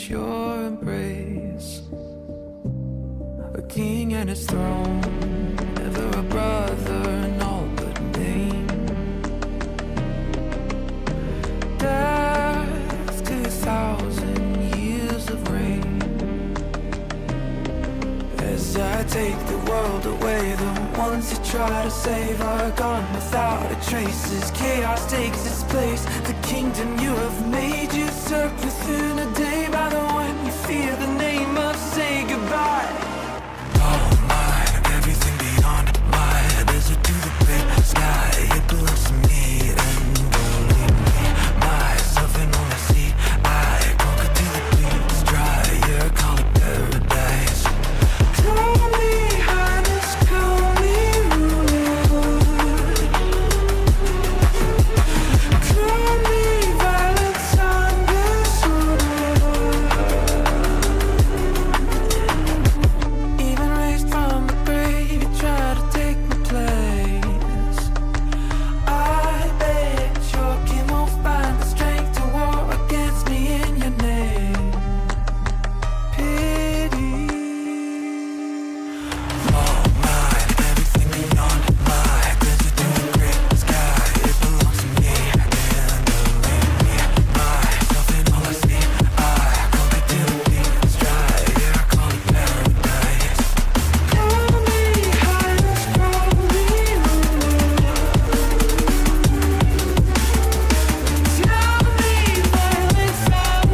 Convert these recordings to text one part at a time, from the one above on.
at your embrace. A king and his throne, never a brother in all but name. Death to 1,000 years of reign. As I take the world away, the ones you try to save are gone without a trace. As chaos takes its place, the kingdom you have made usurped within a day by the one you fear the name of. Say goodbye. All mine, everything beyond my desert to the great sky. It belongs to me and only me. Myself and all I see, I conquer till the bleeds dry. Yeah, call it paradise. Call me highness, call me ruler. Call me violence and disorder. Even raised from the grave, you try to take my place. I bet your king won't find the strength to war against me in your name. Pity. All mine, everything beyond my desert to the great sky. It belongs to me and only me. Myself and all I see, I conquer till the bleeds dry. Yeah, I call it paradise. Call me highness, call me ruler. Tell me violence and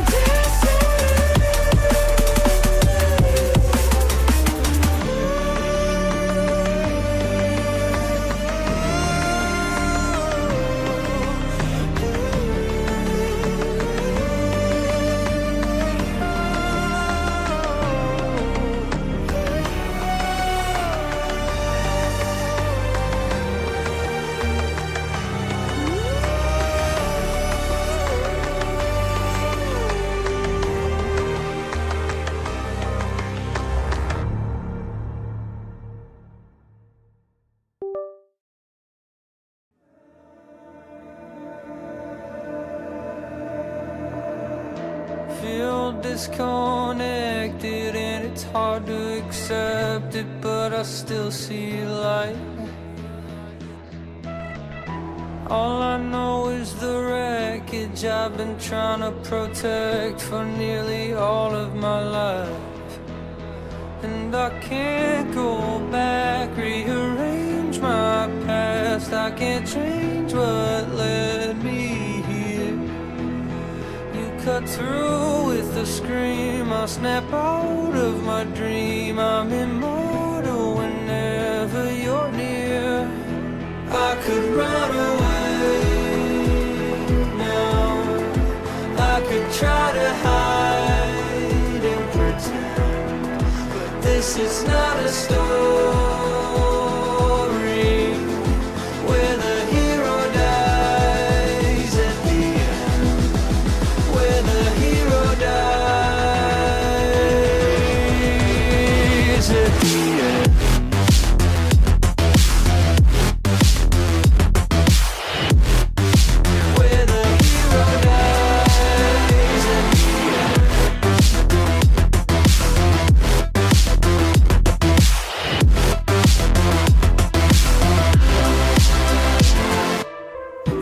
feel disconnected and it's hard to accept it, but I still see light. All I know is the wreckage I've been trying to protect for nearly all of my life. And I can't go back, rearrange my past. I can't change what led me here. You cut through with a scream, I snap out of my dream. I'm immortal whenever you're near. I could run away now. I could try to hide and pretend, but this is not a story where the hero dies at the end. Where the hero dies at the end. Where the hero dies at the end.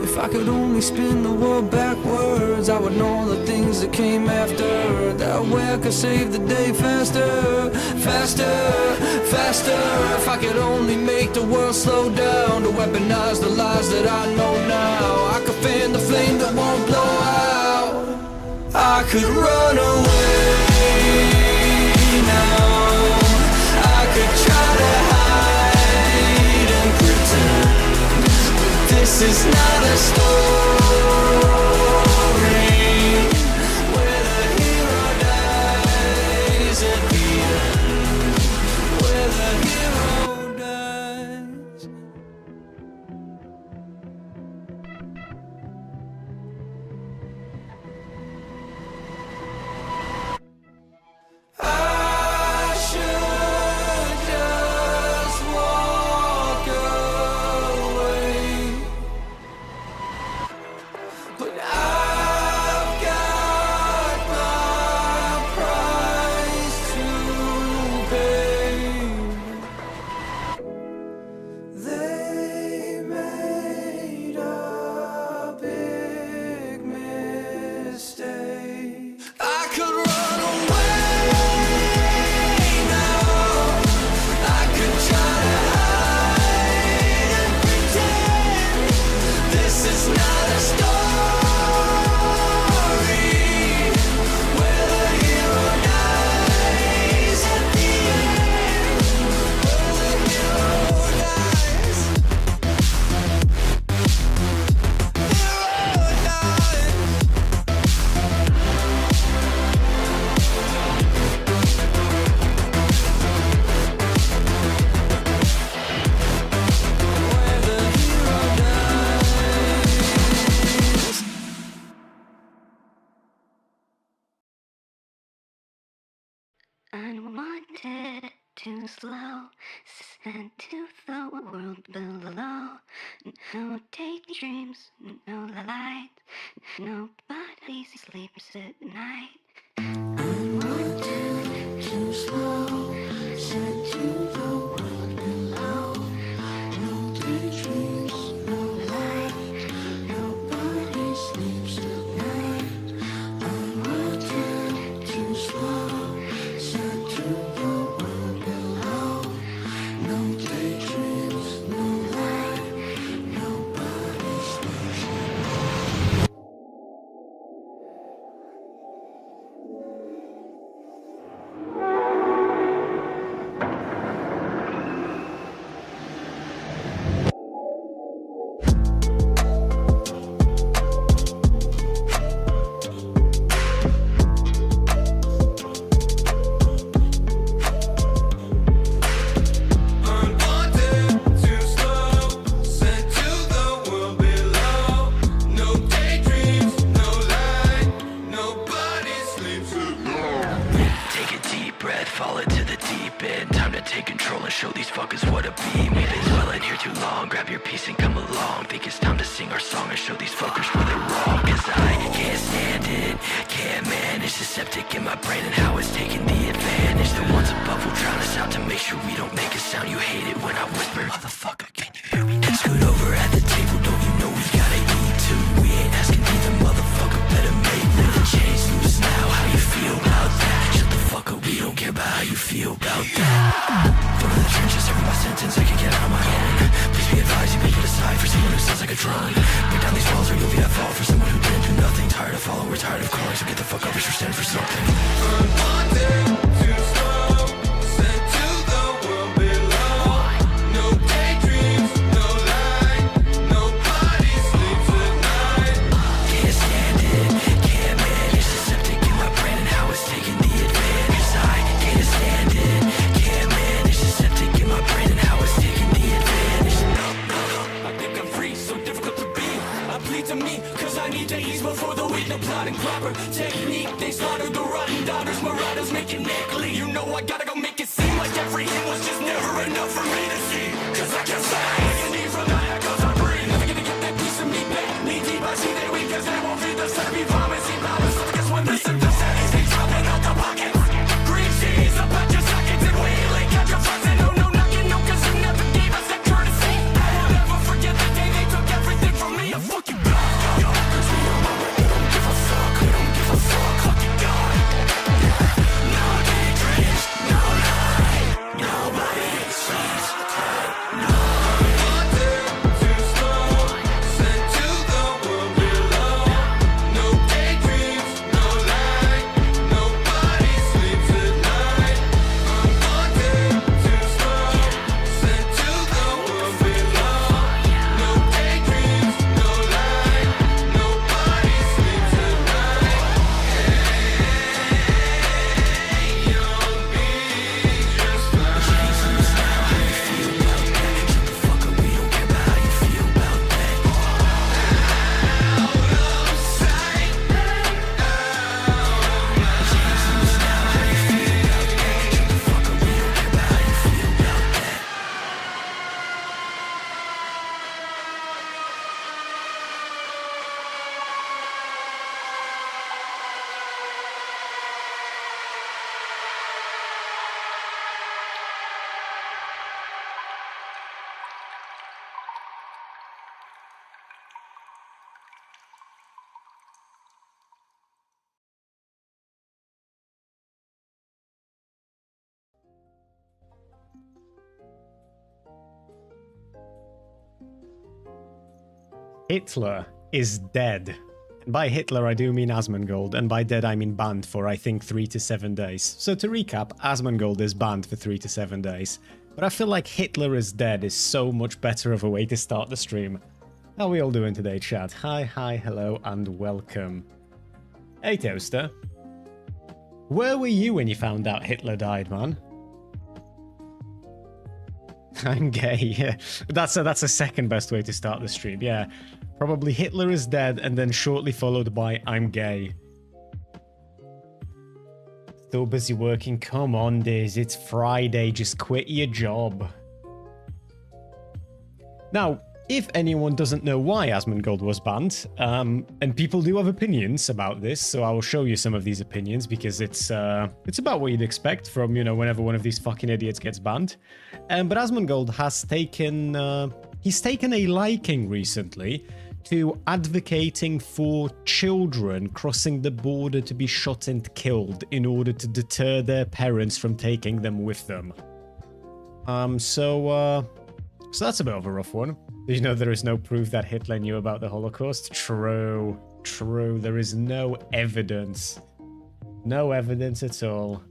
If I could only spin the world backwards, I would know the things that came after. That way I could save the day faster, faster, faster. If I could only make the world slow down to weaponize the lies that I know now, I could fan the flame that won't blow out. I could run away now. I could try to hide and pretend, but this is not a story where the hero dies at the end. Where the hero dies. I should just walk away. too slow, sent to the world below. No daydreams, no light, nobody sleeps at night. Onward too slow, sent to the world below. No daydreams, no light, nobody sleeps at night. Onward too slow, sent to the world below. No daydreams, no light, nobody sleeps at night. Hitler is dead. And by Hitler I do mean Asmongold, and by dead I mean banned for I think 3 to 7 days. So to recap, Asmongold is banned for 3 to 7 days. But I feel like Hitler is dead is so much better of a way to start the stream. How are we all doing today, chat? Hi, hello, and welcome. Hey, Toaster. Where were you when you found out Hitler died, man? I'm gay, yeah. That's a second best way to start the stream, yeah. Probably Hitler is dead, and then shortly followed by I'm gay. Still busy working. Come on, Diz. It's Friday. Just quit your job. Now, if anyone doesn't know why Asmongold was banned, and people do have opinions about this, so I will show you some of these opinions because it's about what you'd expect from, you know, whenever one of these fucking idiots gets banned. But Asmongold has taken he's taken a liking recently to advocating for children crossing the border to be shot and killed in order to deter their parents from taking them with them. So that's a bit of a rough one. Did you know there is no proof that Hitler knew about the Holocaust? True. True. There is no evidence. No evidence at all.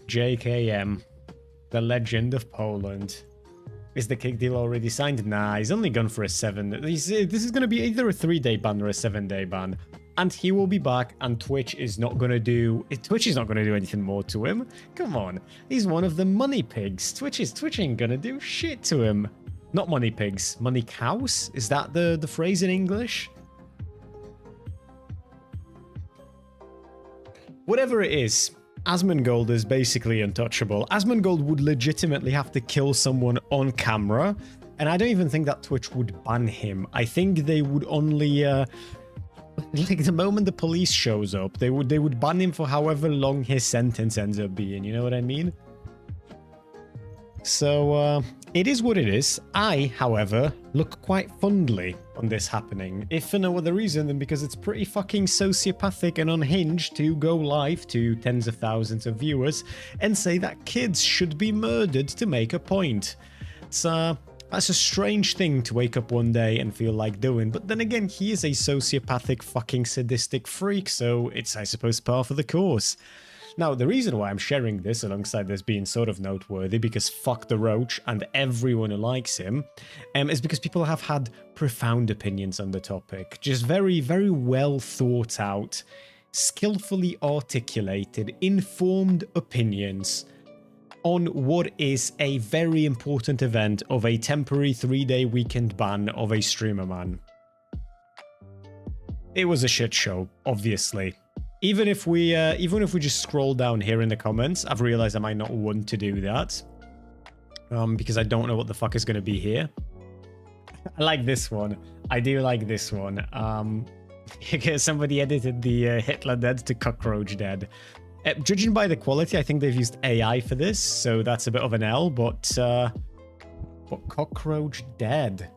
JKM. The Legend of Poland. Is the kick deal already signed? Nah, he's only gone for a 7. This is going to be either a 3-day ban or a 7-day ban. And he will be back, and Twitch is not going to do anything more to him. Come on. He's one of the money pigs. Twitch ain't going to do shit to him. Not money pigs. Money cows? Is that the phrase in English? Whatever it is, Asmongold is basically untouchable. Asmongold would legitimately have to kill someone on camera, and I don't even think that Twitch would ban him. I think they would only, like the moment the police shows up, they would ban him for however long his sentence ends up being, you know what I mean? So, it is what it is. I, however, look quite fondly on this happening, if for no other reason than because it's pretty fucking sociopathic and unhinged to go live to tens of thousands of viewers and say that kids should be murdered to make a point. That's a strange thing to wake up one day and feel like doing, but then again, he is a sociopathic fucking sadistic freak, so it's, I suppose, par for the course. Now, the reason why I'm sharing this alongside this being sort of noteworthy, because fuck the Roach and everyone who likes him, is because people have had profound opinions on the topic. Just very, very well thought out, skillfully articulated, informed opinions on what is a very important event of a temporary 3-day weekend ban of a streamer man. It was a shit show, obviously. Even if we just scroll down here in the comments, I've realized I might not want to do that. Because I don't know what the fuck is going to be here. I like this one. I do like this one. Somebody edited the Hitler dead to cockroach dead. Judging by the quality, I think they've used AI for this, so that's a bit of an L, but cockroach dead.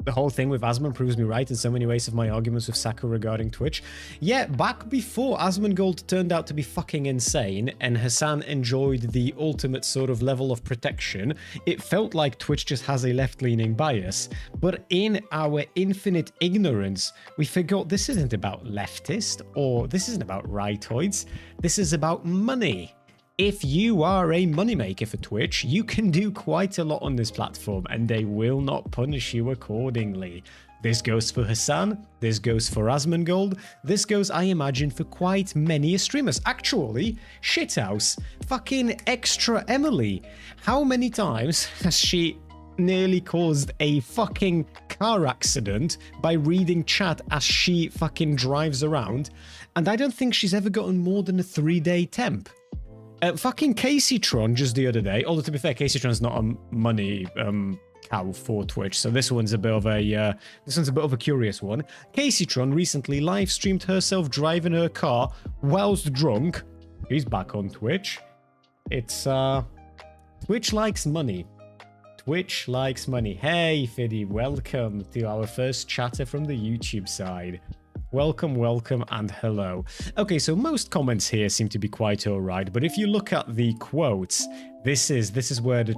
The whole thing with Asmon proves me right in so many ways of my arguments with Saku regarding Twitch. Yeah, back before Asmongold turned out to be fucking insane and Hassan enjoyed the ultimate sort of level of protection, it felt like Twitch just has a left-leaning bias. But in our infinite ignorance, we forgot this isn't about leftist or this isn't about rightoids. This is about money. If you are a moneymaker for Twitch, you can do quite a lot on this platform and they will not punish you accordingly. This goes for Hassan, this goes for Asmongold, this goes, I imagine, for quite many streamers. Actually, shithouse, fucking extra Emily. How many times has she nearly caused a fucking car accident by reading chat as she fucking drives around? And I don't think she's ever gotten more than a 3-day temp. Fucking Caseytron just the other day, although to be fair, Caseytron's not a money cow for Twitch, so this one's a bit of a curious one. Caseytron recently live streamed herself driving her car whilst drunk. She's back on Twitch. It's Twitch likes money. Twitch likes money. Hey Fiddy, welcome to our first chatter from the YouTube side. Welcome, welcome, and hello. Okay, so most comments here seem to be quite alright, but if you look at the quotes, this is where the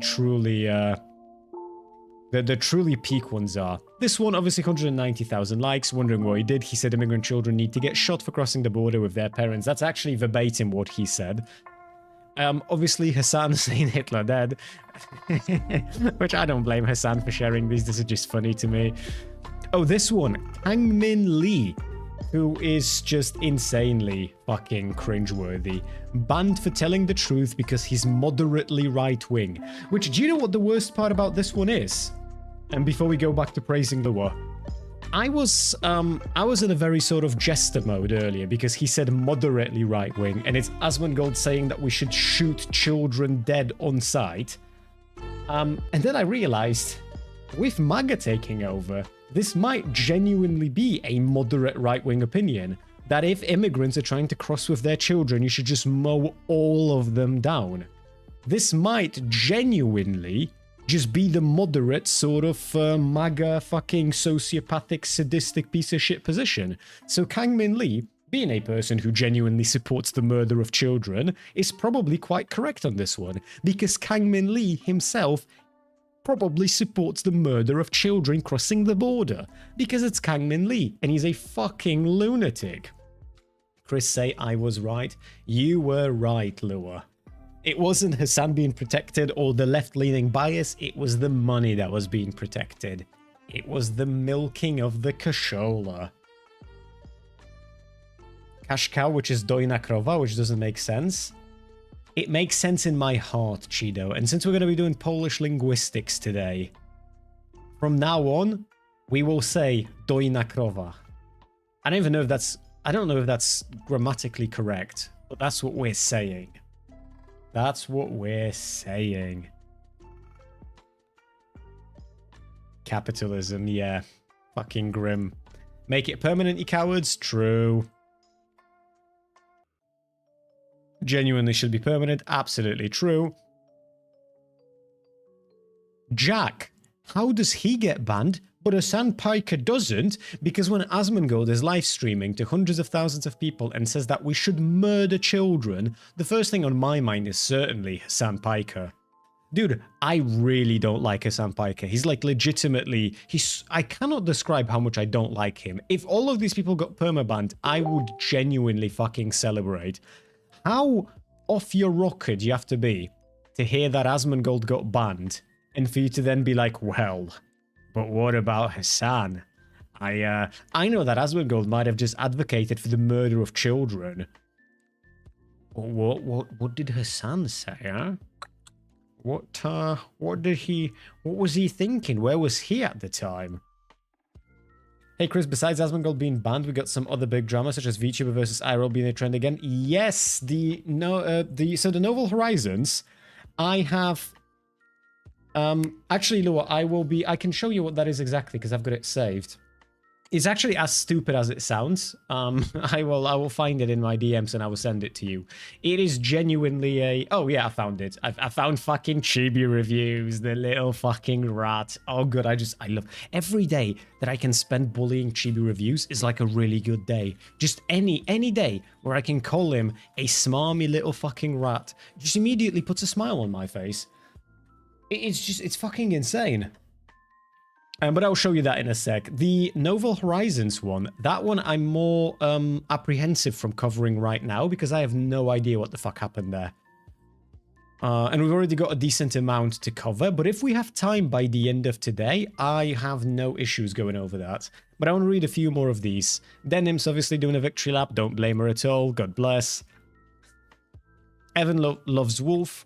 truly peak ones are. This one, obviously 190,000 likes, wondering what he did. He said immigrant children need to get shot for crossing the border with their parents. That's actually verbatim what he said. Obviously Hassan saying Hitler dead, which I don't blame Hassan for sharing these. This is just funny to me. Oh, this one, Hangmin Lee, who is just insanely fucking cringeworthy. Banned for telling the truth because he's moderately right-wing. Which, do you know what the worst part about this one is? And before we go back to praising the war, I was in a very sort of jester mode earlier because he said moderately right-wing, and it's Asmongold saying that we should shoot children dead on sight. And then I realized, with MAGA taking over, this might genuinely be a moderate right-wing opinion, that if immigrants are trying to cross with their children, you should just mow all of them down. This might genuinely just be the moderate sort of MAGA fucking sociopathic sadistic piece of shit position. So Kang Min Lee, being a person who genuinely supports the murder of children, is probably quite correct on this one, because Kang Min Lee himself probably supports the murder of children crossing the border, because it's Kang Min Lee, and he's a fucking lunatic. Chris say I was right. You were right, Lua. It wasn't Hassan being protected or the left-leaning bias, it was the money that was being protected. It was the milking of the kashola. Cash cow, which is dojna krova, which doesn't make sense. It makes sense in my heart, Chido, and since we're going to be doing Polish linguistics today, from now on, we will say dojna krova. I don't know if that's grammatically correct, but that's what we're saying. That's what we're saying. Capitalism, yeah. Fucking grim. Make it permanent, you cowards? True. Genuinely should be permanent? Absolutely true. Jack, how does he get banned, but Hassan Piker doesn't? Because when Asmongold is live streaming to hundreds of thousands of people and says that we should murder children, the first thing on my mind is certainly Hassan Piker. Dude, I really don't like Hassan Piker. He's like legitimately, I cannot describe how much I don't like him. If all of these people got permabanned, I would genuinely fucking celebrate. How off your rocker do you have to be to hear that Asmongold got banned and for you to then be like, well, but what about Hassan? I know that Asmongold might have just advocated for the murder of children. What did Hassan say, huh? What was he thinking? Where was he at the time? Hey Chris, besides Asmongold being banned, we got some other big drama such as VTuber versus IRL being a trend again. Yes, so the Novel Horizons, I have actually, Lua, I can show you what that is exactly because I've got it saved. It's actually as stupid as it sounds. I will find it in my DMs and I will send it to you. It is genuinely a... Oh yeah, I found it. I found fucking Chibi reviews, the little fucking rat. Oh good, I love... Every day that I can spend bullying Chibi reviews is like a really good day. Just any day where I can call him a smarmy little fucking rat just immediately puts a smile on my face. It's fucking insane. But I'll show you that in a sec. The Novel Horizons one, that one I'm more apprehensive from covering right now because I have no idea what the fuck happened there. And we've already got a decent amount to cover, but if we have time by the end of today, I have no issues going over that. But I want to read a few more of these. Denim's obviously doing a victory lap, don't blame her at all, God bless. Evan loves Wolf.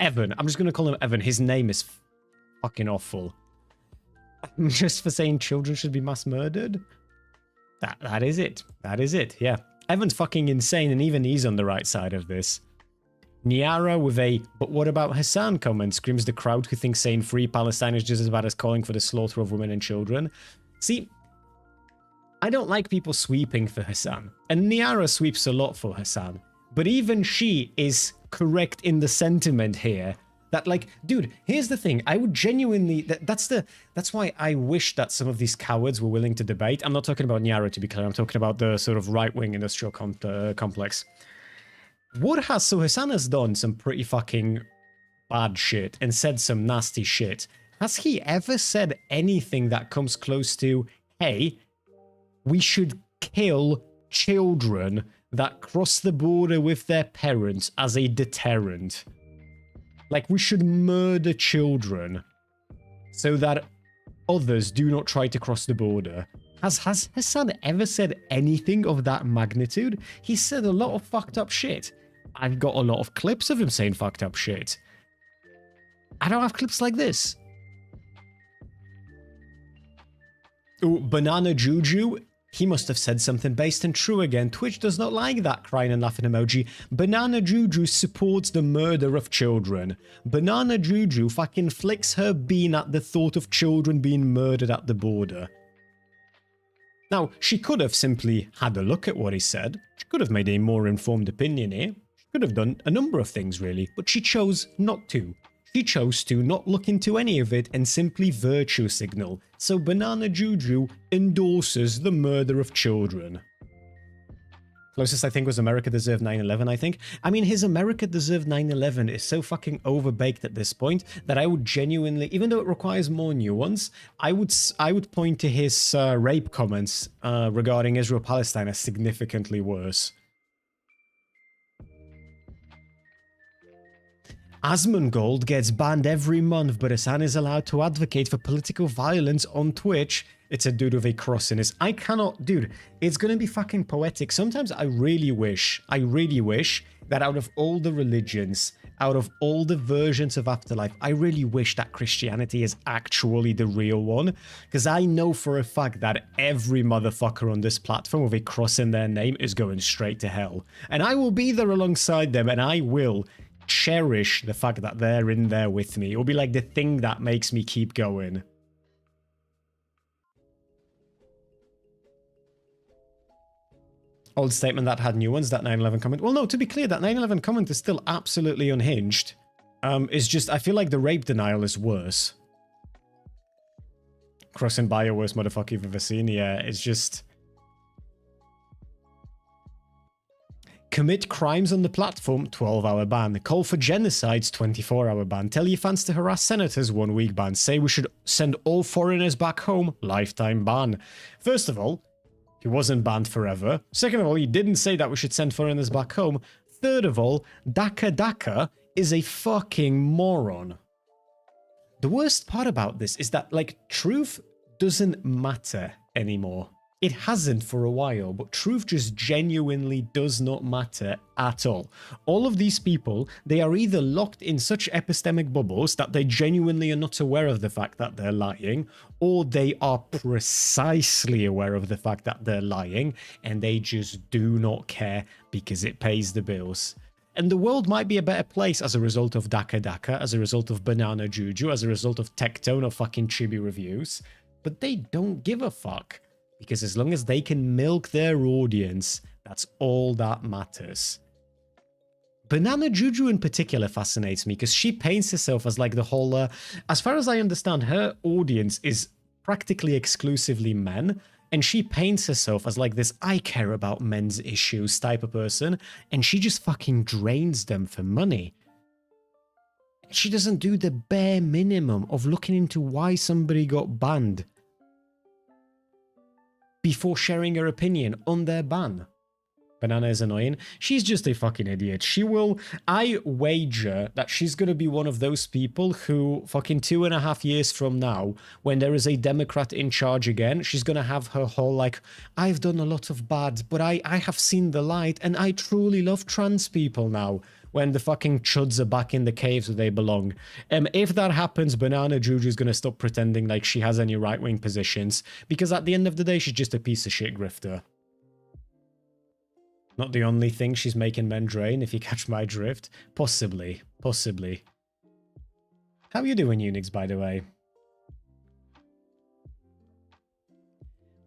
Evan, I'm just going to call him Evan, his name is fucking awful. Just for saying children should be mass murdered? That is it. That is it, yeah. Evan's fucking insane and even he's on the right side of this. Niara with a, but what about Hassan comment, screams the crowd who thinks saying free Palestine is just as bad as calling for the slaughter of women and children. See, I don't like people sweeping for Hassan. And Niara sweeps a lot for Hassan. But even she is correct in the sentiment here. That, like, dude, here's the thing. I would genuinely... That's why I wish that some of these cowards were willing to debate. I'm not talking about Nyara, to be clear. I'm talking about the sort of right-wing industrial complex. So Hassan has done some pretty fucking bad shit and said some nasty shit. Has he ever said anything that comes close to, hey, we should kill children that cross the border with their parents as a deterrent? Like, we should murder children so that others do not try to cross the border. Has Hassan ever said anything of that magnitude? He said a lot of fucked up shit. I've got a lot of clips of him saying fucked up shit. I don't have clips like this. Ooh, Banana Juju. He must have said something based and true again. Twitch does not like that crying and laughing emoji. Banana Juju supports the murder of children. Banana Juju fucking flicks her bean at the thought of children being murdered at the border. Now, she could have simply had a look at what he said. She could have made a more informed opinion here. She could have done a number of things, really. But she chose not to. She chose to not look into any of it and simply virtue signal. So Banana Juju endorses the murder of children. Closest I think was America Deserved 9/11, I think. I mean, his America Deserved 9/11 is so fucking overbaked at this point that I would genuinely, even though it requires more nuance, I would point to his rape comments regarding Israel-Palestine as significantly worse. Asmongold gets banned every month, but Hassan is allowed to advocate for political violence on Twitch. It's a dude with a cross in his... I cannot... Dude, it's gonna be fucking poetic. Sometimes I really wish that out of all the religions, out of all the versions of afterlife, I really wish that Christianity is actually the real one. Because I know for a fact that every motherfucker on this platform with a cross in their name is going straight to hell. And I will be there alongside them, and I will cherish the fact that they're in there with me. It will be like the thing that makes me keep going. Old statement that had new ones, that 9/11 comment. Well, no, to be clear, that 9/11 comment is still absolutely unhinged. It's just, I feel like the rape denial is worse. Crossing bio, worst motherfucker you've ever seen. Yeah, it's just... Commit crimes on the platform, 12-hour ban. Call for genocides, 24-hour ban. Tell your fans to harass senators, 1-week ban. Say we should send all foreigners back home, lifetime ban. First of all, he wasn't banned forever. Second of all, he didn't say that we should send foreigners back home. Third of all, Daka is a fucking moron. The worst part about this is that, like, truth doesn't matter anymore. It hasn't for a while, but truth just genuinely does not matter at all. All of these people, they are either locked in such epistemic bubbles that they genuinely are not aware of the fact that they're lying, or they are precisely aware of the fact that they're lying, and they just do not care because it pays the bills. And the world might be a better place as a result of Daka, as a result of Banana Juju, as a result of Tectone or fucking Chibi Reviews, but they don't give a fuck. Because as long as they can milk their audience, that's all that matters. Banana Juju in particular fascinates me because she paints herself as like the whole... as far as I understand, her audience is practically exclusively men. And she paints herself as like this I care about men's issues type of person. And she just fucking drains them for money. She doesn't do the bare minimum of looking into why somebody got banned before sharing her opinion on their ban. Banana is annoying. She's just a fucking idiot. She will... I wager that she's going to be one of those people who fucking 2.5 years from now, when there is a Democrat in charge again, she's going to have her whole like, I've done a lot of bad, but I have seen the light and I truly love trans people now. When the fucking chuds are back in the caves where they belong. If that happens, Banana Juju is going to stop pretending like she has any right-wing positions, because at the end of the day, she's just a piece of shit grifter. Not the only thing she's making men drain, if you catch my drift. Possibly. Possibly. How are you doing, Unix, by the way?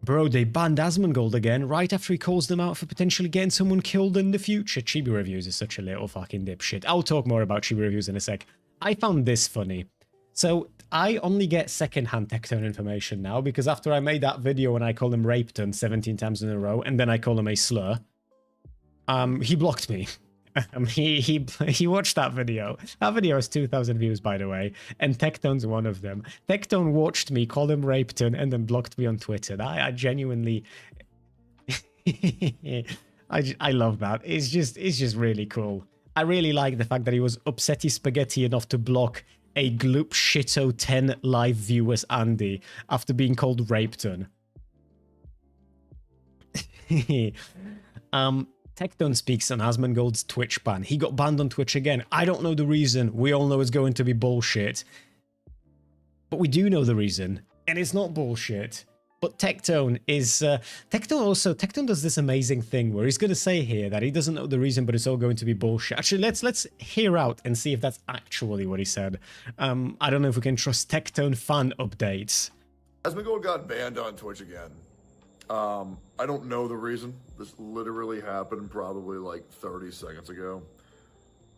Bro, they banned Asmongold again right after he calls them out for potentially getting someone killed in the future. Chibi Reviews is such a little fucking dipshit. I'll talk more about Chibi Reviews in a sec. I found this funny. So, I only get second-hand Tectone information now, because after I made that video and I called him Rapeton 17 times in a row, and then I called him a slur, he blocked me. He watched that video. That video has 2,000 views, by the way, and Tectone's one of them. Tectone watched me call him Rapeton and then blocked me on Twitter. I genuinely... I love that. It's just really cool. I really like the fact that he was upsetty spaghetti enough to block a gloop shito 10 live viewers Andy after being called Rapeton. Tectone speaks on Asmongold's Twitch ban. He got banned on Twitch again. I don't know the reason. We all know it's going to be bullshit. But we do know the reason. And it's not bullshit. But Tectone is Tectone does this amazing thing where he's going to say here that he doesn't know the reason, but it's all going to be bullshit. Actually, let's hear out and see if that's actually what he said. I don't know if we can trust Tectone fan updates. Asmongold got banned on Twitch again. I don't know the reason. This literally happened probably like 30 seconds ago.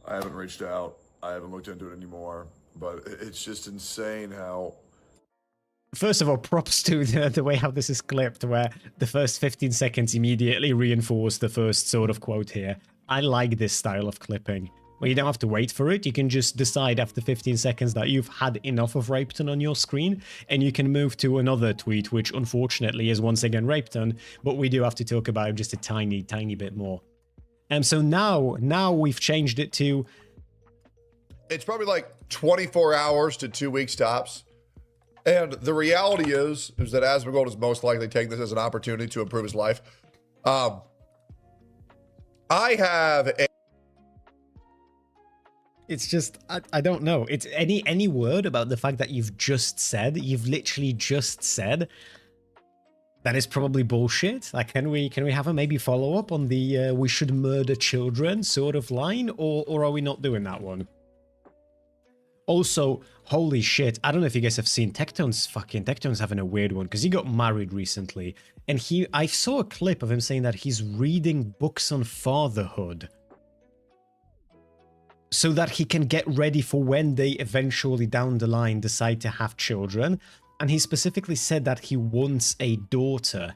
I haven't reached out. I haven't looked into it anymore. But it's just insane how... First of all, props to the way how this is clipped, where the first 15 seconds immediately reinforce the first sort of quote here. I like this style of clipping, where you don't have to wait for it. You can just decide after 15 seconds that you've had enough of Rapeton on your screen, and you can move to another tweet, which unfortunately is once again Rapeton, but we do have to talk about him just a tiny bit more. And so now we've changed it to... It's probably like 24 hours to 2 weeks tops. And the reality is that Asmongold is most likely taking this as an opportunity to improve his life. I have a... It's just, I don't know. It's any word about the fact that you've literally just said, that is probably bullshit. Like, can we have a maybe follow up on the we should murder children sort of line, or are we not doing that one? Also, holy shit, I don't know if you guys have seen Tectone's having a weird one, because he got married recently, and I saw a clip of him saying that he's reading books on fatherhood so that he can get ready for when they eventually down the line decide to have children. And he specifically said that he wants a daughter.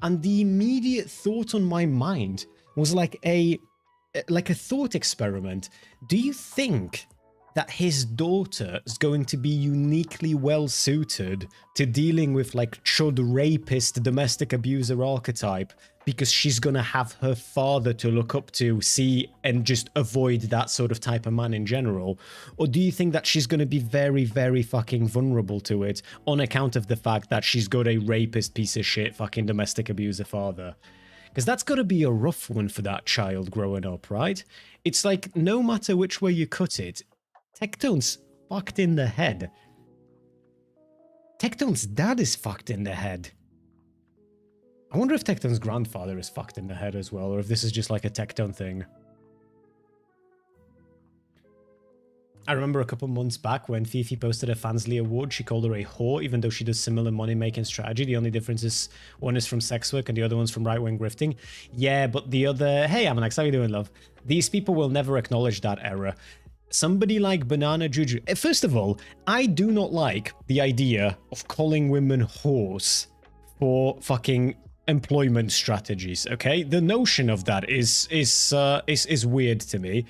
And the immediate thought on my mind was like a thought experiment. Do you think that his daughter is going to be uniquely well suited to dealing with like chud rapist domestic abuser archetype because she's gonna have her father to look up to, see, and just avoid that sort of type of man in general? Or do you think that she's gonna be very fucking vulnerable to it on account of the fact that she's got a rapist piece of shit fucking domestic abuser father? Because that's gotta be a rough one for that child growing up, right? It's like, no matter which way you cut it, Tectone's fucked in the head. Tectone's dad is fucked in the head. I wonder if Tectone's grandfather is fucked in the head as well, or if this is just like a Tectone thing. I remember a couple months back when Fifi posted a Fansly award, she called her a whore, even though she does similar money-making strategy. The only difference is one is from sex work and the other one's from right-wing grifting. Yeah, but the other... Hey, Amanax, how you doing, love? These people will never acknowledge that error. Somebody like Banana Juju... First of all, I do not like the idea of calling women whores for fucking employment strategies, okay? The notion of that is weird to me.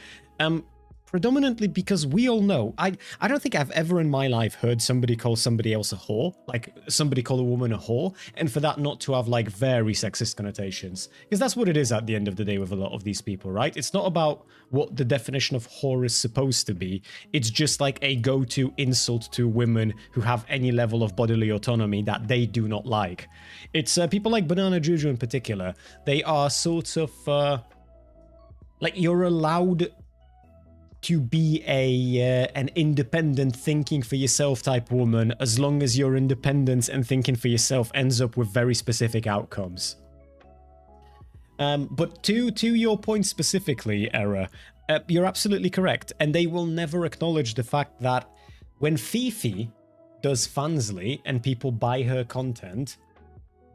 Predominantly because we all know, I don't think I've ever in my life heard somebody call somebody else a whore, like somebody call a woman a whore, and for that not to have like very sexist connotations. Because that's what it is at the end of the day with a lot of these people, right? It's not about what the definition of whore is supposed to be. It's just like a go-to insult to women who have any level of bodily autonomy that they do not like. It's people like Banana Juju in particular. They are sort of like you're allowed to be an independent thinking for yourself type woman as long as your independence and thinking for yourself ends up with very specific outcomes. But to your point specifically, Era, you're absolutely correct, and they will never acknowledge the fact that when Fifi does Fansly and people buy her content,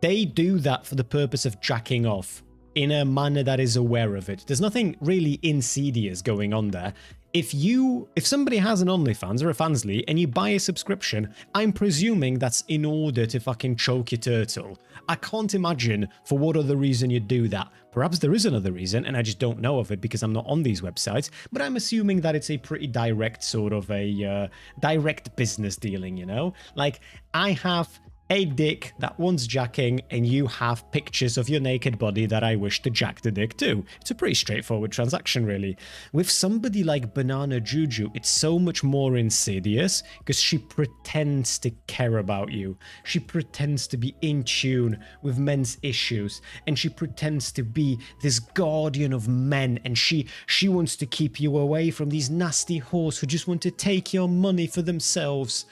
they do that for the purpose of jacking off in a manner that is aware of it. There's nothing really insidious going on there. If somebody has an OnlyFans or a Fansly and you buy a subscription, I'm presuming that's in order to fucking choke your turtle. I can't imagine for what other reason you'd do that. Perhaps there is another reason and I just don't know of it because I'm not on these websites, but I'm assuming that it's a pretty direct sort of a direct business dealing, you know? Like, I have a dick that wants jacking and you have pictures of your naked body that I wish to jack the dick too. It's a pretty straightforward transaction, really. With somebody like Banana Juju, it's so much more insidious because she pretends to care about you. She pretends to be in tune with men's issues and she pretends to be this guardian of men, and she wants to keep you away from these nasty whores who just want to take your money for themselves.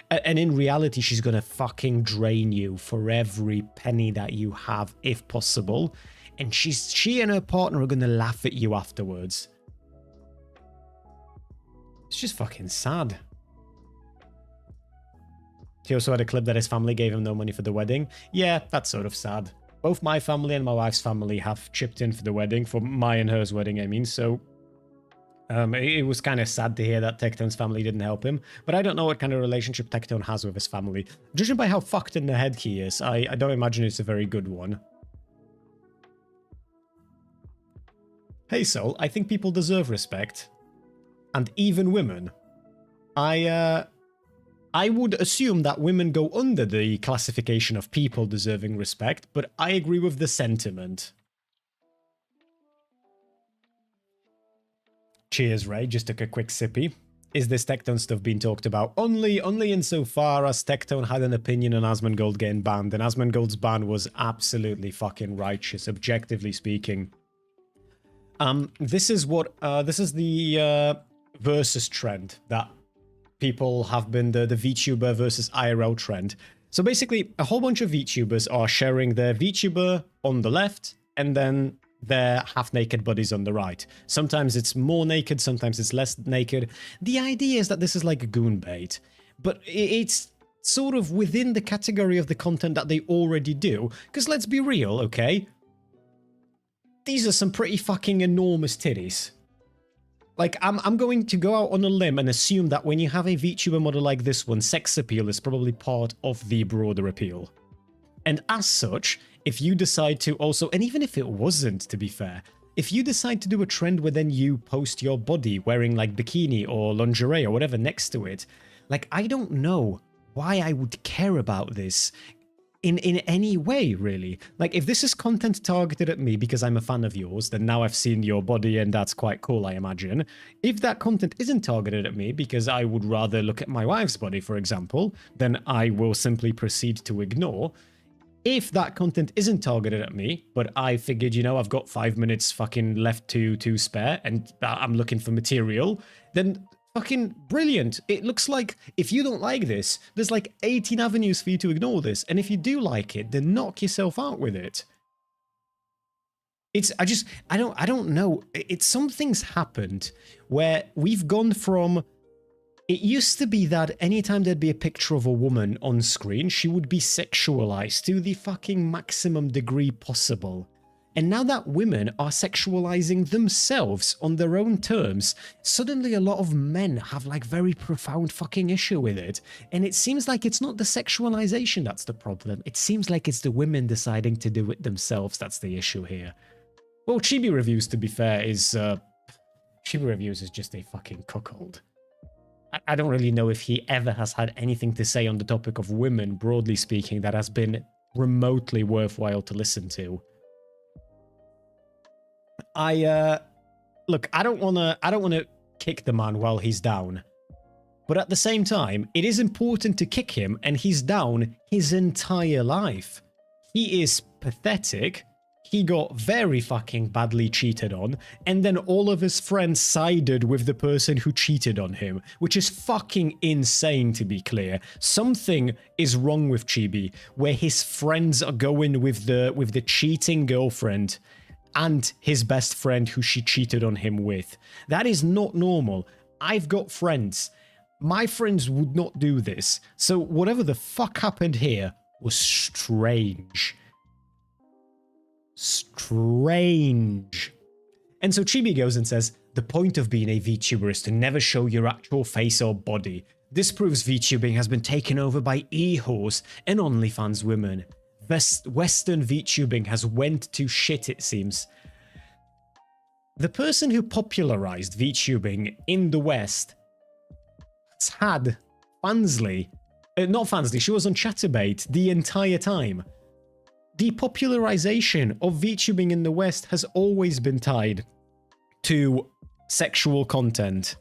And in reality, she's gonna fucking drain you for every penny that you have, if possible. And she and her partner are going to laugh at you afterwards. It's just fucking sad. He also had a clip that his family gave him no money for the wedding. Yeah, that's sort of sad. Both my family and my wife's family have chipped in for the wedding, for my and her's wedding, I mean, so... it was kind of sad to hear that Tectone's family didn't help him, but I don't know what kind of relationship Tectone has with his family. Judging by how fucked in the head he is, I don't imagine it's a very good one. Hey Sol, I think people deserve respect. And even women. I would assume that women go under the classification of people deserving respect, but I agree with the sentiment. Cheers, Ray. Just took a quick sippy. Is this Tectone stuff being talked about? Only insofar as Tectone had an opinion on Asmongold getting banned, and Asmongold's ban was absolutely fucking righteous, objectively speaking. This is the versus trend that people have been the VTuber versus IRL trend. So basically, a whole bunch of VTubers are sharing their VTuber on the left, and then their half-naked bodies on the right. Sometimes it's more naked, sometimes it's less naked. The idea is that this is like a goon bait, but it's sort of within the category of the content that they already do. Because let's be real, okay? These are some pretty fucking enormous titties. Like, I'm going to go out on a limb and assume that when you have a VTuber model like this one, sex appeal is probably part of the broader appeal. And as such, if you decide to also, and even if it wasn't, to be fair, if you decide to do a trend where then you post your body wearing like bikini or lingerie or whatever next to it, like, I don't know why I would care about this in any way, really. Like, if this is content targeted at me because I'm a fan of yours, then now I've seen your body and that's quite cool, I imagine. If that content isn't targeted at me because I would rather look at my wife's body, for example, then I will simply proceed to ignore. If that content isn't targeted at me, but I figured, you know, I've got 5 minutes fucking left to spare and I'm looking for material, then fucking brilliant. It looks like if you don't like this, there's like 18 avenues for you to ignore this. And if you do like it, then knock yourself out with it. I don't know. Something's happened where we've gone from, it used to be that anytime there'd be a picture of a woman on screen, she would be sexualized to the fucking maximum degree possible. And now that women are sexualizing themselves on their own terms, suddenly a lot of men have like very profound fucking issue with it. And it seems like it's not the sexualization that's the problem. It seems like it's the women deciding to do it themselves that's the issue here. Well, Chibi Reviews, to be fair, Chibi Reviews is just a fucking cuckold. I don't really know if he ever has had anything to say on the topic of women, broadly speaking, that has been remotely worthwhile to listen to. Look, I don't wanna kick the man while he's down. But at the same time, it is important to kick him, and he's down his entire life. He is pathetic. He got very fucking badly cheated on, and then all of his friends sided with the person who cheated on him, which is fucking insane, to be clear. Something is wrong with Chibi, where his friends are going with the cheating girlfriend and his best friend who she cheated on him with. That is not normal. I've got friends. My friends would not do this. So whatever the fuck happened here was strange. Strange. And so Chibi goes and says, the point of being a VTuber is to never show your actual face or body. This proves VTubing has been taken over by e-whores and OnlyFans women. Western VTubing has went to shit, it seems. The person who popularized VTubing in the West has had Fansly, not Fansly, she was on Chatterbait the entire time. The popularization of VTubing in the West has always been tied to sexual content.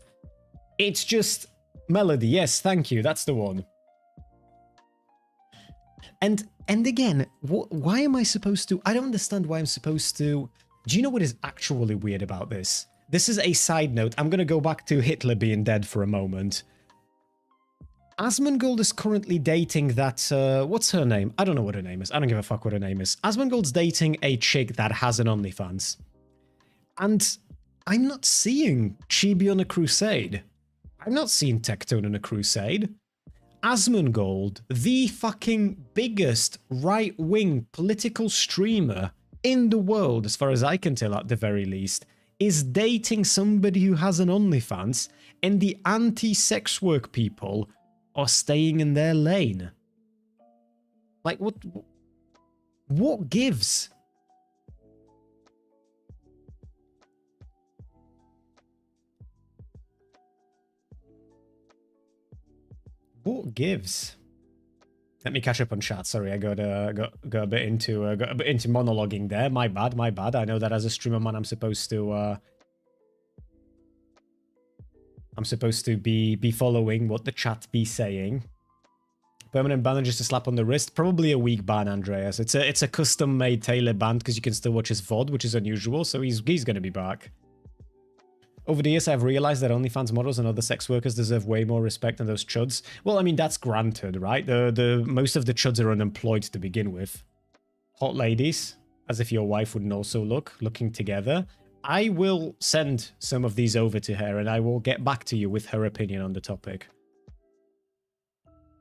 It's just Melody, yes, thank you, that's the one. And again, why am I supposed to... I don't understand why I'm supposed to... Do you know what is actually weird about this? This is a side note. I'm going to go back to Hitler being dead for a moment. Asmongold is currently dating that, what's her name? I don't know what her name is. I don't give a fuck what her name is. Asmongold's dating a chick that has an OnlyFans. And I'm not seeing Chibi on a crusade. I'm not seeing Tectone on a crusade. Asmongold, the fucking biggest right-wing political streamer in the world, as far as I can tell at the very least, is dating somebody who has an OnlyFans, and the anti-sex work people are staying in their lane. Like, what gives? What gives? Let me catch up on chat. Sorry, I got a bit into monologuing there. My bad, my bad. I know that as a streamer man, I'm supposed to be following what the chat be saying. Permanent ban, just a slap on the wrist. Probably a week ban, Andreas. It's a custom made tailor ban because you can still watch his VOD, which is unusual. So he's gonna be back. Over the years, I've realized that OnlyFans models and other sex workers deserve way more respect than those chuds. Well, I mean, that's granted, right? Most of the chuds are unemployed to begin with. Hot ladies, as if your wife wouldn't also looking together. I will send some of these over to her and I will get back to you with her opinion on the topic.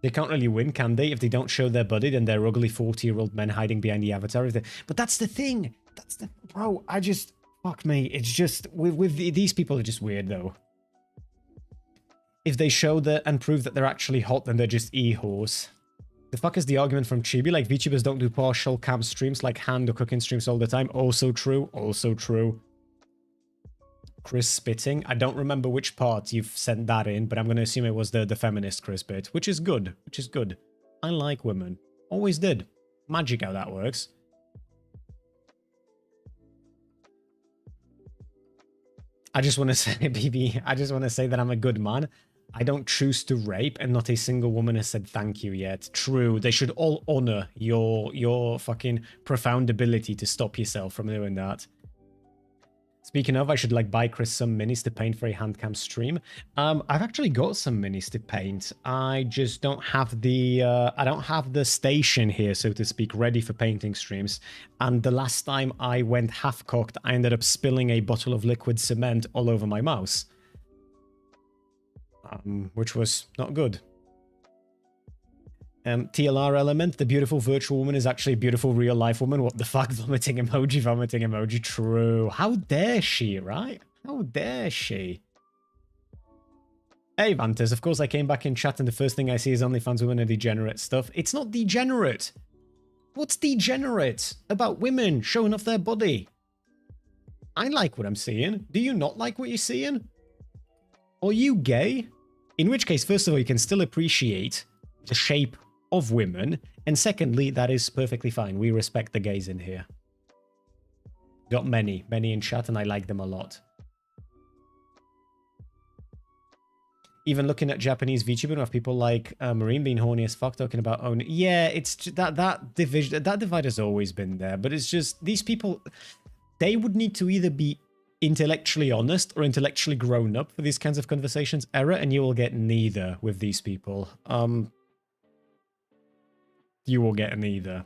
They can't really win, can they? If they don't show their body, then they're ugly 40-year-old men hiding behind the avatar. But that's the thing. Bro, fuck me, it's just, these people are just weird, though. If they show that and prove that they're actually hot, then they're just e-whores. The fuck is the argument from Chibi? Like, VTubers don't do partial cam streams like hand or cooking streams all the time. Also true, also true. Chris spitting. I don't remember which part you've sent that in, but I'm going to assume it was the feminist Chris bit, which is good, I like women. Always did. Magic how that works. I just want to say, BB, I just want to say that I'm a good man. I don't choose to rape, and not a single woman has said thank you yet. True, they should all honor your fucking profound ability to stop yourself from doing that. Speaking of, I should like buy Chris some minis to paint for a handcam stream. I've actually got some minis to paint. I just don't have the I don't have the station here, so to speak, ready for painting streams. And the last time I went half-cocked, I ended up spilling a bottle of liquid cement all over my mouse. Which was not good. TLR element, the beautiful virtual woman is actually a beautiful real life woman. What the fuck? Vomiting emoji. True. How dare she, right? How dare she? Hey, Vantas, of course I came back in chat and the first thing I see is OnlyFans women and degenerate stuff. It's not degenerate. What's degenerate about women showing off their body? I like what I'm seeing. Do you not like what you're seeing? Are you gay? In which case, first of all, you can still appreciate the shape of women, and secondly, that is perfectly fine. We respect the gays in here. Got many in chat, and I like them a lot. Even looking at Japanese VTuber, we have people like Marine being horny as fuck, talking about own. Yeah, it's that division, that divide has always been there, but it's just these people. They would need to either be intellectually honest or intellectually grown up for these kinds of conversations, Error, and you will get neither with these people. You will get neither.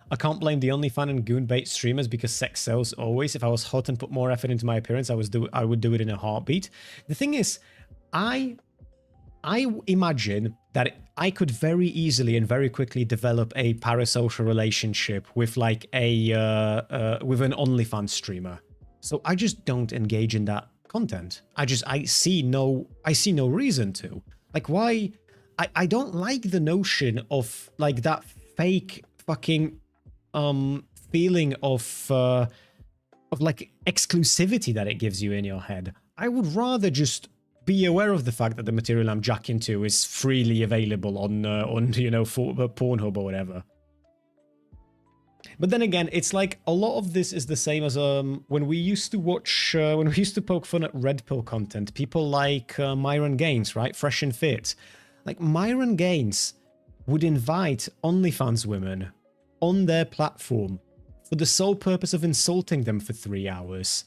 I can't blame the OnlyFan and goonbait streamers because sex sells always. If I was hot and put more effort into my appearance, I would do it in a heartbeat. The thing is, I imagine that I could very easily and very quickly develop a parasocial relationship with like with an OnlyFans streamer. So I just don't engage in that content. I see no reason to. Like, why? I don't like the notion of like that fake fucking feeling of like exclusivity that it gives you in your head. I would rather just be aware of the fact that the material I'm jacking to is freely available on you know, Pornhub or whatever. But then again, it's like a lot of this is the same as when we used to watch, when we used to poke fun at Red Pill content. People like Myron Gaines, right? Fresh and Fit. Like Myron Gaines would invite OnlyFans women on their platform for the sole purpose of insulting them for 3 hours.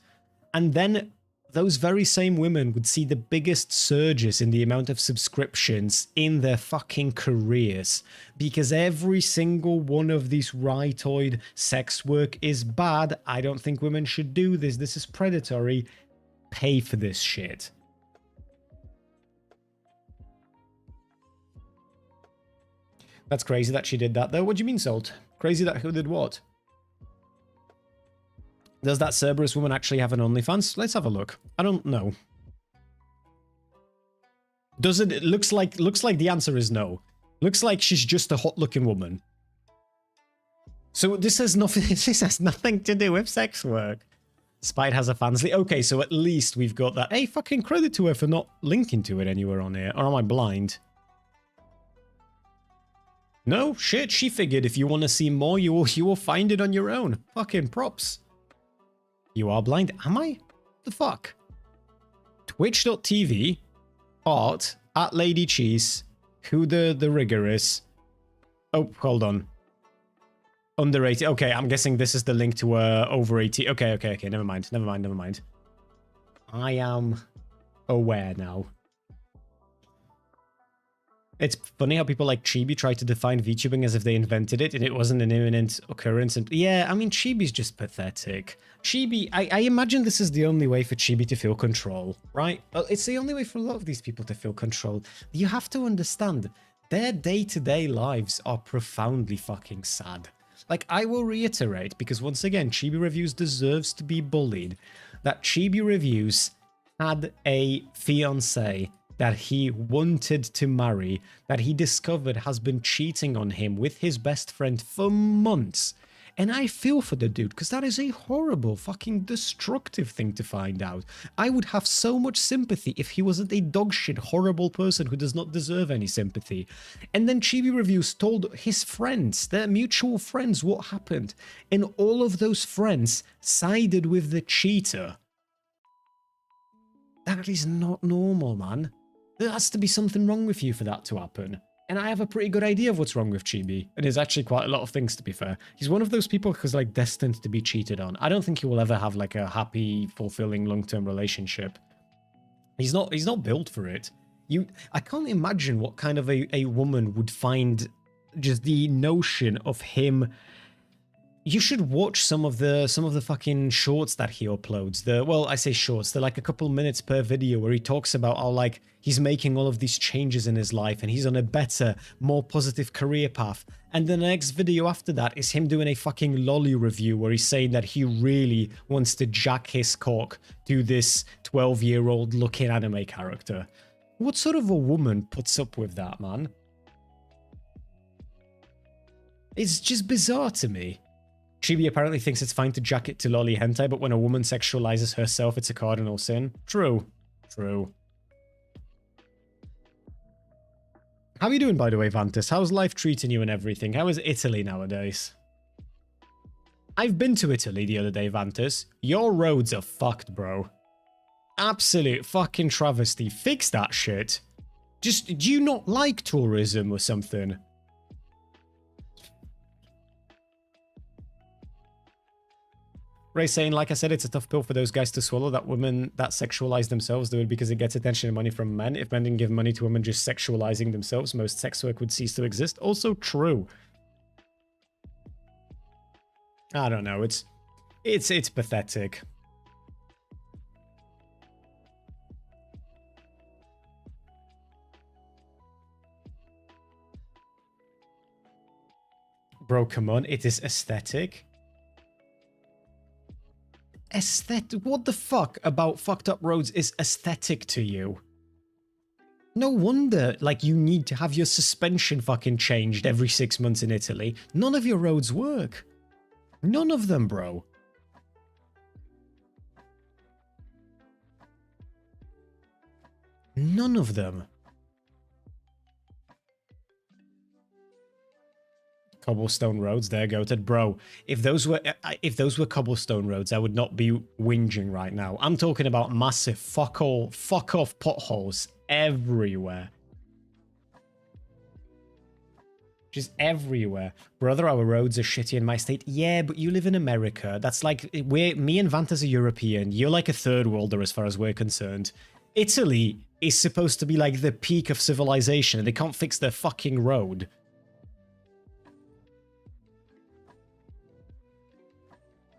And then those very same women would see the biggest surges in the amount of subscriptions in their fucking careers, because every single one of these rightoid sex work is bad. I don't think women should do this. This is predatory. Pay for this shit. That's crazy that she did that, though. What do you mean, Salt? Crazy that who did what? Does that Cerberus woman actually have an OnlyFans? Let's have a look. I don't know. Does it? It looks like the answer is no. Looks like she's just a hot-looking woman. So this has nothing. This has nothing to do with sex work. Spite has a fansly. Okay, so at least we've got that. Hey, fucking credit to her for not linking to it anywhere on here. Or am I blind? No, shit. She figured if you want to see more, you will find it on your own. Fucking props. You are blind. Am I? The fuck? Twitch.tv, art, @LadyCheese, who the rigger is. Oh, hold on. Under 80. Okay, I'm guessing this is the link to over 80. Okay, never mind. I am aware now. It's funny how people like Chibi try to define VTubing as if they invented it and it wasn't an imminent occurrence. And yeah, I mean, Chibi's just pathetic. Chibi, I imagine this is the only way for Chibi to feel control, right? It's the only way for a lot of these people to feel control. You have to understand, their day-to-day lives are profoundly fucking sad. Like, I will reiterate, because once again, Chibi Reviews deserves to be bullied, that Chibi Reviews had a fiancé that he wanted to marry, that he discovered has been cheating on him with his best friend for months. And I feel for the dude, because that is a horrible, fucking destructive thing to find out. I would have so much sympathy if he wasn't a dogshit, horrible person who does not deserve any sympathy. And then Chibi Reviews told his friends, their mutual friends, what happened. And all of those friends sided with the cheater. That is not normal, man. There has to be something wrong with you for that to happen. And I have a pretty good idea of what's wrong with Chibi. And there's actually quite a lot of things, to be fair. He's one of those people who's like destined to be cheated on. I don't think he will ever have like a happy, fulfilling, long-term relationship. He's not built for it. I can't imagine what kind of a woman would find just the notion of him. You should watch some of the fucking shorts that he uploads. Well, I say shorts, they're like a couple minutes per video where he talks about how like he's making all of these changes in his life and he's on a better, more positive career path. And the next video after that is him doing a fucking lolly review where he's saying that he really wants to jack his cock to this 12-year-old looking anime character. What sort of a woman puts up with that, man? It's just bizarre to me. Chibi apparently thinks it's fine to jack it to lolly hentai, but when a woman sexualizes herself, it's a cardinal sin. True. True. How are you doing, by the way, Vantis? How's life treating you and everything? How is Italy nowadays? I've been to Italy the other day, Vantis. Your roads are fucked, bro. Absolute fucking travesty. Fix that shit. Just, do you not like tourism or something? Ray saying, like I said, it's a tough pill for those guys to swallow, that women that sexualize themselves do it because it gets attention and money from men. If men didn't give money to women just sexualizing themselves, most sex work would cease to exist. Also true. I don't know. It's pathetic. Bro, come on. It is aesthetic. Aesthetic? What the fuck about fucked up roads is aesthetic to you? No wonder, like, you need to have your suspension fucking changed every 6 months in Italy. None of your roads work. None of them, bro. None of them. Cobblestone roads, there goated. Bro, if those were cobblestone roads, I would not be whinging right now. I'm talking about massive fuck off potholes everywhere. Just everywhere. Brother, our roads are shitty in my state. Yeah, but you live in America. That's like, me and Vanta's a European. You're like a third worlder as far as we're concerned. Italy is supposed to be like the peak of civilization, and they can't fix their fucking road.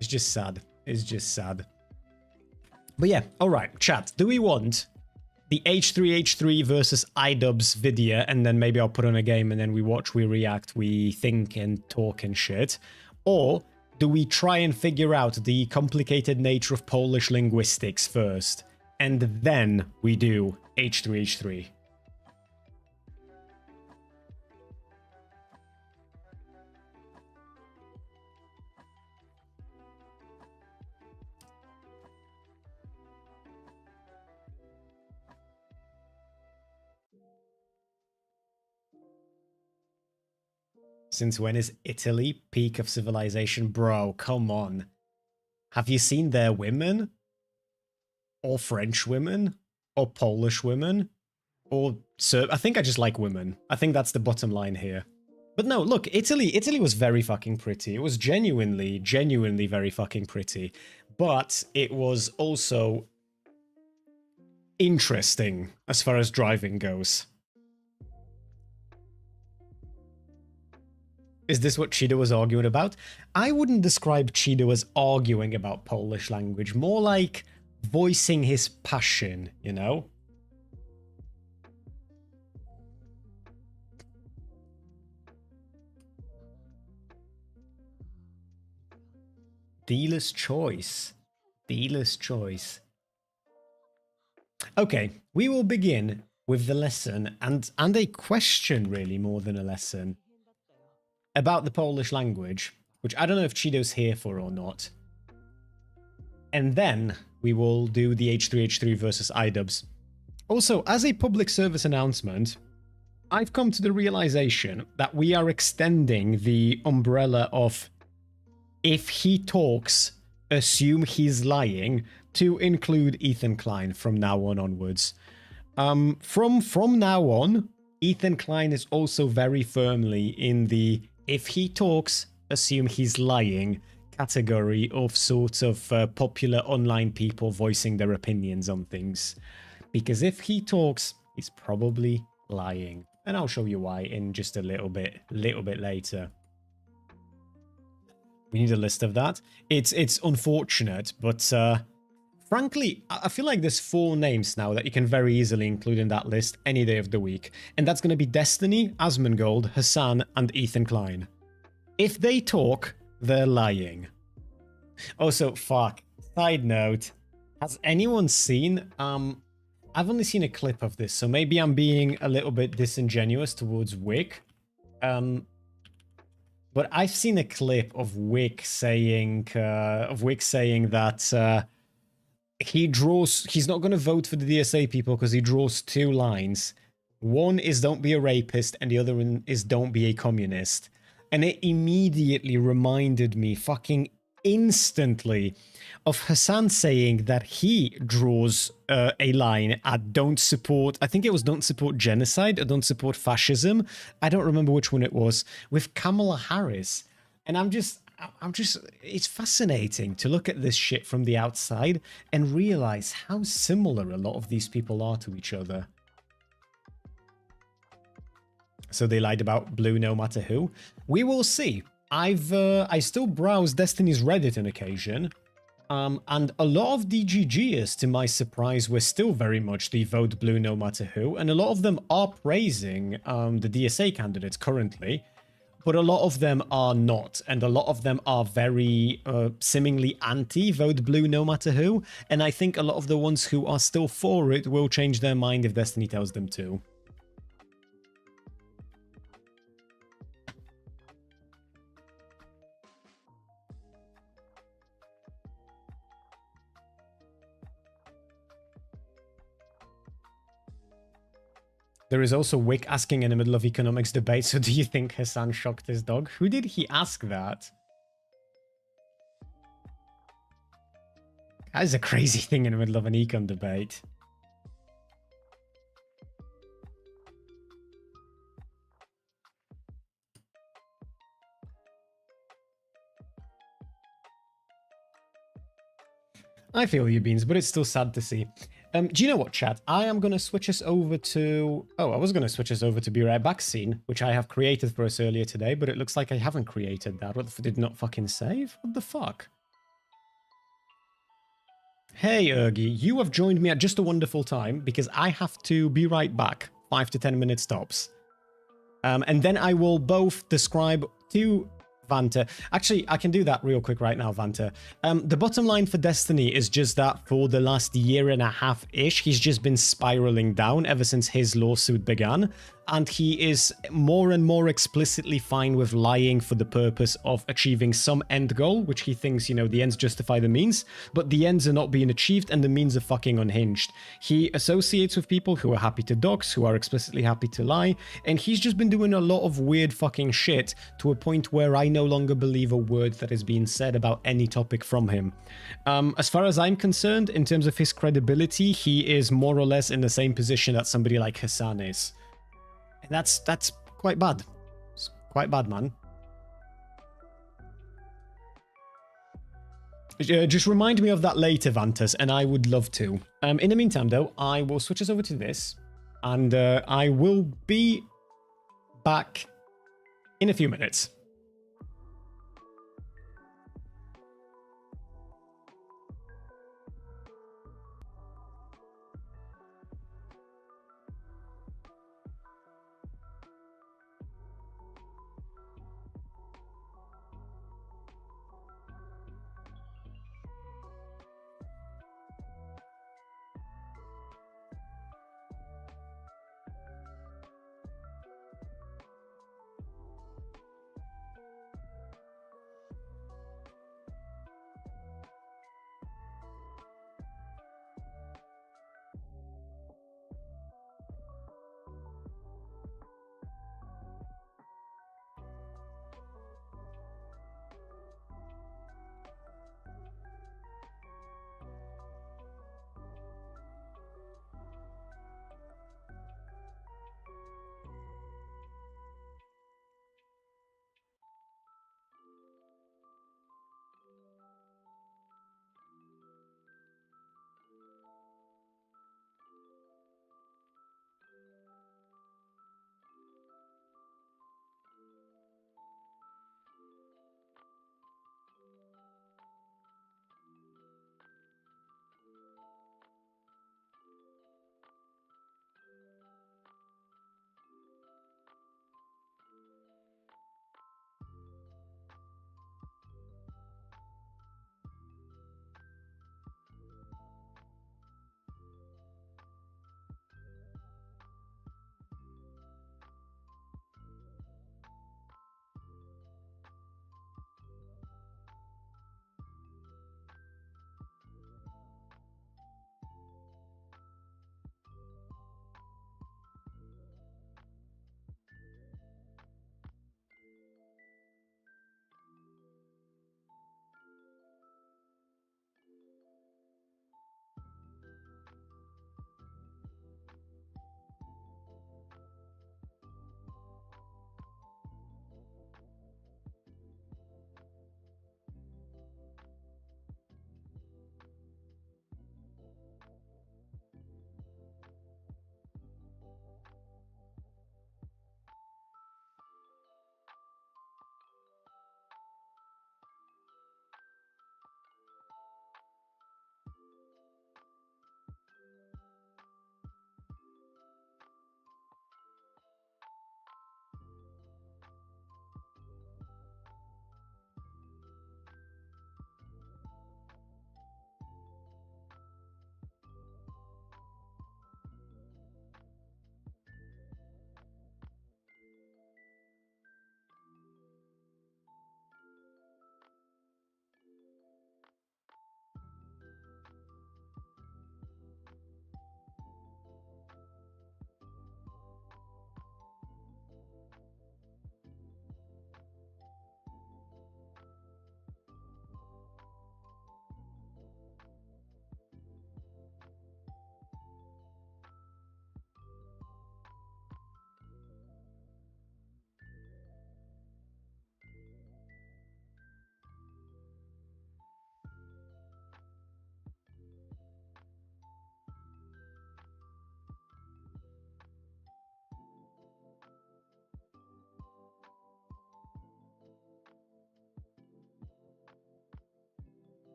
It's just sad. It's just sad. But yeah, alright, chat. Do we want the H3H3 versus Idubbbz video, and then maybe I'll put on a game and then we watch, we react, we think and talk and shit? Or do we try and figure out the complicated nature of Polish linguistics first, and then we do H3H3? Since when is Italy peak of civilization? Bro, come on. Have you seen their women? Or French women? Or Polish women? Or I think I just like women. I think that's the bottom line here. But no, look, Italy was very fucking pretty. It was genuinely very fucking pretty. But it was also interesting as far as driving goes. Is this what Chido was arguing about? I wouldn't describe Chido as arguing about Polish language, more like voicing his passion, you know? Dealer's choice. Dealer's choice. Okay, we will begin with the lesson and a question, really, more than a lesson, about the Polish language, which I don't know if Chido's here for or not. And then we will do the H3H3 versus Idubbbz. Also, as a public service announcement, I've come to the realization that we are extending the umbrella of if he talks, assume he's lying, to include Ethan Klein from now on onwards. From now on, Ethan Klein is also very firmly in the if he talks, assume he's lying category of sort of popular online people voicing their opinions on things. Because if he talks, he's probably lying. And I'll show you why in just a little bit later. We need a list of that. It's unfortunate, but frankly, I feel like there's 4 names now that you can very easily include in that list any day of the week. And that's going to be Destiny, Asmongold, Hassan, and Ethan Klein. If they talk, they're lying. Also, fuck. Side note. Has anyone seen... I've only seen a clip of this, so maybe I'm being a little bit disingenuous towards Wick. But I've seen a clip of Wick saying that he's not going to vote for the DSA people because he draws 2 lines. One is don't be a rapist, and the other one is don't be a communist. And it immediately reminded me, fucking instantly, of Hassan saying that he draws a line at don't support, I think it was don't support genocide or don't support fascism. I don't remember which one it was, with Kamala Harris. And I'm just, it's fascinating to look at this shit from the outside and realize how similar a lot of these people are to each other. So they lied about blue no matter who. We will see. I still browse Destiny's Reddit on occasion. And a lot of DGGers, to my surprise, were still very much the vote blue no matter who. And a lot of them are praising the DSA candidates currently. But a lot of them are not. And a lot of them are very seemingly anti-vote blue no matter who. And I think a lot of the ones who are still for it will change their mind if Destiny tells them to. There is also Wick asking in the middle of economics debate, so do you think Hassan shocked his dog? Who did he ask that? That is a crazy thing in the middle of an econ debate. I feel you, Beans, but it's still sad to see. Do you know what, chat? I am going to switch us over to... Oh, I was going to switch us over to Be Right Back scene, which I have created for us earlier today, but it looks like I haven't created that. What did not fucking save? What the fuck? Hey, Ergy, you have joined me at just a wonderful time because I have to be right back. 5 to 10 minutes tops. And then I will both describe to Vanta. Actually, I can do that real quick right now, Vanta. The bottom line for Destiny is just that for the last year and a half-ish, he's just been spiraling down ever since his lawsuit began. And he is more and more explicitly fine with lying for the purpose of achieving some end goal, which he thinks, you know, the ends justify the means, but the ends are not being achieved and the means are fucking unhinged. He associates with people who are happy to dox, who are explicitly happy to lie, and he's just been doing a lot of weird fucking shit to a point where I no longer believe a word that is being said about any topic from him. As far as I'm concerned, in terms of his credibility, he is more or less in the same position that somebody like Hassan is. And that's quite bad. It's quite bad, man. Just remind me of that later, Vantas, and I would love to. In the meantime, though, I will switch us over to this, and I will be back in a few minutes.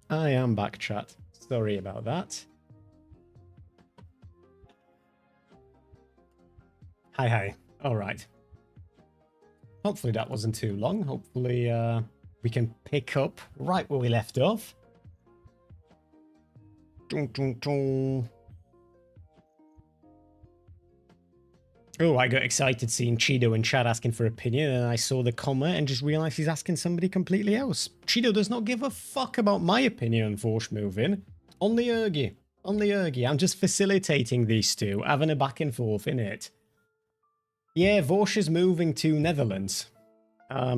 I am back, chat. Sorry about that. Hi. All right. Hopefully that wasn't too long. Hopefully we can pick up right where we left off. Oh, I got excited seeing Cheeto in chat asking for opinion, and I saw the comment and just realized he's asking somebody completely else. Cheeto does not give a fuck about my opinion on Vorsh moving. Only Ergi. Only Ergi. I'm just facilitating these two, having a back and forth in it. Yeah, Vorsh is moving to Netherlands.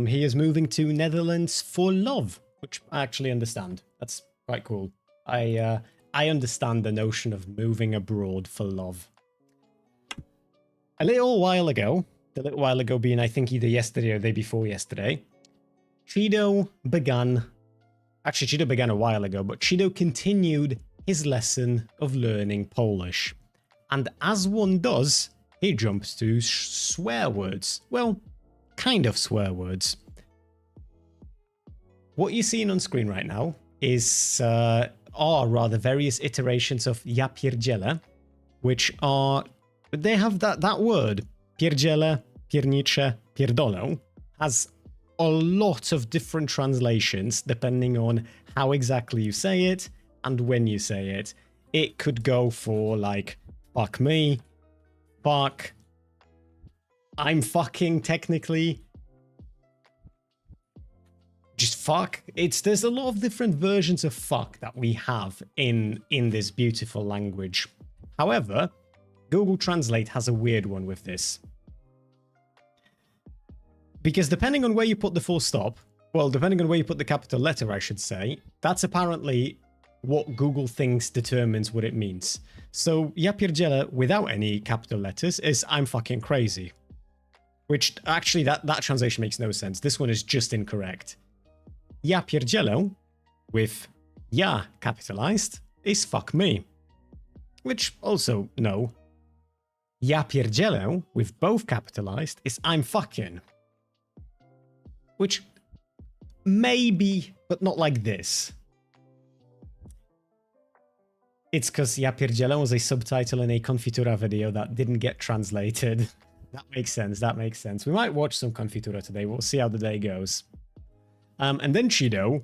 He is moving to Netherlands for love, which I actually understand. That's quite cool. I understand the notion of moving abroad for love. A little while ago, being I think either yesterday or the day before yesterday, Cheeto began a while ago, but Cheeto continued his lesson of learning Polish. And as one does, he jumps to swear words. Well, kind of swear words. What you're seeing on screen right now is, are rather various iterations of ja pierdzielę, which are, they have that word, pierdzielę, piernicze, pierdolę, has a lot of different translations depending on how exactly you say it and when you say it. It could go for like, fuck me, fuck, I'm fucking technically, just fuck. There's a lot of different versions of fuck that we have in this beautiful language. However, Google Translate has a weird one with this. Because depending on where you put the full stop, well, depending on where you put the capital letter, I should say, that's apparently what Google thinks determines what it means. So, ja pierdzielę without any capital letters is I'm fucking crazy. Which, actually, that translation makes no sense. This one is just incorrect. Ja pierdzielę, with ja capitalized, is fuck me. Which, also, no. Ja pierdzielę, with both capitalized, is I'm fucking. Which, maybe, but not like this. It's because Ja pierdzielę was a subtitle in a Confitura video that didn't get translated. That makes sense, that makes sense. We might watch some Confitura today, we'll see how the day goes. And then Cheeto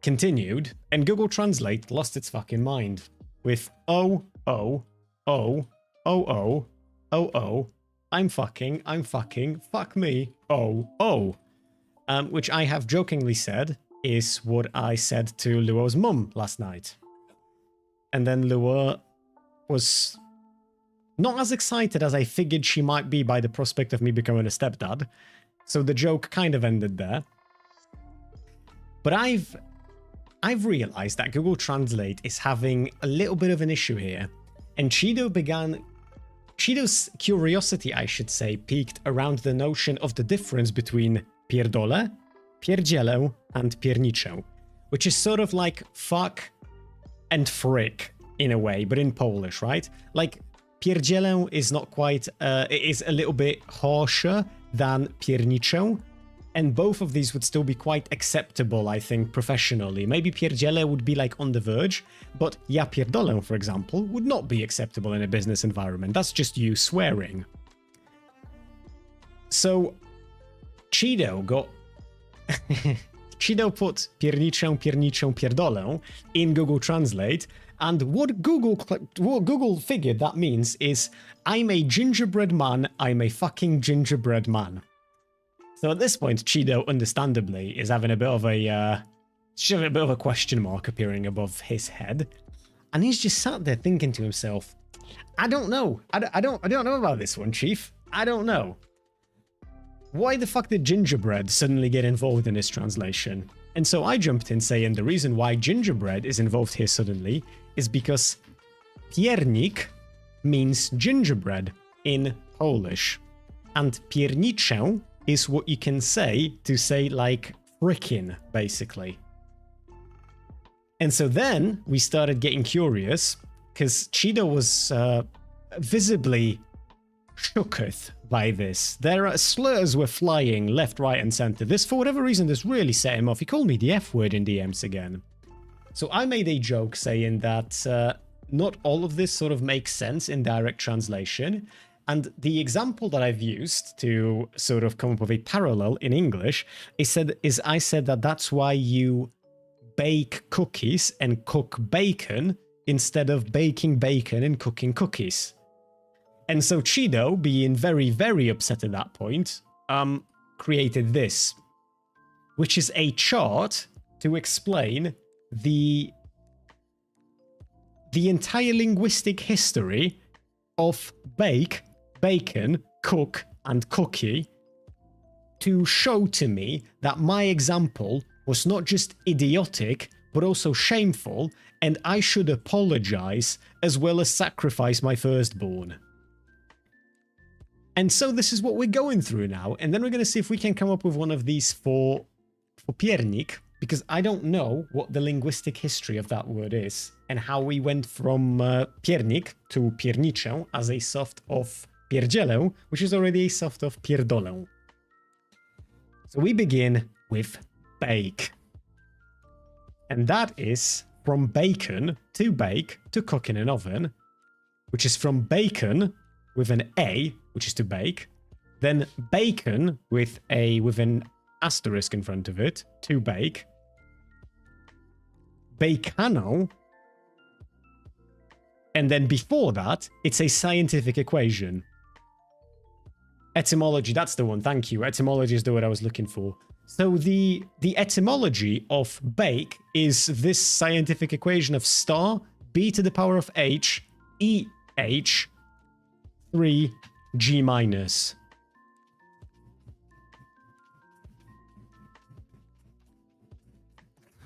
continued, and Google Translate lost its fucking mind with oh, I'm fucking, fuck me, which I have jokingly said is what I said to Luo's mum last night. And then Luo was not as excited as I figured she might be by the prospect of me becoming a stepdad, so the joke kind of ended there. But I've realized that Google Translate is having a little bit of an issue here, and Cheeto's curiosity, I should say, peaked around the notion of the difference between pierdolę, pierdzielę, and pierniczę, which is sort of like fuck and frick in a way, but in Polish, right? Like, pierdzielę is not quite, it is a little bit harsher than pierniczę, and both of these would still be quite acceptable, I think, professionally. Maybe pierdzielę would be like on the verge, but ja pierdolę, for example, would not be acceptable in a business environment. That's just you swearing. So, Cheeto got... Cheeto put pierniczę, pierdolę in Google Translate, and what Google figured that means is I'm a gingerbread man, I'm a fucking gingerbread man. So at this point, Cheeto, understandably, is having a bit of a question mark appearing above his head, and he's just sat there thinking to himself, I don't know. I don't know about this one, Chief. I don't know. Why the fuck did gingerbread suddenly get involved in this translation? And so I jumped in saying the reason why gingerbread is involved here suddenly is because piernik means gingerbread in Polish, and pierniczę is what you can say to say like frickin', basically. And so then we started getting curious, because Cheeto was visibly shooketh by this. Their slurs were flying left, right, and center. This, for whatever reason, this really set him off. He called me the F word in DMs again. So I made a joke saying that not all of this sort of makes sense in direct translation. And the example that I've used to sort of come up with a parallel in English is I said that that's why you bake cookies and cook bacon instead of baking bacon and cooking cookies. And so Cheeto, being very, very upset at that point, created this, which is a chart to explain the entire linguistic history of bake, bacon, cook, and cookie, to show to me that my example was not just idiotic, but also shameful, and I should apologize as well as sacrifice my firstborn. And so this is what we're going through now, and then we're going to see if we can come up with one of these for Pierniczyć, because I don't know what the linguistic history of that word is, and how we went from piernik to pierniczę as a soft of pierdzielę, which is already a soft of pierdolę. So we begin with bake. And that is from bacon to bake to cook in an oven, which is from bacon with an A, which is to bake, then bacon with an asterisk in front of it, to bake, bacano, and then before that, it's a scientific equation. Etymology, that's the one, thank you. Etymology is the word I was looking for. So the etymology of bake is this scientific equation of star b to the power of h e h 3 g minus.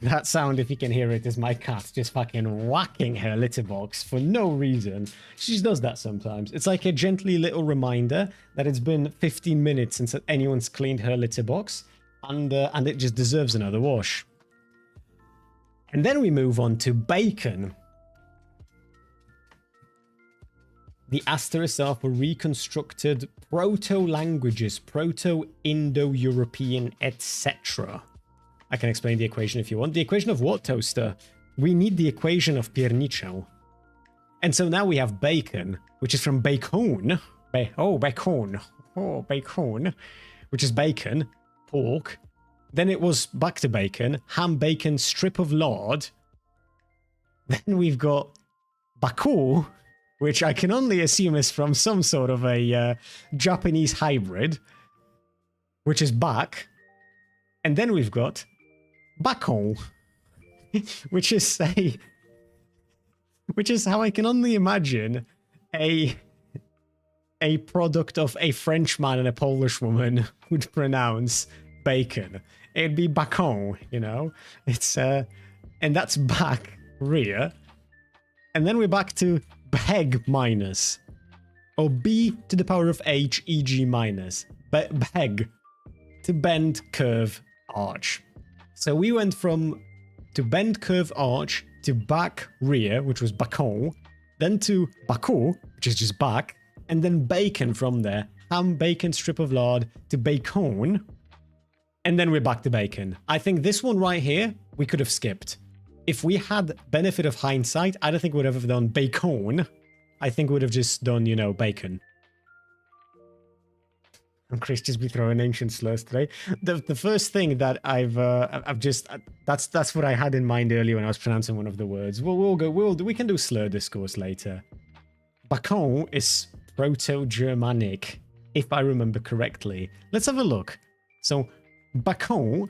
That sound, if you can hear it, is my cat just fucking whacking her litter box for no reason. She just does that sometimes. It's like a gently little reminder that it's been 15 minutes since anyone's cleaned her litter box, and it just deserves another wash. And then we move on to bacon. The asterisks are for reconstructed proto-languages, Proto-Indo-European, etc. I can explain the equation if you want. The equation of what, Toaster? We need the equation of pierniczę. And so now we have bacon, which is from bacon. Bacon, which is bacon, pork. Then it was back to bacon, ham, bacon, strip of lard. Then we've got baku, which I can only assume is from some sort of a Japanese hybrid, which is back. And then we've got bacon, which is how I can only imagine a product of a Frenchman and a Polish woman would pronounce bacon. It'd be bacon, you know? It's and that's back, rear. And then we're back to beg minus, or b to the power of h eg minus. Beg, to bend, curve, arch. So we went from to bend, curve, arch to back, rear, which was bacon, then to baku, which is just back, and then bacon from there. Ham, bacon, strip of lard, to bacon, and then we're back to bacon. I think this one right here, we could have skipped. If we had benefit of hindsight, I don't think we would have done bacon. I think we would have just done, you know, bacon. And Chris just be throwing ancient slurs today. The first thing that I've just that's what I had in mind earlier when I was pronouncing one of the words. We can do slur discourse later. Bacon is Proto-Germanic, if I remember correctly. Let's have a look. So bacon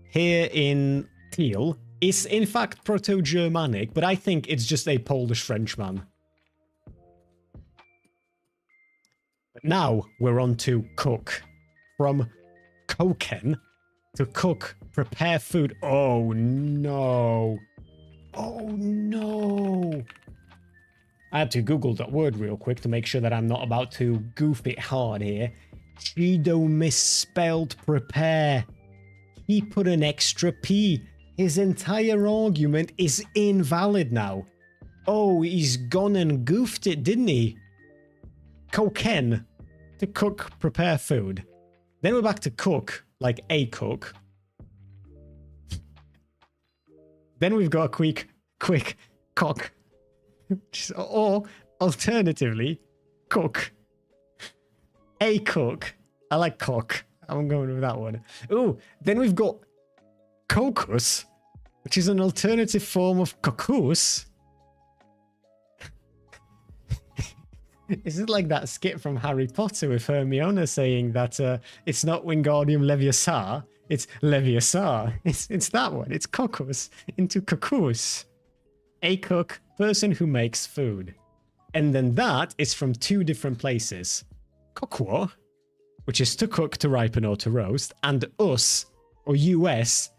here in Teal is in fact Proto-Germanic, but I think it's just a Polish Frenchman. But now we're on to cook. From koken to cook, prepare food. Oh no. Oh no. I had to Google that word real quick to make sure that I'm not about to goof it hard here. Cheeto misspelled prepare. He put an extra P. His entire argument is invalid now. Oh, he's gone and goofed it, didn't he? Koken, to cook, prepare food. Then we're back to cook, like a cook. Then we've got a quick cock. Or alternatively, cook. A cook. I like cock. I'm going with that one. Ooh, then we've got cocos, which is an alternative form of cocos. Is it like that skit from Harry Potter with Hermione saying that it's not Wingardium Leviosa, it's Leviosa. It's that one. It's cocos into cocos. A cook, person who makes food. And then that is from two different places. Coquo, which is to cook, to ripen, or to roast, and us, or us,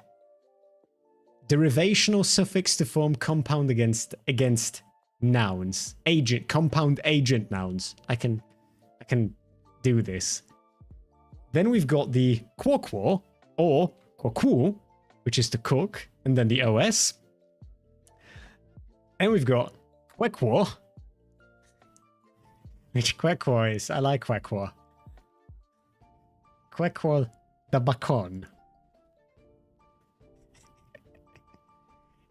derivational suffix to form compound against nouns. Agent, compound agent nouns. I can do this. Then we've got the quoquo, or quoquo, which is to cook, and then the os. And we've got quequo, which quequo is. I like quequo. Quequo the bacon.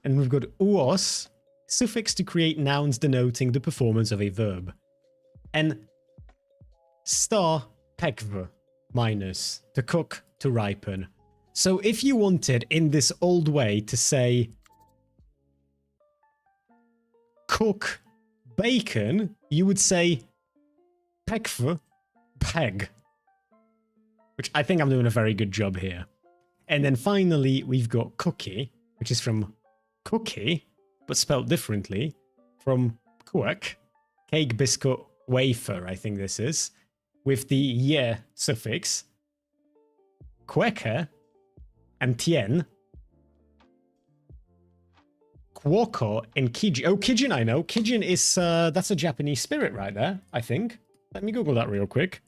And we've got uos, suffix to create nouns denoting the performance of a verb. And star pekv, minus, to cook, to ripen. So if you wanted in this old way to say cook bacon, you would say pekv, peg. Which I think I'm doing a very good job here. And then finally, we've got cookie, which is from cookie, but spelled differently, from kuek, cake, biscuit, wafer, I think this is, with the ye suffix, queke, and tien, quoko, and kijin. Oh, kijin, I know. Kijin is, that's a Japanese spirit right there, I think. Let me Google that real quick.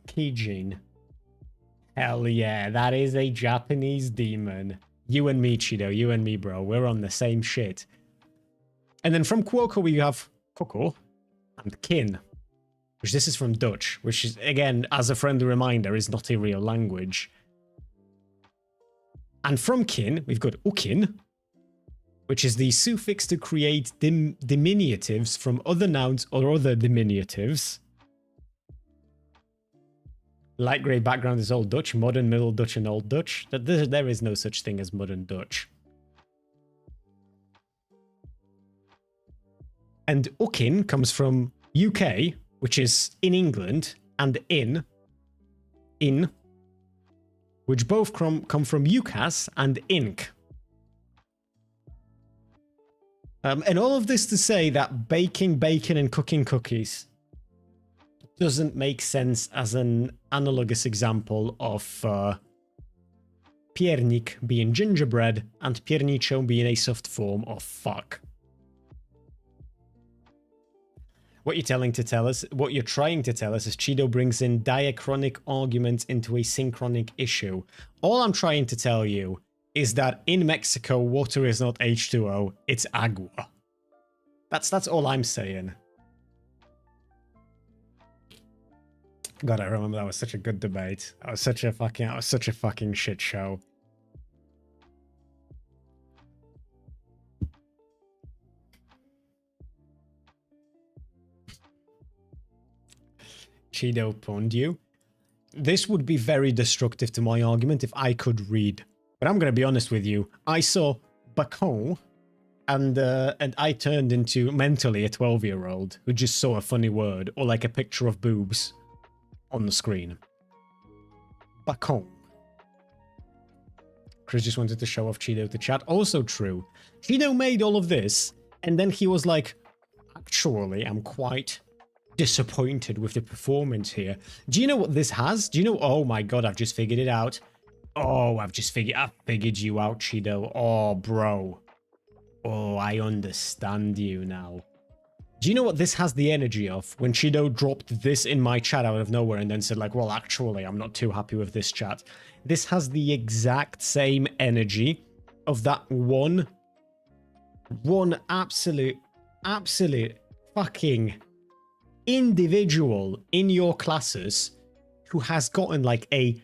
Kijin. Hell yeah, that is a Japanese demon. You and me, Chido, you and me, bro. We're on the same shit. And then from Quoko, we have Koko and Kin, which this is from Dutch, which is, again, as a friendly reminder, is not a real language. And from Kin, we've got Ukin, which is the suffix to create diminutives from other nouns or other diminutives. Light grey background is Old Dutch, Modern, Middle Dutch, and Old Dutch. There is no such thing as Modern Dutch. And Ukin comes from UK, which is in England, and in, which both come from UCAS and ink. And all of this to say that baking bacon and cooking cookies doesn't make sense as an analogous example of piernik being gingerbread and pierniczą being a soft form of fuck. What you're trying to tell us is Chido brings in diachronic arguments into a synchronic issue. All I'm trying to tell you is that in Mexico, water is not H2O, it's agua. That's all I'm saying. God, I remember that was such a good debate. That was such a fucking shit show. Chido pwned you. This would be very destructive to my argument if I could read. But I'm gonna be honest with you. I saw bacon and I turned into mentally a 12-year-old who just saw a funny word or like a picture of boobs on the screen. Bacon. Chris just wanted to show off Chido to chat. Also true. Chido made all of this, and then he was like, actually, I'm quite disappointed with the performance here. Do you know what this has? Do you know? Oh my god, I've just figured it out. Oh, I've figured you out, Chido. Oh, bro. Oh, I understand you now. Do you know what this has the energy of? When Chido dropped this in my chat out of nowhere and then said like, well, actually, I'm not too happy with this chat. This has the exact same energy of that one absolute fucking individual in your classes who has gotten like a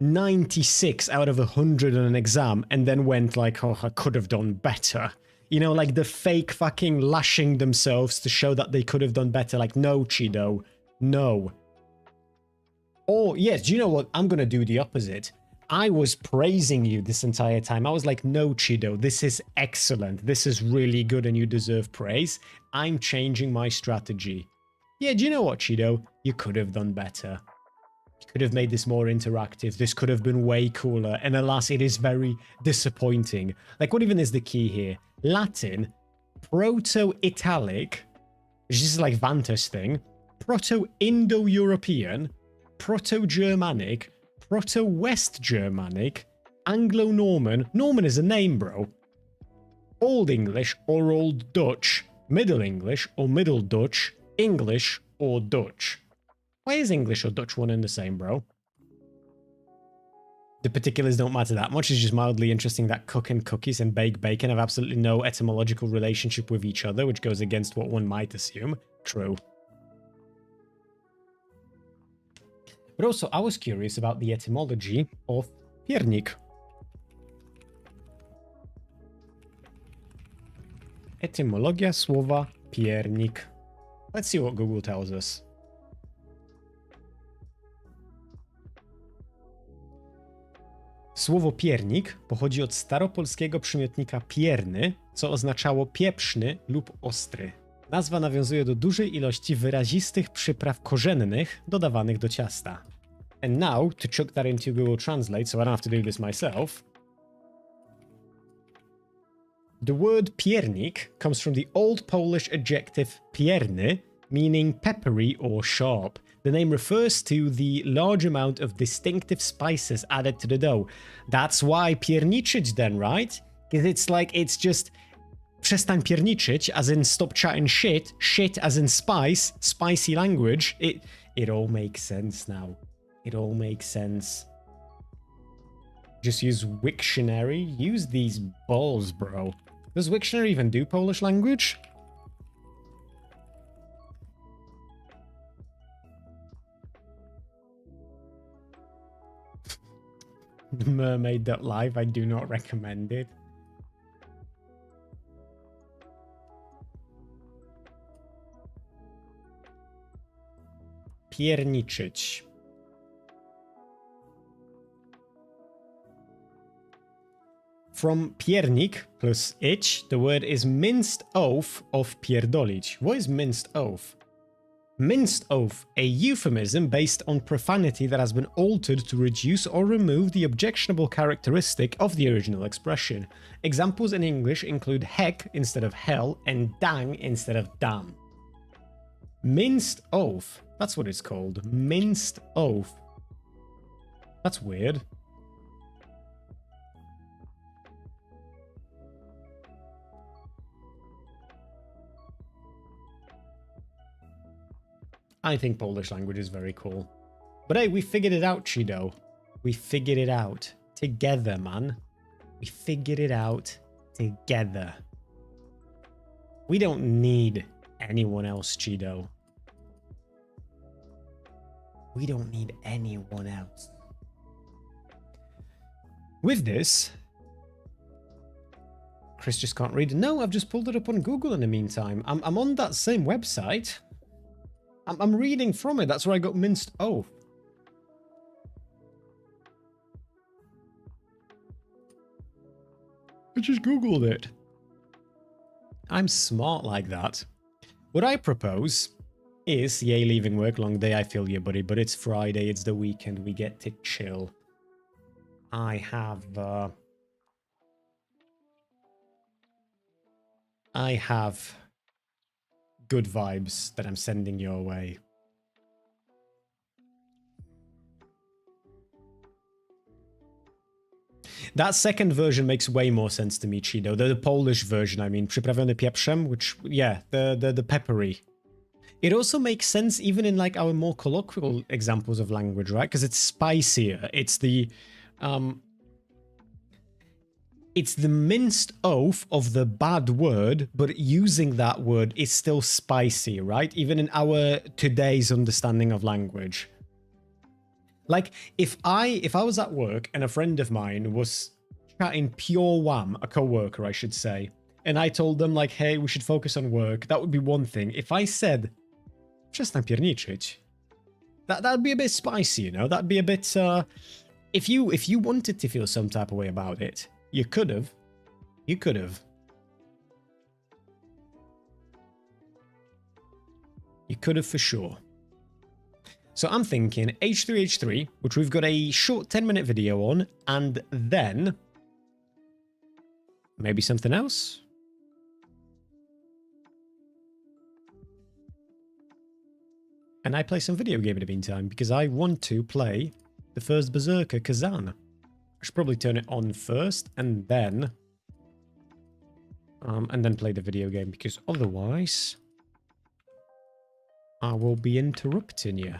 96 out of 100 on an exam and then went like, oh, I could have done better. You know, like the fake fucking lashing themselves to show that they could have done better. Like, no, Chido, no. Or, yes, do you know what? I'm going to do the opposite. I was praising you this entire time. I was like, no, Chido, this is excellent. This is really good and you deserve praise. I'm changing my strategy. Yeah, do you know what, Chido? You could have done better. You could have made this more interactive. This could have been way cooler. And alas, it is very disappointing. Like, what even is the key here? Latin, Proto-Italic, which is like Vanta's thing, Proto-Indo-European, Proto-Germanic, Proto-West Germanic, Anglo-Norman, Norman is a name, bro, Old English or Old Dutch, Middle English or Middle Dutch, English or Dutch. Why is English or Dutch one and the same, bro? The particulars don't matter that much. It's just mildly interesting that cook and cookies and bake bacon have absolutely no etymological relationship with each other, which goes against what one might assume. True. But also, I was curious about the etymology of piernik. Etymologia słowa piernik. Let's see what Google tells us. Słowo piernik pochodzi od staropolskiego przymiotnika pierny, co oznaczało pieprzny lub ostry. Nazwa nawiązuje do dużej ilości wyrazistych przypraw korzennych dodawanych do ciasta. And now, to chuck that into Google Translate, so I don't have to do this myself, the word piernik comes from the Old Polish adjective pierny, meaning peppery or sharp. The name refers to the large amount of distinctive spices added to the dough. That's why pierniczyć then, right? Because it's like, it's just przestań pierniczyć, as in stop chatting shit, shit as in spice, spicy language. It all makes sense now. It all makes sense. Just use Wiktionary. Use these balls, bro. Does Wiktionary even do Polish language? Mermaid.live, I do not recommend it. Pierniczyć. From piernik plus ich, the word is minced oath of pierdolić. What is minced oath? Minced oath, a euphemism based on profanity that has been altered to reduce or remove the objectionable characteristic of the original expression. Examples in English include heck instead of hell and dang instead of damn. Minced oath, that's what it's called. Minced oath. That's weird. I think Polish language is very cool. But hey, we figured it out, Chido. We figured it out. Together, man. We figured it out together. We don't need anyone else, Chido. We don't need anyone else. With this, Chris just can't read. No, I've just pulled it up on Google in the meantime. I'm on that same website. I'm reading from it. That's where I got minced oath. I just Googled it. I'm smart like that. What I propose is, yay, leaving work, long day, I feel you, buddy, but it's Friday, it's the weekend, we get to chill. I have good vibes that I'm sending your way. That second version makes way more sense to me, Chido. The Polish version, I mean, przyprawiony pieprzem, which, yeah, the peppery. It also makes sense even in like our more colloquial examples of language, right? Because it's spicier. It's the minced oath of the bad word, but using that word is still spicy, right? Even in our today's understanding of language. Like, if I was at work and a friend of mine was chatting pure wham, a co-worker, I should say, and I told them, like, hey, we should focus on work, that would be one thing. If I said, przestań pierniczyć, that'd be a bit spicy, you know? That'd be a bit, if you wanted to feel some type of way about it, you could have. You could have. You could have for sure. So I'm thinking H3H3, which we've got a short 10-minute video on, and then maybe something else? And I play some video game in the meantime, because I want to play the first Berserker Kazan. I should probably turn it on first, and then play the video game, because otherwise I will be interrupting you.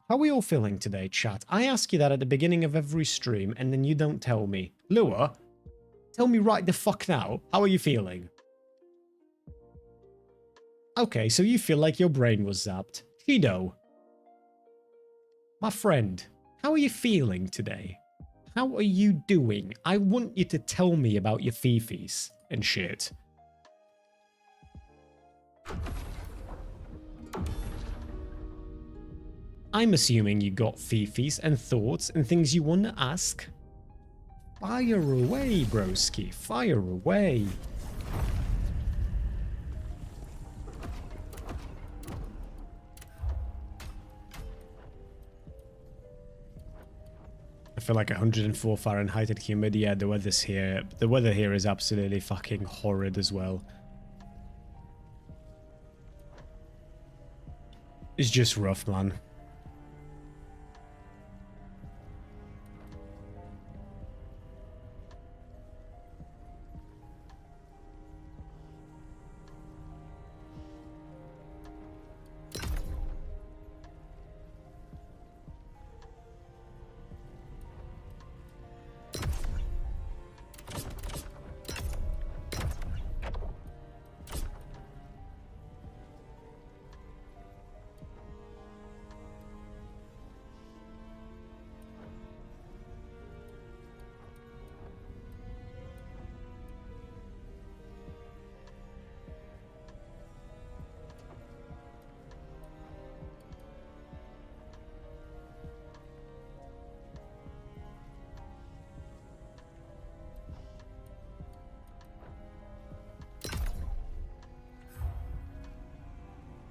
How are we all feeling today, chat? I ask you that at the beginning of every stream, and then you don't tell me. Lua, tell me right the fuck now. How are you feeling? Okay, so you feel like your brain was zapped. Shido, my friend, how are you feeling today? How are you doing? I want you to tell me about your fifis and shit. I'm assuming you got fifis and thoughts and things you want to ask. Fire away, broski. Fire away. I feel like 104 Fahrenheit and humid. Yeah, the weather here is absolutely fucking horrid as well. It's just rough, man.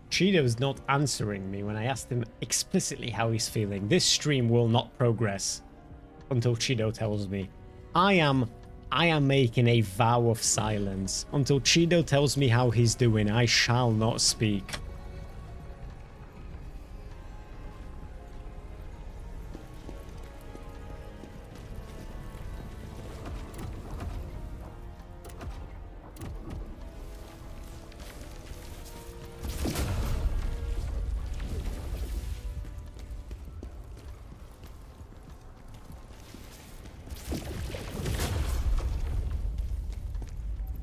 Cheeto's not answering me when I asked him explicitly how he's feeling. This stream will not progress until Cheeto tells me. I am making a vow of silence. Until Cheeto tells me how he's doing, I shall not speak.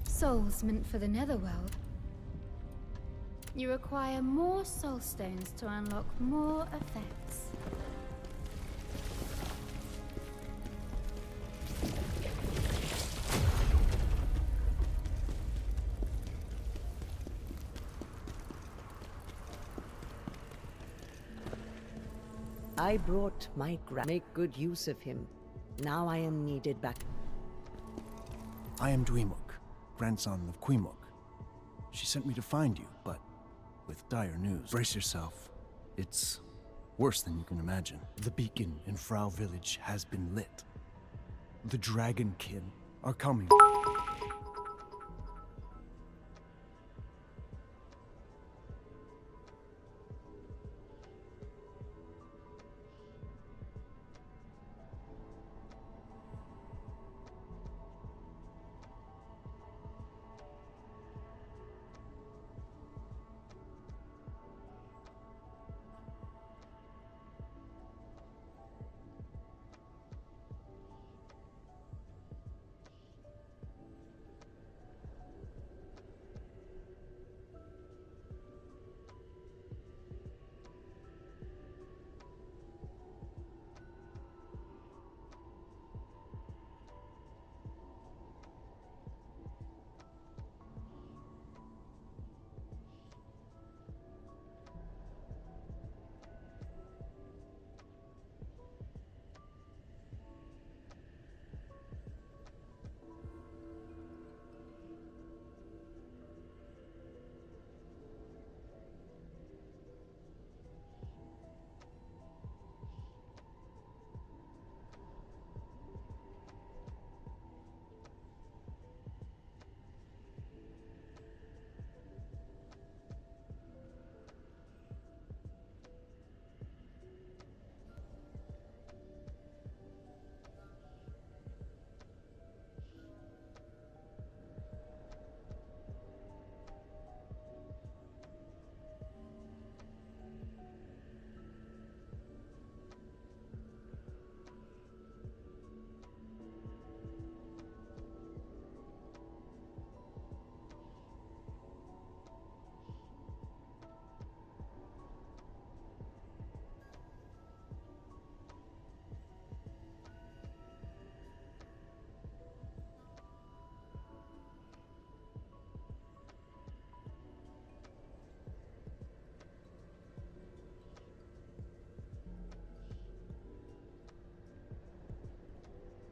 Souls meant for the netherworld. You require more soul stones to unlock more effects. I brought my make good use of him. Now I am needed back. I am Dweemuk, grandson of Queemuk. She sent me to find you, but with dire news. Brace yourself. It's worse than you can imagine. The beacon in Frau village has been lit. The Dragonkin are coming.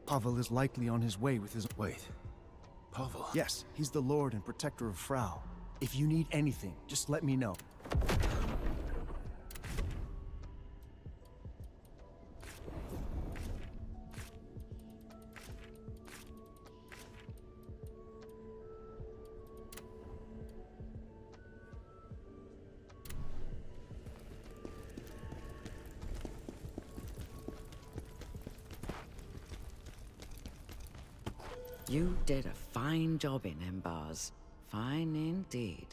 Pavel is likely on his way with his... Wait. Pavel? Yes, he's the lord and protector of Frau. If you need anything, just let me know. You did a fine job in Idubbbz. Fine indeed.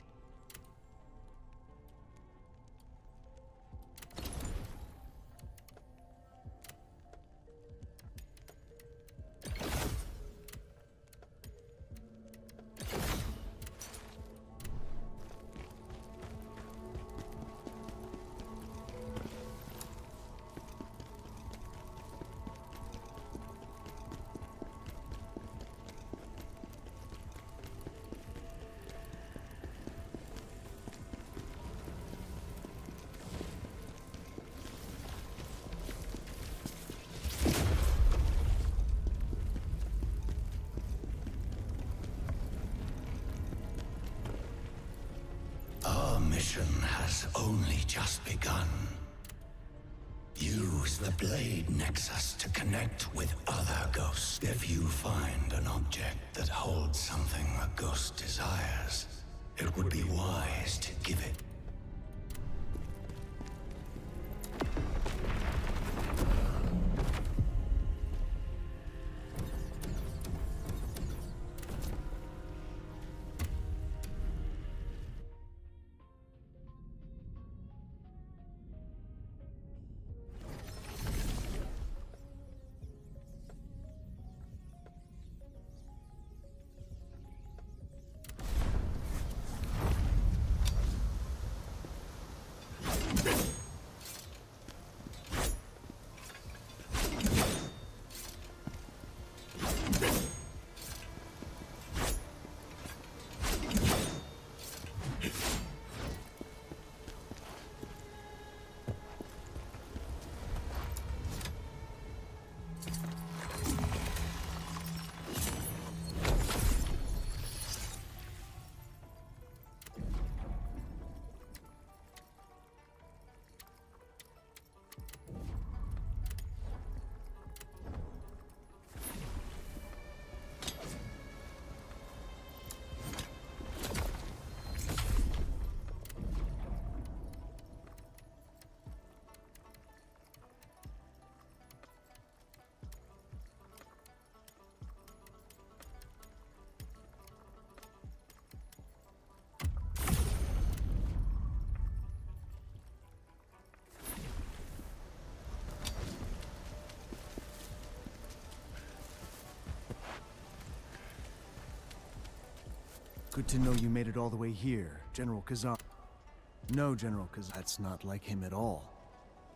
Our mission has only just begun. Use the Blade Nexus to connect with other ghosts. If you find an object that holds something a ghost desires, it would be wise to give it. Good to know you made it all the way here, General Kazan. No, General Kazan, that's not like him at all.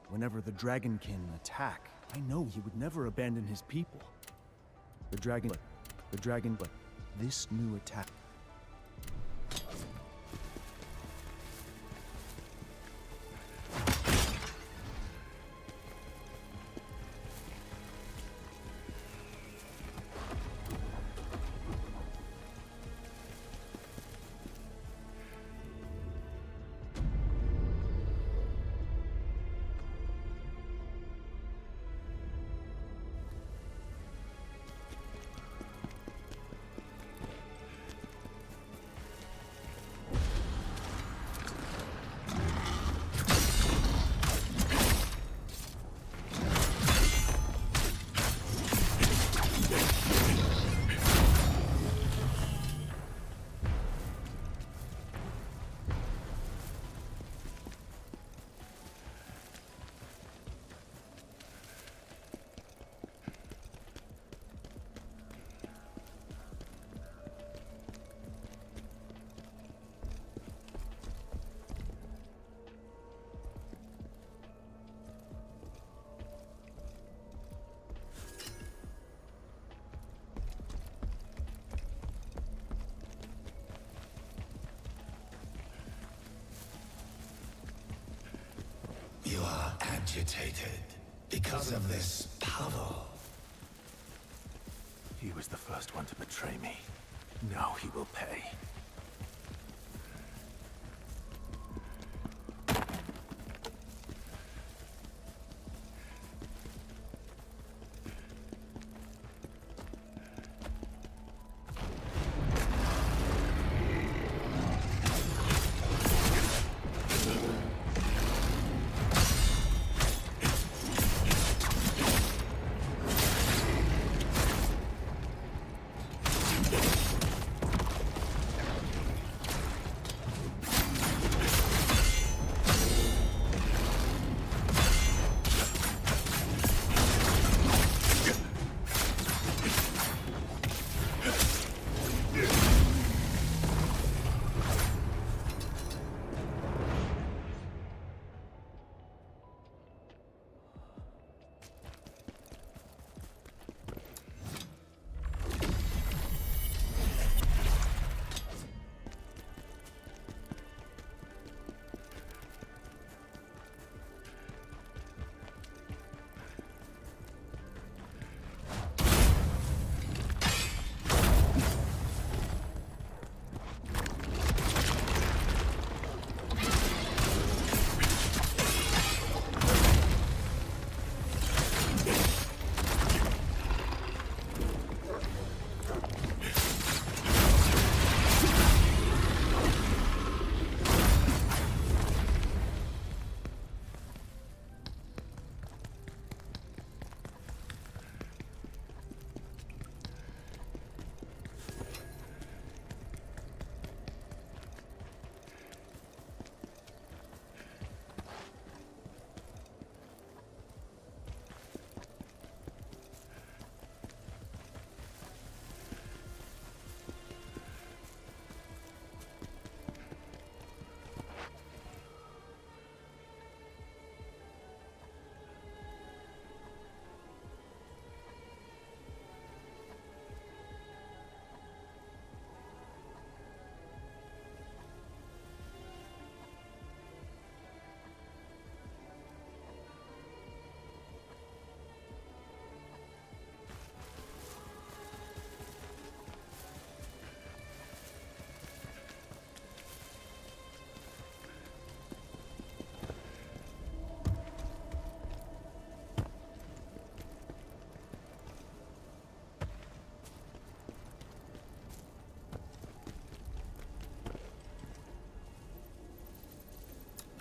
Whenever the Dragonkin attack, I know he would never abandon his people. But this new attack... You are agitated because of this Pavel. He was the first one to betray me. Now he will pay.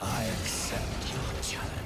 I accept your challenge.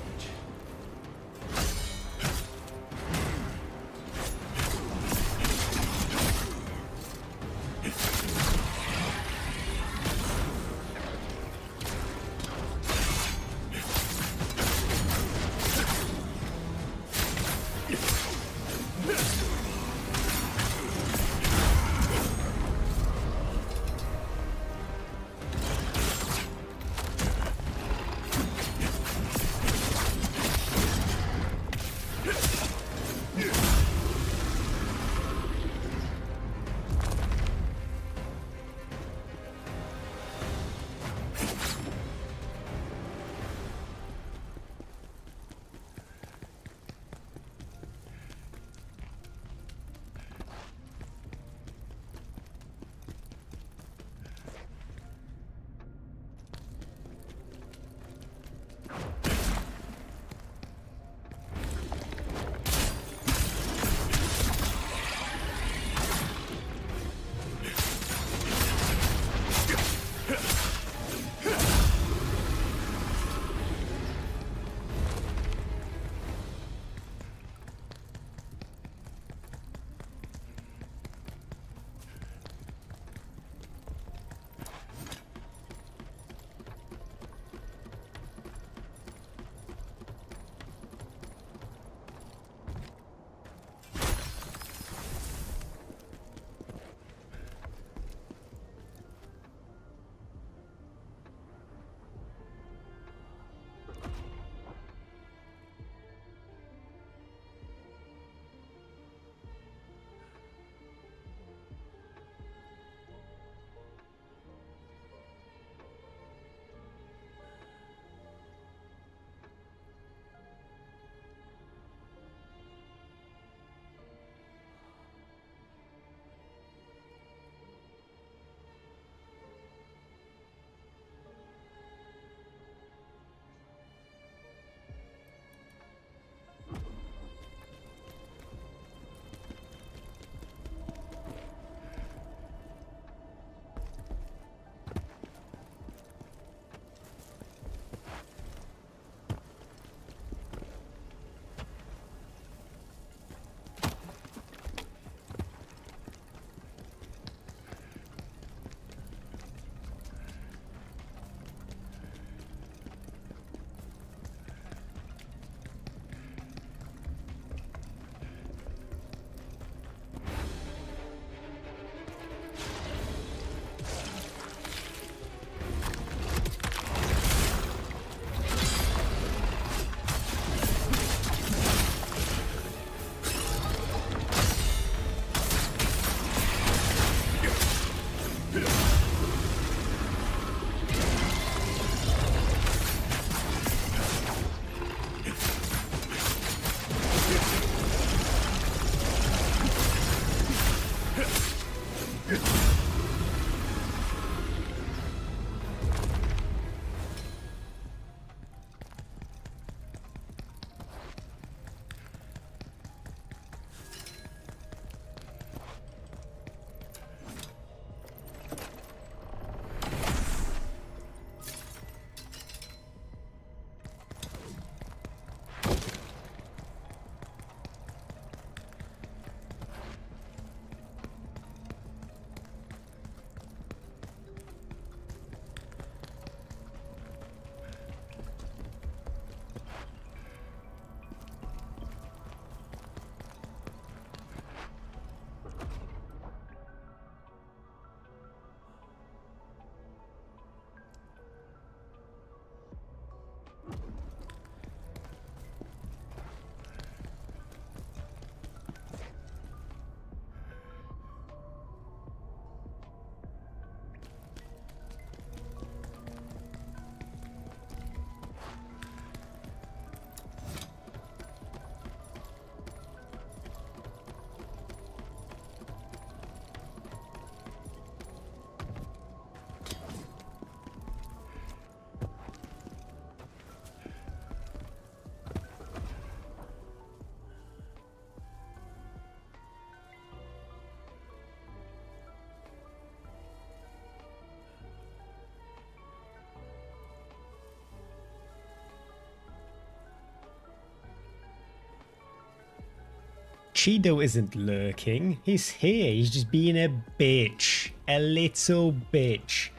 Cheeto isn't lurking. He's here. He's just being a bitch. A little bitch.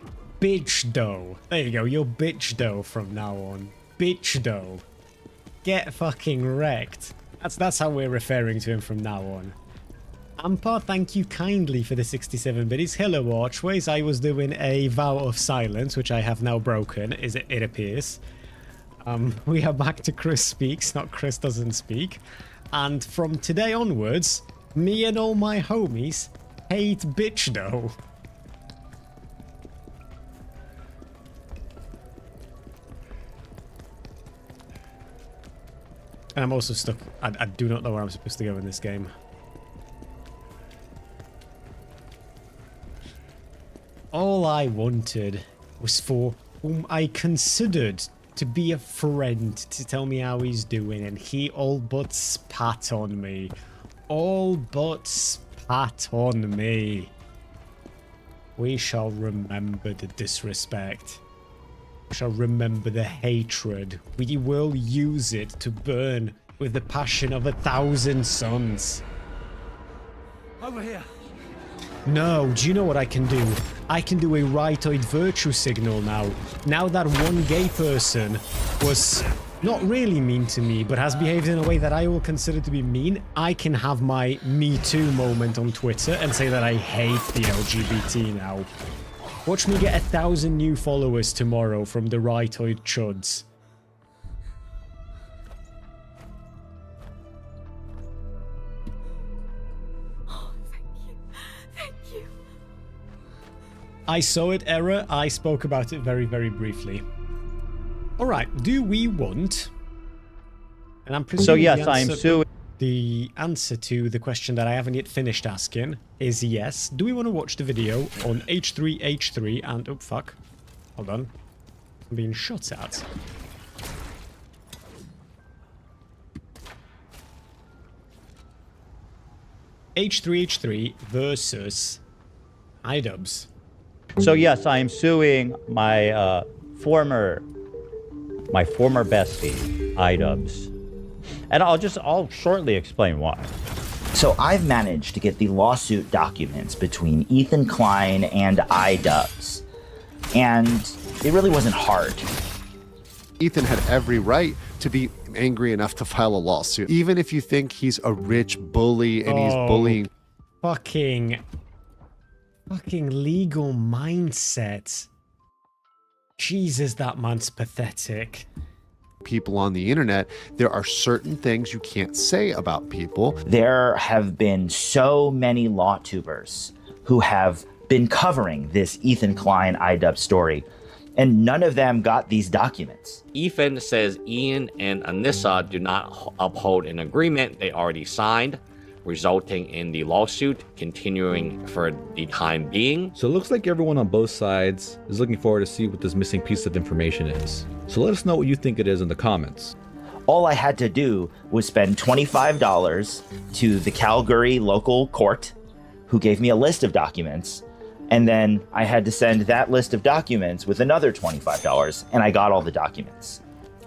Bitch dough. There you go. You're bitch dough from now on. Bitch dough. Get fucking wrecked. That's how we're referring to him from now on. Ampar, thank you kindly for the 67 biddies. Hello, Archways. I was doing a vow of silence, which I have now broken, it appears. We are back to KrysSpeaks, not Chris Doesn't Speak. And from today onwards, me and all my homies hate bitch dough. And I'm also stuck. I do not know where I'm supposed to go in this game. All I wanted was for whom I considered to be a friend to tell me how he's doing, and he all but spat on me. All but spat on me. We shall remember the disrespect. We shall remember the hatred. We will use it to burn with the passion of 1,000 suns. Over here. No, do you know what I can do? I can do a rightoid virtue signal now. Now that one gay person was not really mean to me, but has behaved in a way that I will consider to be mean, I can have my Me Too moment on Twitter and say that I hate the LGBT now. Watch me get 1,000 new followers tomorrow from the rightoid chuds. I saw it, Error. I spoke about it very, very briefly. Alright, do we want... And I'm presuming so yes, I'm suing. The answer to the question that I haven't yet finished asking is yes. Do we want to watch the video on H3H3 and... Oh, fuck. Hold on. I'm being shot at. H3H3 versus Idubbbz. So yes, I am suing my former bestie, Idubbbz. And I'll shortly explain why. So I've managed to get the lawsuit documents between Ethan Klein and Idubbbz. And it really wasn't hard. Ethan had every right to be angry enough to file a lawsuit. Even if you think he's a rich bully and he's bullying... Fucking legal mindset. Jesus, that man's pathetic. People on the internet, there are certain things you can't say about people. There have been so many lawtubers who have been covering this Ethan Klein Idubbbz story, and none of them got these documents. Ethan says Ian and Anissa do not uphold an agreement they already signed. resulting in the lawsuit continuing for the time being. So it looks like everyone on both sides is looking forward to see what this missing piece of information is. So let us know what you think it is in the comments. All I had to do was spend $25 to the Calgary local court, who gave me a list of documents, and then I had to send that list of documents with another $25, and I got all the documents.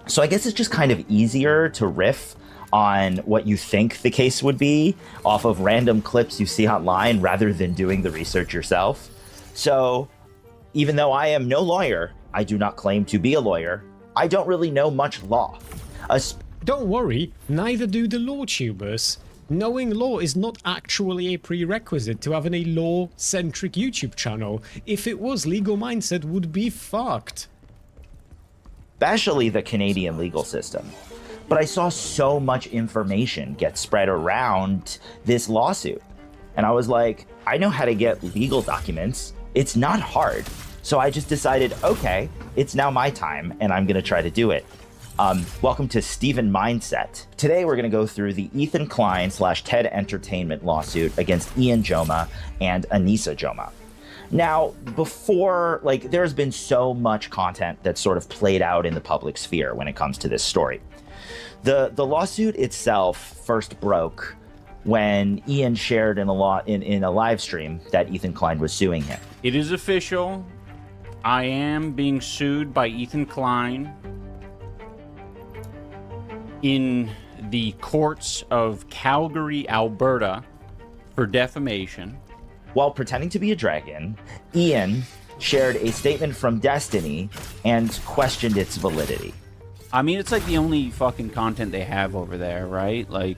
So I guess it's just kind of easier to riff on what you think the case would be off of random clips you see online rather than doing the research yourself. So even though I am no lawyer, I do not claim to be a lawyer, I don't really know much law. Don't worry, neither do the law tubers. Knowing law is not actually a prerequisite to having a law-centric YouTube channel. If it was, Legal Mindset would be fucked. Especially the Canadian legal system. But I saw so much information get spread around this lawsuit. And I was like, I know how to get legal documents. It's not hard. So I just decided, okay, it's now my time and I'm gonna try to do it. Welcome to Steven Mindset. Today we're going to go through the Ethan Klein / TED Entertainment lawsuit against Ian Joma and Anissa Joma. Now, before, there's been so much content that's sort of played out in the public sphere when it comes to this story. The lawsuit itself first broke when Ian shared in a live stream that Ethan Klein was suing him. It is official. I am being sued by Ethan Klein in the courts of Calgary, Alberta, for defamation. While pretending to be a dragon, Ian shared a statement from Destiny and questioned its validity. I mean, it's like the only fucking content they have over there, right? Like,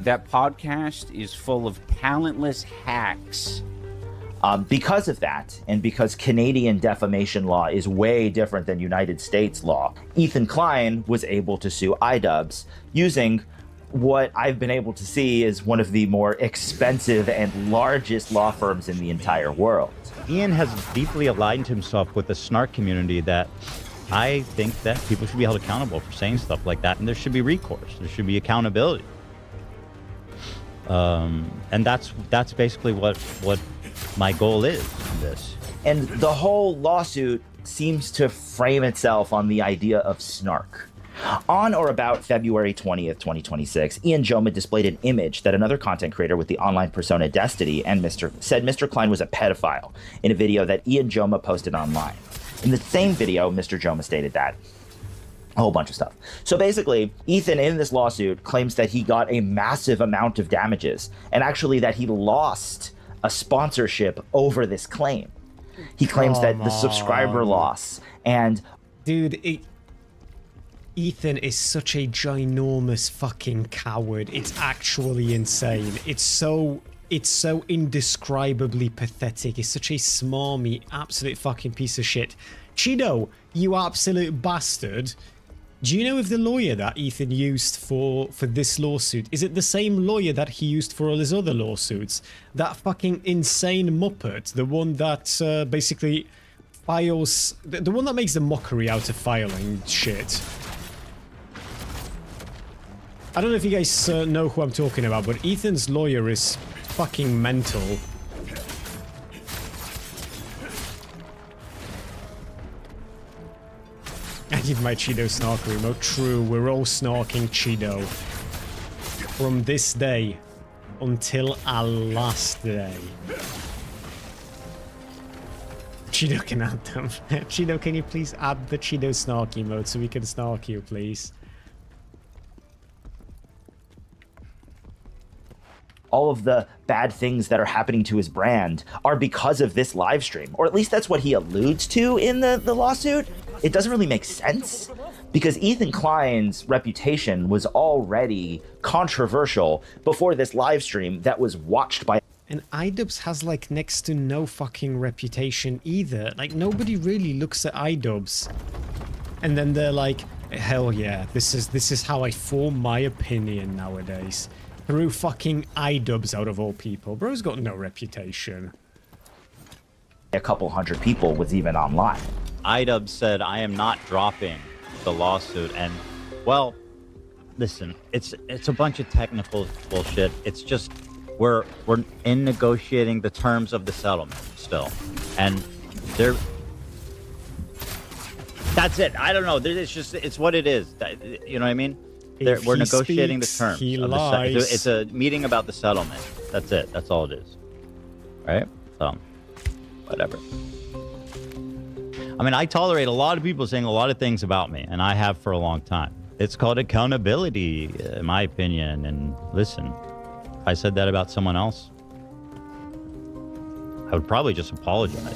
that podcast is full of talentless hacks. Because of that, and because Canadian defamation law is way different than United States law, Ethan Klein was able to sue Idubbbz using what I've been able to see is one of the more expensive and largest law firms in the entire world. Ian has deeply aligned himself with the snark community that I think that people should be held accountable for saying stuff like that, and there should be recourse. There should be accountability. And that's basically what my goal is in this. And the whole lawsuit seems to frame itself on the idea of snark. On or about February 20th, 2026, Ian Joma displayed an image that another content creator with the online persona Destiny and said Mr. Klein was a pedophile in a video that Ian Joma posted online. In the same video, Mr. Joma stated that. A whole bunch of stuff. So basically, Ethan in this lawsuit claims that he got a massive amount of damages, and actually that he lost a sponsorship over this claim. He claims that the subscriber loss and... Dude, Ethan is such a ginormous fucking coward. It's actually insane. It's so indescribably pathetic. It's such a smarmy, absolute fucking piece of shit. Chido, you absolute bastard. Do you know if the lawyer that Ethan used for this lawsuit, is it the same lawyer that he used for all his other lawsuits? That fucking insane muppet, the one that basically files, the one that makes the mockery out of filing shit. I don't know if you guys know who I'm talking about, but Ethan's lawyer is fucking mental. I need my Cheeto snarker remote. True, we're all snarking Cheeto. From this day until our last day. Cheeto can add them. Cheeto, can you please add the Cheeto snark emote so we can snark you, please? All of the bad things that are happening to his brand are because of this live stream, or at least that's what he alludes to in the lawsuit. It doesn't really make sense because Ethan Klein's reputation was already controversial before this live stream that was watched by... And Idubbbz has like next to no fucking reputation either. Like nobody really looks at Idubbbz and then they're like, hell yeah, this is how I form my opinion nowadays. Through fucking Idubbbz out of all people. Bro's got no reputation. A couple hundred people was even online. Idubbbz said, I am not dropping the lawsuit. And, well, listen, it's a bunch of technical bullshit. It's just we're in negotiating the terms of the settlement still, and that's it. I don't know. It's what it is. You know what I mean? We're negotiating the terms. It's a meeting about the settlement. That's it. That's all it is. Right? So, whatever. I mean, I tolerate a lot of people saying a lot of things about me, and I have for a long time. It's called accountability, in my opinion. And listen, if I said that about someone else, I would probably just apologize,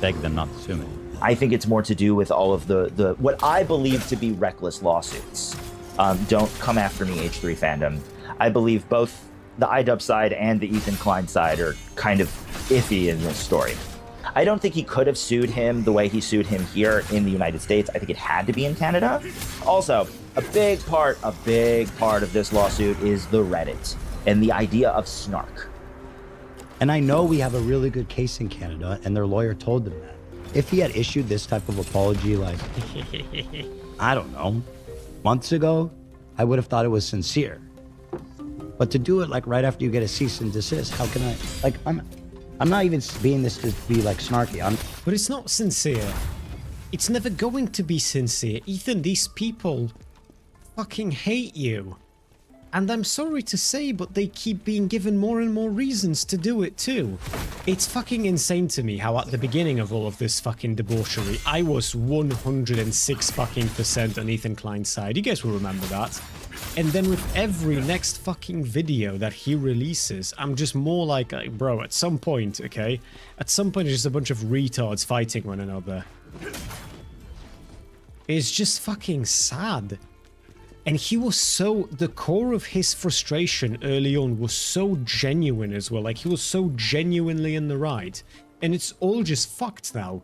beg them not to sue me. I think it's more to do with all of the what I believe to be reckless lawsuits. Don't come after me, H3 fandom. I believe both the Idubbbz side and the Ethan Klein side are kind of iffy in this story. I don't think he could have sued him the way he sued him here in the United States. I think it had to be in Canada. Also, a big part of this lawsuit is the Reddit and the idea of snark. And I know we have a really good case in Canada, and their lawyer told them that. If he had issued this type of apology, like, I don't know, months ago, I would have thought it was sincere. But to do it like right after you get a cease and desist, how can I, like, I'm not even being this to be like snarky. But it's not sincere. It's never going to be sincere. Ethan, these people fucking hate you. And I'm sorry to say, but they keep being given more and more reasons to do it too. It's fucking insane to me how at the beginning of all of this fucking debauchery, I was 106 fucking % on Ethan Klein's side. You guys will remember that. And then with every next fucking video that he releases, I'm just more like, bro, at some point, okay? At some point, it's just a bunch of retards fighting one another. It's just fucking sad. And he was so, the core of his frustration early on was so genuine as well. Like, he was so genuinely in the right. And it's all just fucked now.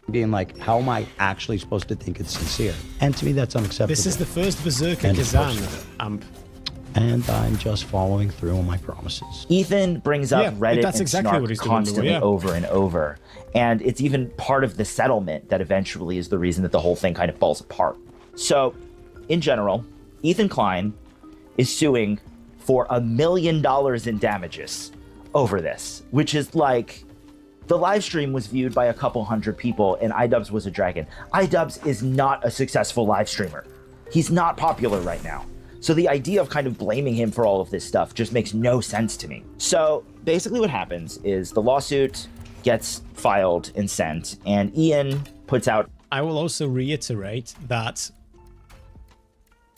Being like, how am I actually supposed to think it's sincere? And to me, that's unacceptable. This is the first Berserker Kazan amp. And I'm just following through on my promises. Ethan brings up Reddit that's and exactly snark what he's constantly doing, over and over. And it's even part of the settlement that eventually is the reason that the whole thing kind of falls apart. So, in general, Ethan Klein is suing for $1 million in damages over this, which is like, the live stream was viewed by a couple hundred people and Idubbbz was a dragon. Idubbbz is not a successful live streamer. He's not popular right now. So the idea of kind of blaming him for all of this stuff just makes no sense to me. So basically what happens is the lawsuit gets filed and sent, and Ian puts out... I will also reiterate that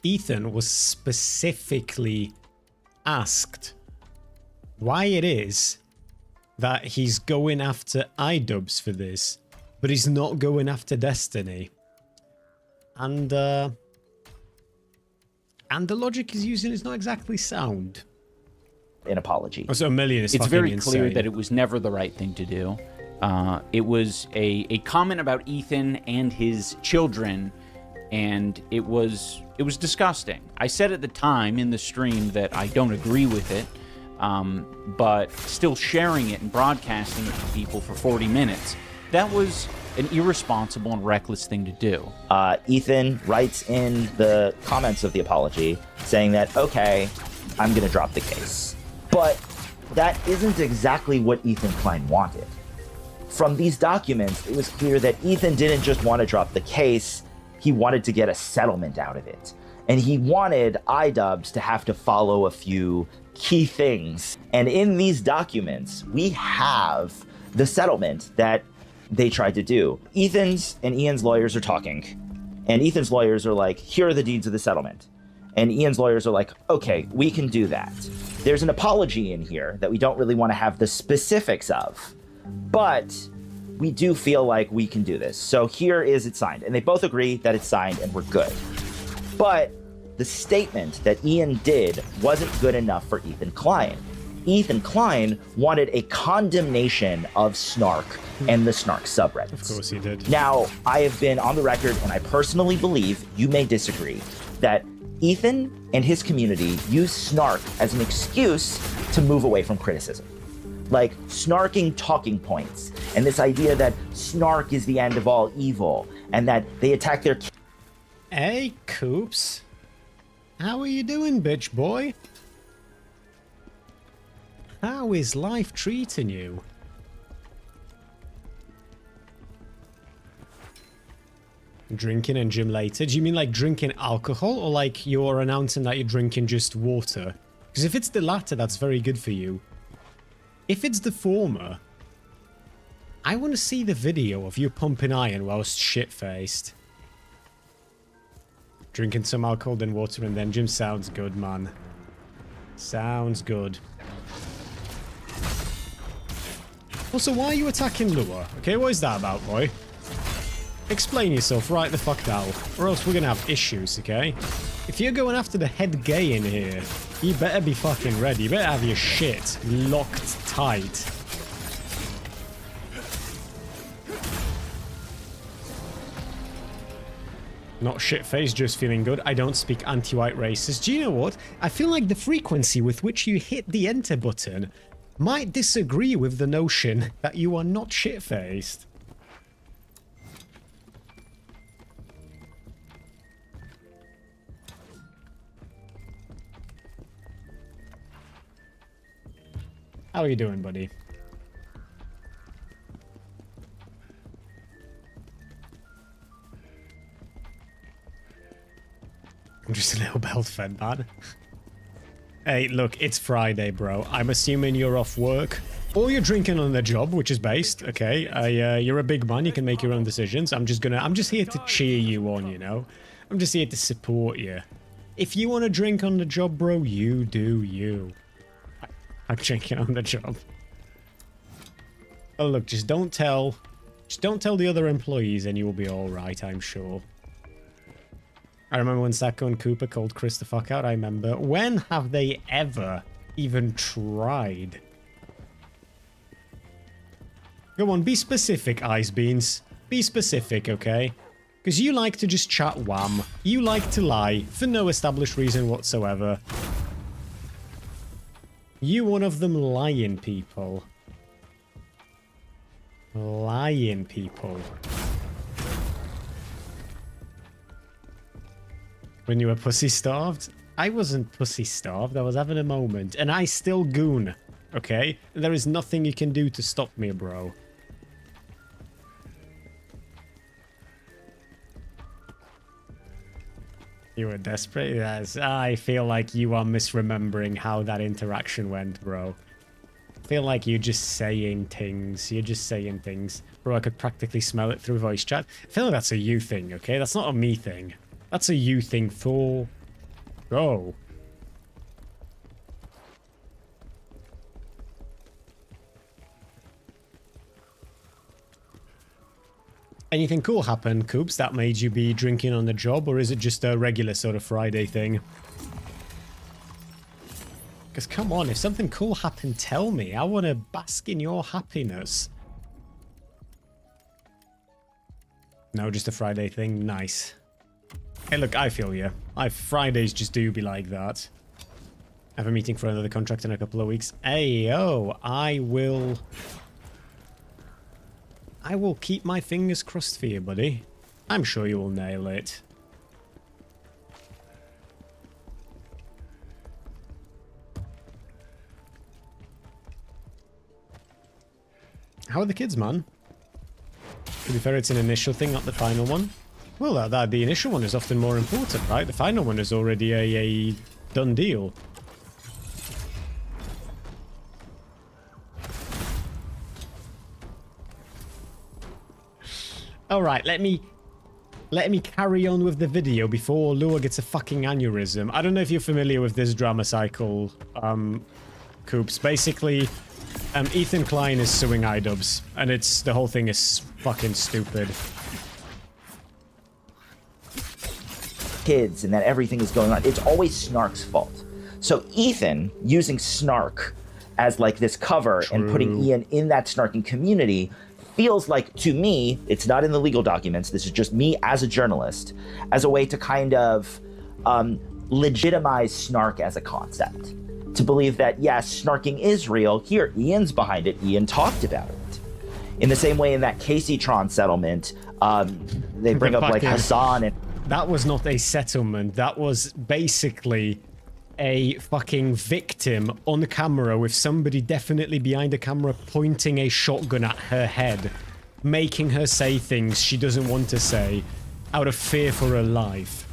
Ethan was specifically asked why it is that he's going after Idubbbz for this, but he's not going after Destiny. And the logic he's using is not exactly sound. An apology. Oh, so $1 million is It's fucking very insane. clear that it was never the right thing to do. It was a comment about Ethan and his children, and it was disgusting. I said at the time in the stream that I don't agree with it, but still sharing it and broadcasting it to people for 40 minutes, that was an irresponsible and reckless thing to do. Ethan writes in the comments of the apology saying that, okay, I'm going to drop the case. But that isn't exactly what Ethan Klein wanted. From these documents, it was clear that Ethan didn't just want to drop the case, he wanted to get a settlement out of it. And he wanted Idubbbz to have to follow a few key things. And in these documents, we have the settlement that they tried to do. Ethan's and Ian's lawyers are talking, and Ethan's lawyers are like, here are the deeds of the settlement. And Ian's lawyers are like, okay, we can do that. There's an apology in here that we don't really want to have the specifics of, but we do feel like we can do this. So here is it signed. And they both agree that it's signed and we're good. But the statement that Ian did wasn't good enough for Ethan Klein. Ethan Klein wanted a condemnation of Snark and the Snark subreddits. Of course he did. Now, I have been on the record, and I personally believe, you may disagree, that Ethan and his community use Snark as an excuse to move away from criticism. like snarking talking points, and this idea that snark is the end of all evil, and that they attack their. Hey, Coops. How are you doing, bitch boy? How is life treating you? Drinking and gym later? Do you mean like drinking alcohol, or like you're announcing that you're drinking just water? Because if it's the latter, that's very good for you. If it's the former, I want to see the video of you pumping iron whilst shit-faced. Drinking some alcohol, then water, and then gym. Sounds good, man. Sounds good. Also, why are you attacking Lua? Okay, what is that about, boy? Explain yourself right the fuck now, or else we're gonna have issues, okay? If you're going after the head gay in here, you better be fucking ready. You better have your shit locked tight. Not shit-faced, just feeling good. I don't speak anti-white racist. Do you know what? I feel like the frequency with which you hit the enter button might disagree with the notion that you are not shit-faced. How are you doing, buddy? I'm just a little belt-fed, man. Hey, look, it's Friday, bro. I'm assuming you're off work. Or you're drinking on the job, which is based, okay? You're a big man, you can make your own decisions. I'm just here to cheer you on, you know? I'm just here to support you. If you want to drink on the job, bro, you do you. I'm drinking on the job. Oh, look, just don't tell the other employees and you will be alright, I'm sure. I remember when Sacco and Cooper called Chris the fuck out, I remember. When have they ever even tried? Go on, be specific, Ice Beans. Be specific, okay? Because you like to just chat wham. You like to lie for no established reason whatsoever. You one of them lying people. Lying people. When you were pussy-starved? I wasn't pussy-starved, I was having a moment. And I still goon, okay? There is nothing you can do to stop me, bro. You were desperate? Yes, I feel like you are misremembering how that interaction went, bro. I feel like you're just saying things. You're just saying things. Bro, I could practically smell it through voice chat. I feel like that's a you thing, okay? That's not a me thing. That's a you thing for... Go. Anything cool happen, Coops, that made you be drinking on the job, or is it just a regular sort of Friday thing? Because come on, if something cool happened, tell me. I want to bask in your happiness. No, just a Friday thing. Nice. Hey, look, I feel you. Fridays just do be like that. I have a meeting for another contract in a couple of weeks. Hey, yo, I will keep my fingers crossed for you, buddy. I'm sure you will nail it. How are the kids, man? To be fair, it's an initial thing, not the final one. Well, the initial one is often more important, right? The final one is already a done deal. Alright, let me carry on with the video before Lua gets a fucking aneurysm. I don't know if you're familiar with this drama cycle, Coops. Basically, Ethan Klein is suing Idubbbz, and the whole thing is fucking stupid. Kids and that everything is going on. It's always Snark's fault. So Ethan using Snark as like this cover and putting Ian in that snarking community feels like, to me, it's not in the legal documents, this is just me as a journalist, as a way to kind of legitimize Snark as a concept. to believe that, yes, snarking is real. Here, Ian's behind it. Ian talked about it. In the same way in that Casey-tron settlement, they bring up like Hassan and... That was not a settlement. That was basically a fucking victim on camera with somebody definitely behind the camera pointing a shotgun at her head, making her say things she doesn't want to say out of fear for her life.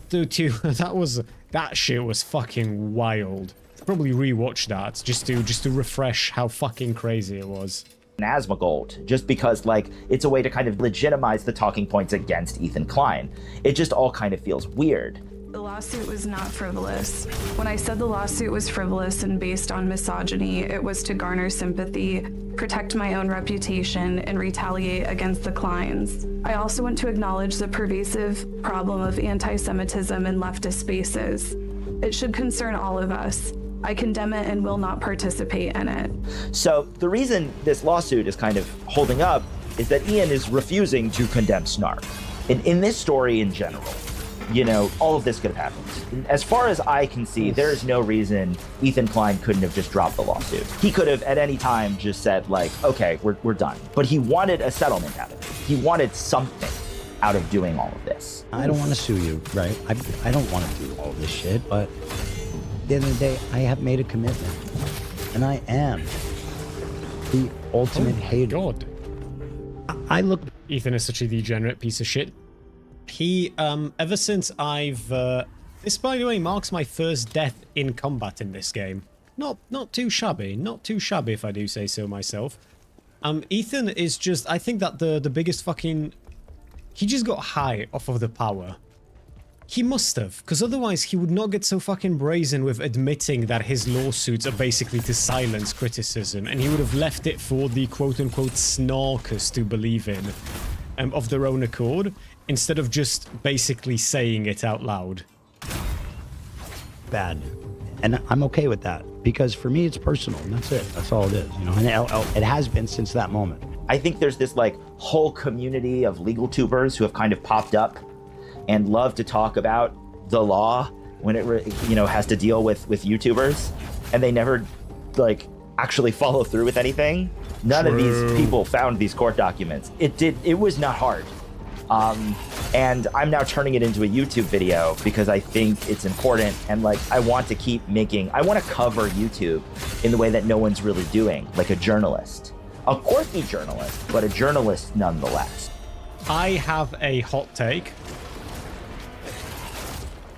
Dude, that shit was fucking wild. Probably rewatch that just to refresh how fucking crazy it was. Asmongold, just because like it's a way to kind of legitimize the talking points against Ethan Klein. It just all kind of feels weird. The lawsuit was not frivolous. When I said the lawsuit was frivolous and based on misogyny, it was to garner sympathy, protect my own reputation, and retaliate against the Kleins. I also want to acknowledge the pervasive problem of anti-Semitism in leftist spaces. It should concern all of us. I condemn it and will not participate in it. So the reason this lawsuit is kind of holding up is that Ian is refusing to condemn snark. And in this story in general, you know, all of this could have happened. As far as I can see, there is no reason Ethan Klein couldn't have just dropped the lawsuit. He could have at any time just said like, okay, we're done. But he wanted a settlement out of it. He wanted something out of doing all of this. I don't want to sue you, right? I don't want to do all this shit, but at the end of the day, I have made a commitment. And I am the ultimate hater. God. I look... Ethan is such a degenerate piece of shit. He, ever since this, by the way, marks my first death in combat in this game. Not too shabby. Not too shabby, if I do say so myself. Ethan is just... I think that the biggest fucking... He just got high off of the power. He must have, because otherwise he would not get so fucking brazen with admitting that his lawsuits are basically to silence criticism, and he would have left it for the quote-unquote snarkers to believe in, of their own accord, instead of just basically saying it out loud. Bad. And I'm okay with that, because for me it's personal, and that's it. That's all it is, you know, and it has been since that moment. I think there's this like whole community of legal tubers who have kind of popped up and love to talk about the law when it, you know, has to deal with YouTubers, and they never like actually follow through with anything. None of these people found these court documents. It was not hard. And I'm now turning it into a YouTube video because I think it's important, and like I want to cover YouTube in the way that no one's really doing, like a journalist. A quirky journalist, but a journalist nonetheless. I have a hot take.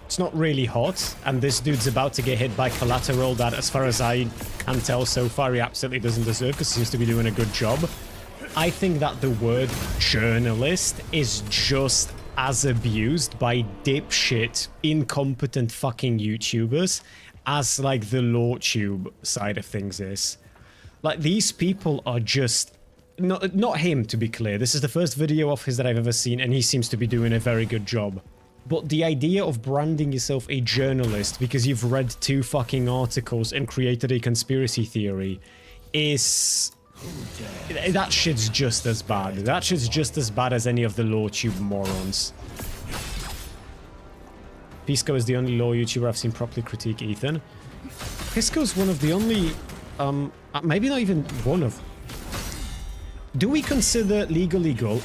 It's not really hot, and this dude's about to get hit by collateral that, as far as I can tell so far, he absolutely doesn't deserve because he seems to be doing a good job. I think that the word journalist is just as abused by dipshit, incompetent fucking YouTubers as like the LawTube side of things is. Like, these people are just... Not him, to be clear. This is the first video of his that I've ever seen, and he seems to be doing a very good job. But the idea of branding yourself a journalist because you've read 2 fucking articles and created a conspiracy theory is... That shit's just as bad. That shit's just as bad as any of the LawTube morons. Pisco is the only law YouTuber I've seen properly critique Ethan. Pisco's one of the only... maybe not even one of... Do we consider Legal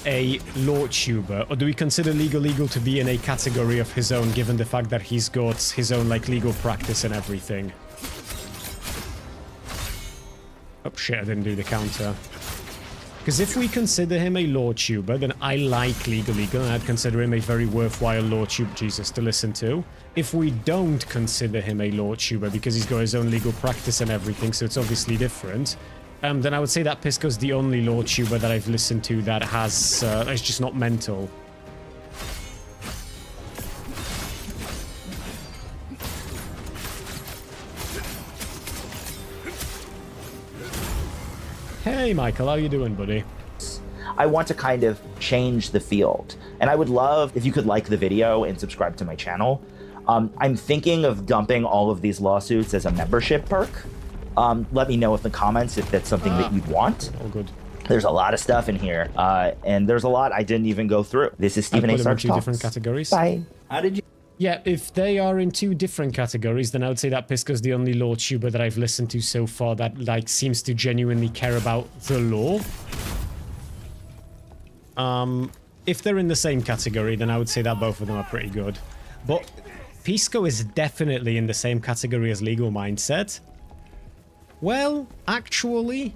a LawTuber, or do we consider Legal to be in a category of his own, given the fact that he's got his own, like, legal practice and everything? Oh shit, I didn't do the counter. Because if we consider him a LawTuber, then I like Legal, and I'd consider him a very worthwhile LawTube Jesus to listen to. If we don't consider him a LawTuber because he's got his own legal practice and everything, so it's obviously different, then I would say that Pisco's the only LawTuber that I've listened to that has, is just not mental. Hey Michael, how you doing, buddy? I want to kind of change the field, and I would love if you could like the video and subscribe to my channel. I'm thinking of dumping all of these lawsuits as a membership perk. Let me know in the comments if that's something that you'd want. All good. There's a lot of stuff in here, and there's a lot I didn't even go through. This is Stephen A. Sarge Talks. Different categories. Bye. How did you... Yeah, if they are in two different categories, then I would say that Pisco's the only law tuber that I've listened to so far that, like, seems to genuinely care about the law. If they're in the same category, then I would say that both of them are pretty good. But Pisco is definitely in the same category as Legal Mindset. Well, actually...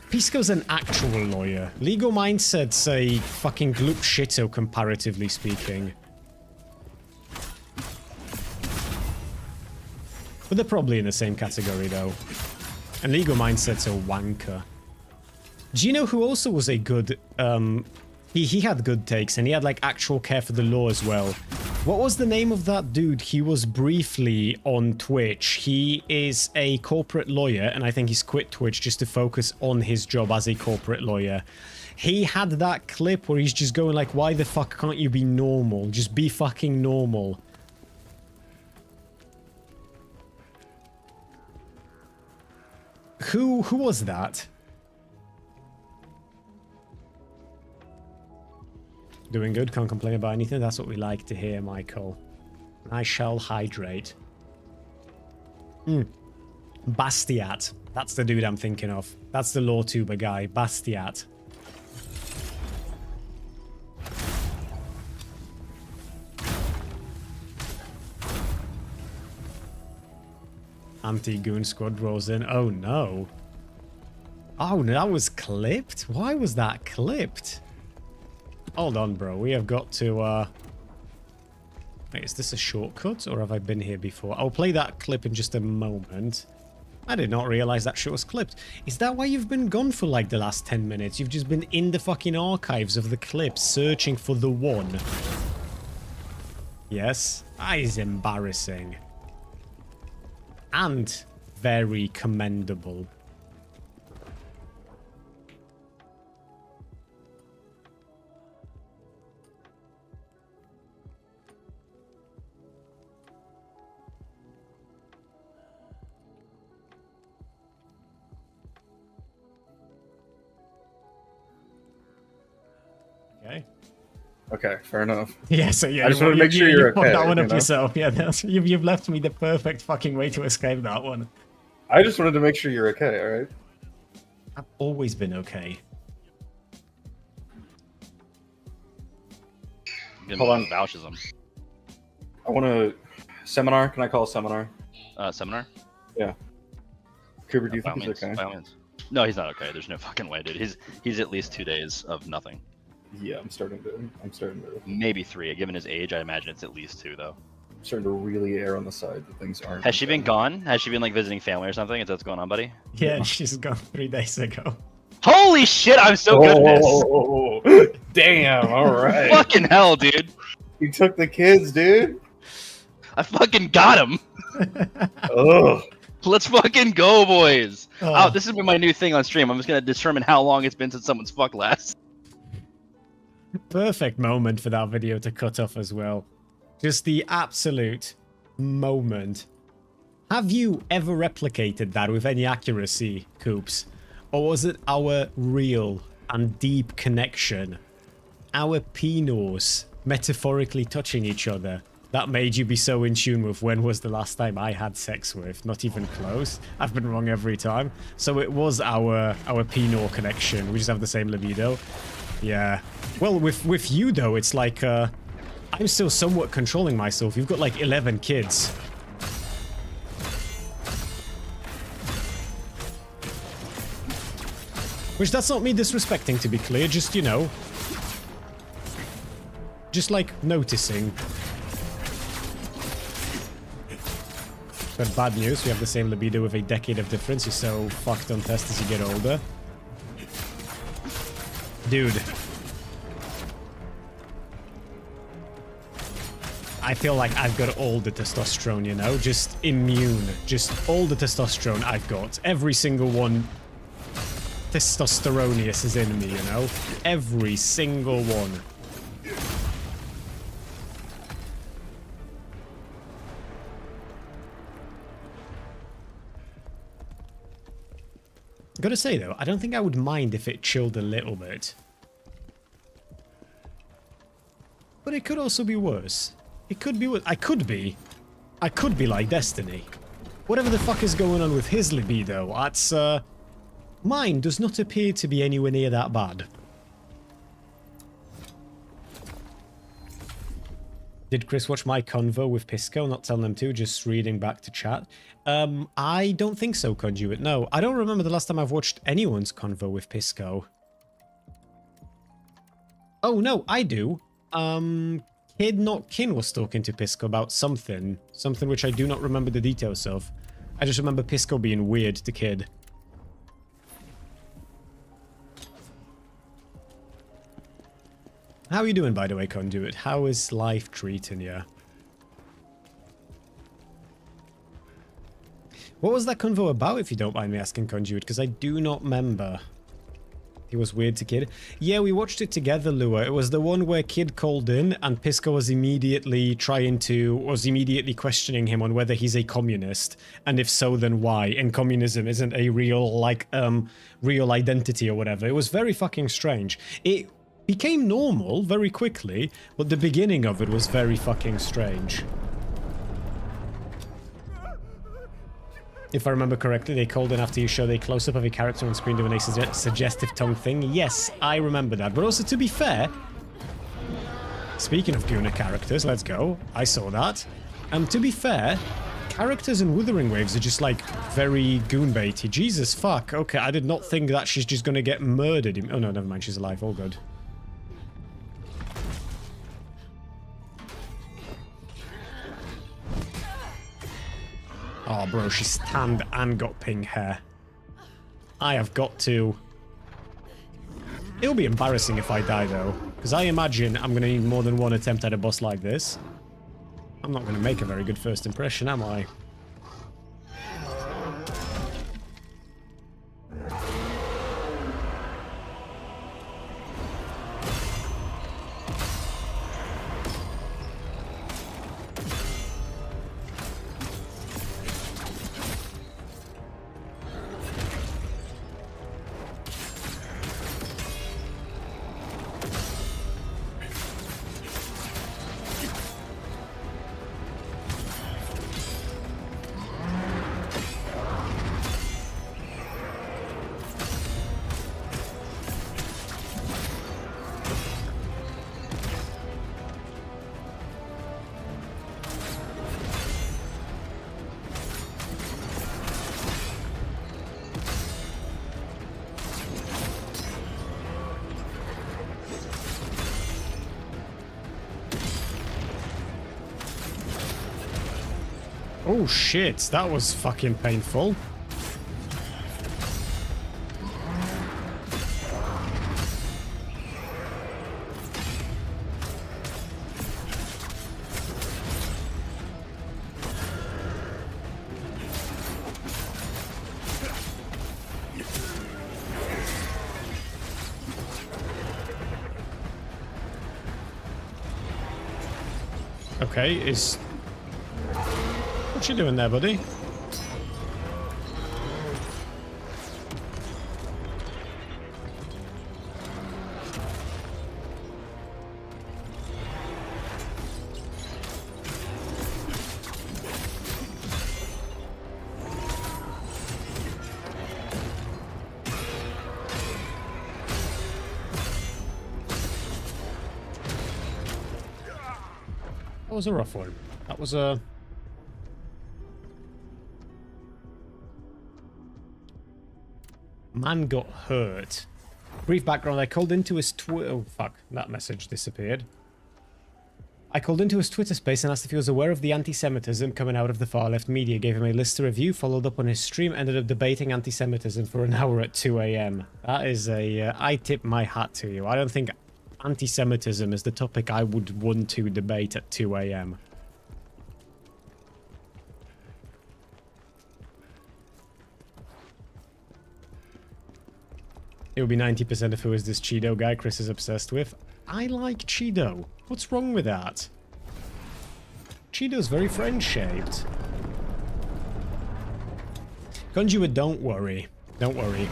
Pisco's an actual lawyer. Legal Mindset's a fucking gloop shito, comparatively speaking. But they're probably in the same category, though. And Legal Mindset's a wanker. Do you know who also was a good... He had good takes, and he had, like, actual care for the law as well. What was the name of that dude? He was briefly on Twitch. He is a corporate lawyer, and I think he's quit Twitch just to focus on his job as a corporate lawyer. He had that clip where he's just going like, why the fuck can't you be normal? Just be fucking normal. Who was that? Doing good, can't complain about anything. That's what we like to hear, Michael. I shall hydrate. Bastiat. That's the dude I'm thinking of. That's the law tuber guy, Bastiat. Anti-goon squad rolls in. Oh no. Oh, no, that was clipped? Why was that clipped? Hold on, bro. We have got to, Wait, is this a shortcut, or have I been here before? I'll play that clip in just a moment. I did not realize that shit was clipped. Is that why you've been gone for, like, the last 10 minutes? You've just been in the fucking archives of the clips, searching for the one. Yes? That is embarrassing. And very commendable. Okay, fair enough. Yeah, so yeah, I just want to make sure you're okay. That one up yourself. Yeah, you've left me the perfect fucking way to escape that one. I just wanted to make sure you're okay, alright? I've always been okay. Hold on. Vouches him. I want to... Seminar? Can I call a seminar? Seminar? Yeah. Cooper, do you By think all he's means, okay? by all means. No, he's not okay. There's no fucking way, dude. He's at least 2 days of nothing. Yeah, I'm starting to... Maybe 3. Given his age, I imagine it's at least 2, though. I'm starting to really err on the side that things aren't... Has she been gone? Has she been, like, visiting family or something? Is that what's going on, buddy? Yeah, she's gone 3 days ago. Holy shit, I'm so good at this! Damn, alright. Fucking hell, dude! You took the kids, dude! I fucking got him! Ugh. Let's fucking go, boys! Oh. Oh, this has been my new thing on stream. I'm just gonna determine how long it's been since someone's fucked last. Perfect moment for that video to cut off as well. Just the absolute moment. Have you ever replicated that with any accuracy, Coops? Or was it our real and deep connection, our penos metaphorically touching each other, that made you be so in tune with when was the last time I had sex with? Not even close. I've been wrong every time. So it was our penor connection. We just have the same libido. Yeah. Well, with you, though, it's like, I'm still somewhat controlling myself. You've got, like, 11 kids. Which, that's not me disrespecting, to be clear. Just, you know... just, like, noticing. But bad news, we have the same libido with a decade of difference. You're so fucked on test as you get older. Dude. I feel like I've got all the testosterone, you know? Just immune. Just all the testosterone I've got. Every single one testosteronius is in me, you know? Every single one. Gotta say, though, I don't think I would mind if it chilled a little bit. But it could also be worse. It could be worse. I could be like Destiny. Whatever the fuck is going on with his libido, that's, mine does not appear to be anywhere near that bad. Did Chris watch my convo with Pisco? Not telling them to, just reading back to chat. I don't think so, Conduit. No, I don't remember the last time I've watched anyone's convo with Pisco. Oh, no, I do. Kid Not Kin was talking to Pisco about something which I do not remember the details of. I just remember Pisco being weird to Kid. How are you doing, by the way, Conduit? How is life treating you? What was that convo about, if you don't mind me asking, Conduit? Because I do not remember. He was weird to Kid. Yeah, we watched it together, Lua. It was the one where Kid called in and Pisco was immediately questioning him on whether he's a communist. And if so, then why? And communism isn't a real, real identity or whatever. It was very fucking strange. It became normal very quickly, but the beginning of it was very fucking strange. If I remember correctly, they called in after you showed a close-up of a character on screen doing a suggestive tongue thing. Yes, I remember that. But also, to be fair, speaking of Guna characters, let's go. I saw that. To be fair, characters in Wuthering Waves are just, like, very goon-baity. Jesus, fuck. Okay, I did not think that she's just gonna get murdered. Oh, no, never mind. She's alive. All good. Oh, bro, she's tanned and got pink hair. I have got to... It'll be embarrassing if I die, though. Because I imagine I'm going to need more than one attempt at a boss like this. I'm not going to make a very good first impression, am I? Oh shit, that was fucking painful. Okay, what you doing there, buddy? That was a rough one. That was a... Man got hurt. Brief background, I called into his oh fuck, that message disappeared. I called into his Twitter space and asked if he was aware of the anti-Semitism coming out of the far-left media, gave him a list to review, followed up on his stream, ended up debating anti-Semitism for an hour at 2 AM. That is a... I tip my hat to you. I don't think anti-Semitism is the topic I would want to debate at 2 AM. It would be 90% of who is this Cheeto guy Chris is obsessed with. I like Cheeto. What's wrong with that? Cheeto's very friend-shaped. Conduit, don't worry. Don't worry.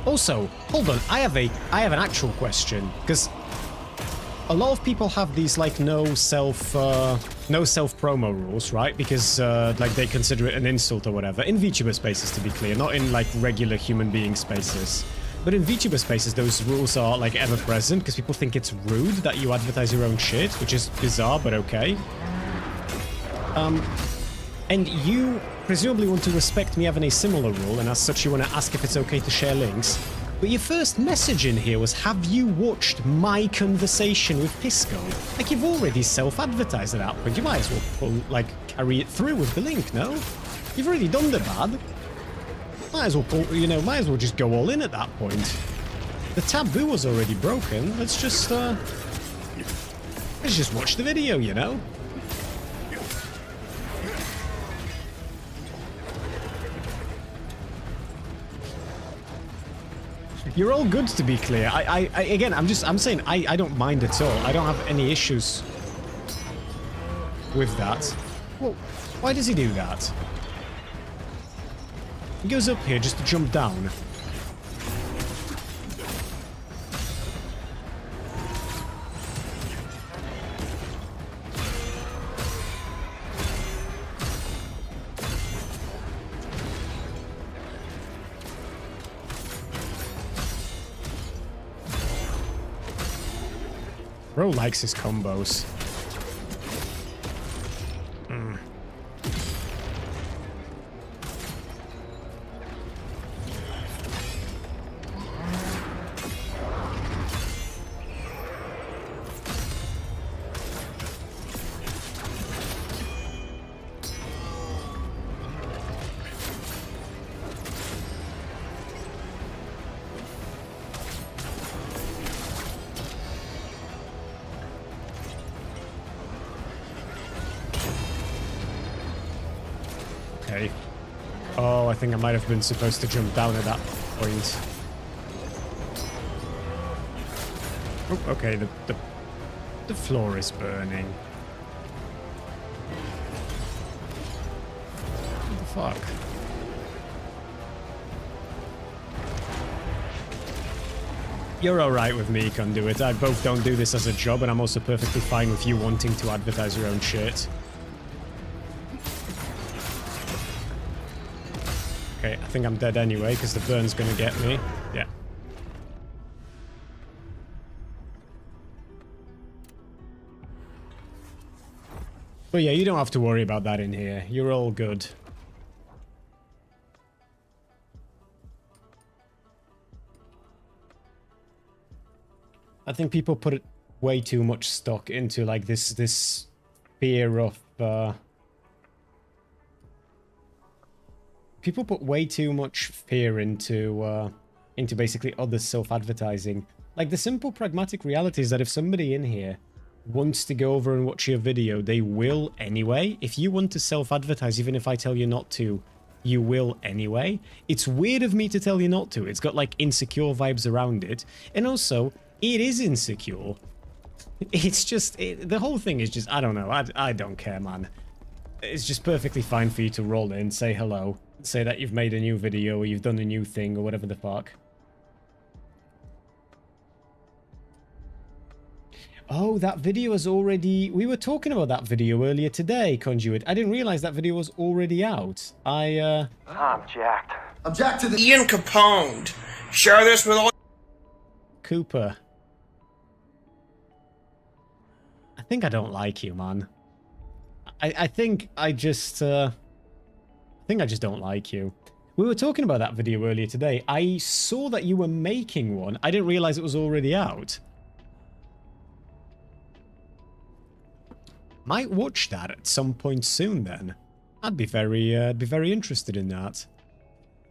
Also, hold on. I have an actual question, because a lot of people have these like no self promo rules, right? Because like they consider it an insult or whatever. In VTuber spaces, to be clear, not in like regular human being spaces. But in VTuber spaces, those rules are like ever present because people think it's rude that you advertise your own shit, which is bizarre, but okay. And you presumably want to respect me having a similar rule, and as such you want to ask if it's okay to share links. But your first message in here was, have you watched my conversation with Pisco? Like, you've already self-advertised at that point. You might as well carry it through with the link, no? You've already done the bad. Might as well might as well just go all in at that point. The taboo was already broken. Let's just watch the video, you know? You're all good, to be clear. Again, I'm saying I don't mind at all. I don't have any issues with that. Well, why does he do that? He goes up here just to jump down. Bro likes his combos. Okay. Oh, I think I might have been supposed to jump down at that point. Oh, okay, the floor is burning. What the fuck? You're alright with me, Conduit. I both don't do this as a job, and I'm also perfectly fine with you wanting to advertise your own shit. Okay, I think I'm dead anyway, because the burn's gonna get me. Yeah. But yeah, you don't have to worry about that in here. You're all good. I think people put way too much stock into like this fear of people put way too much fear into basically others self-advertising. Like, the simple pragmatic reality is that if somebody in here wants to go over and watch your video, they will anyway. If you want to self-advertise, even if I tell you not to, you will anyway. It's weird of me to tell you not to. It's got like insecure vibes around it. And also, it is insecure. It's just, the whole thing is just, I don't know. I don't care, man. It's just perfectly fine for you to roll in, say hello, say that you've made a new video or you've done a new thing or whatever the fuck. Oh, that video is already... We were talking about that video earlier today, Conduit. I didn't realize that video was already out. I'm jacked. I'm jacked to the... Ian Capone. Share this with all... Cooper. I think I don't like you, man. I think I just don't like you. We were talking about that video earlier today. I saw that you were making one. I didn't realize it was already out. Might watch that at some point soon then. I'd be very interested in that.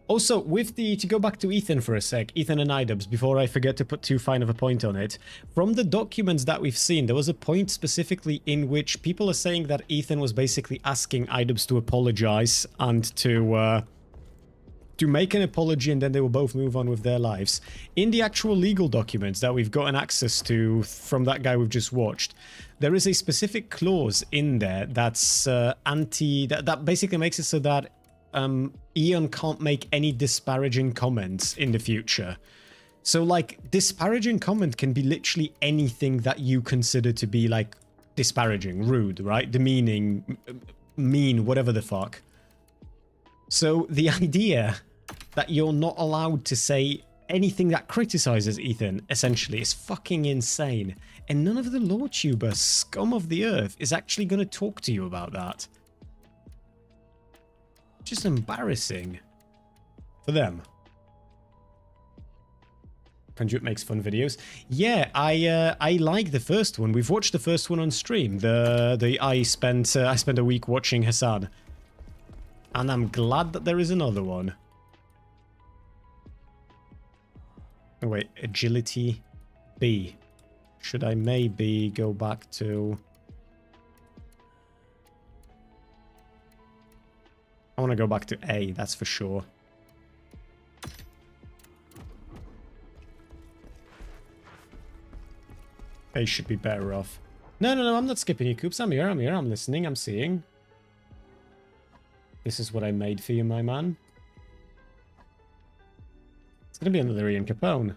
Also, with the, to go back to Ethan for a sec, Ethan and Idubbbz, before I forget to put too fine of a point on it, from the documents that we've seen, there was a point specifically in which people are saying that Ethan was basically asking Idubbbz to apologize and to make an apology, and then they will both move on with their lives. In the actual legal documents that we've gotten access to from that guy we've just watched, there is a specific clause in there that's that basically makes it so that Ian can't make any disparaging comments in the future. So, like, disparaging comment can be literally anything that you consider to be, like, disparaging, rude, right? Demeaning, mean, whatever the fuck. So, the idea that you're not allowed to say anything that criticizes Ethan, essentially, is fucking insane. And none of the LawTubers, scum of the earth, is actually going to talk to you about that. Just embarrassing. For them. Conduit makes fun videos. Yeah, I like the first one. We've watched the first one on stream. I spent a week watching Hassan. And I'm glad that there is another one. Oh wait, agility B. Should I maybe go back to... I want to go back to A, that's for sure. A should be better off. No, I'm not skipping you, Coops. I'm here, I'm listening, I'm seeing. This is what I made for you, my man. It's gonna be another Ian Capone.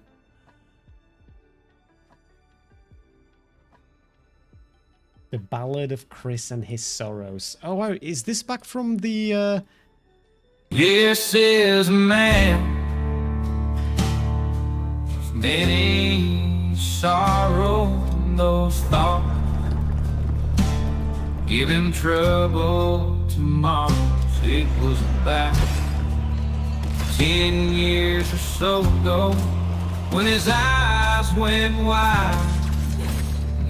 The Ballad of Chris and His Sorrows. Oh, wow, is this back from the, This is a man, many sorrow, those thoughts give him trouble tomorrow. It was back 10 years or so ago when his eyes went wide.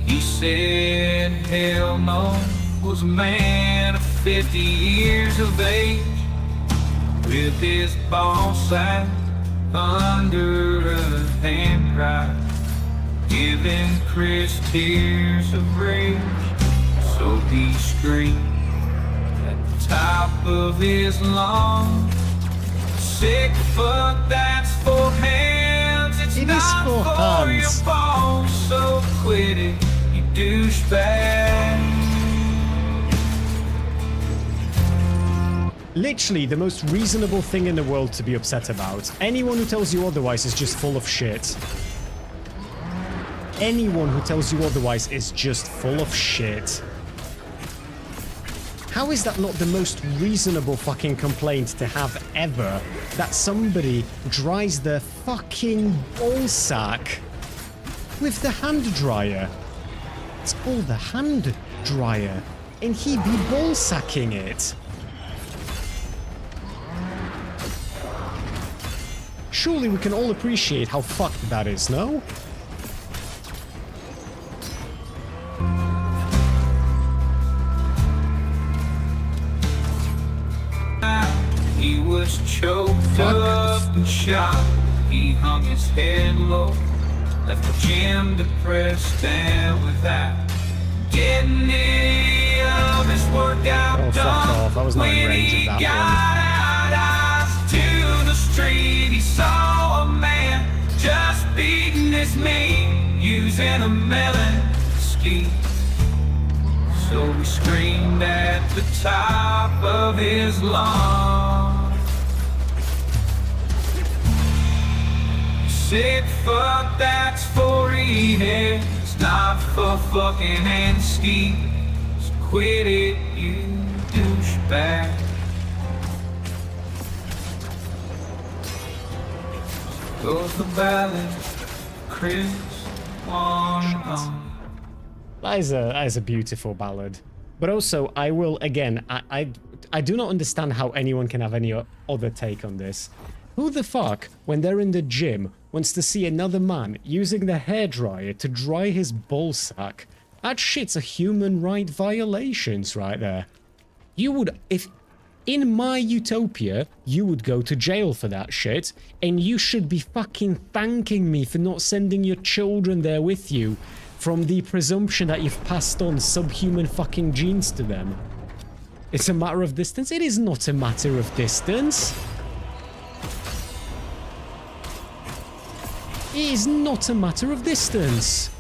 He said, hell no, was a man of 50 years of age with his ball sack under a handcry, giving Chris tears of rage. So he screamed at the top of his lungs, sick fuck, that's for hands, it's not for your balls, so quit it, you douchebag. Literally the most reasonable thing in the world to be upset about. Anyone who tells you otherwise is just full of shit. Anyone who tells you otherwise is just full of shit. How is that not the most reasonable fucking complaint to have ever? That somebody dries their fucking ballsack with the hand dryer. It's called the hand dryer. And he be ballsacking it. Surely we can all appreciate how fucked that is, no? He was choked up and shot. He hung his head low, left the gym depressed and without getting any of his workout done. Fuck off. I was not in range of that one. To the street, he saw a man just beating his meat, using a melon ski. So he screamed at the top of his lungs, sick fuck, that's for eating, it's not for fucking and ski. So quit it, you douchebag. Goes the ballad, Chris on. That is a beautiful ballad. But also, I will, again, I do not understand how anyone can have any other take on this. Who the fuck, when they're in the gym, wants to see another man using the hairdryer to dry his ballsack? That shit's a human right violations right there. You would, if in my utopia, you would go to jail for that shit, and you should be fucking thanking me for not sending your children there with you, from the presumption that you've passed on subhuman fucking genes to them. It's a matter of distance? It is not a matter of distance. It is not a matter of distance.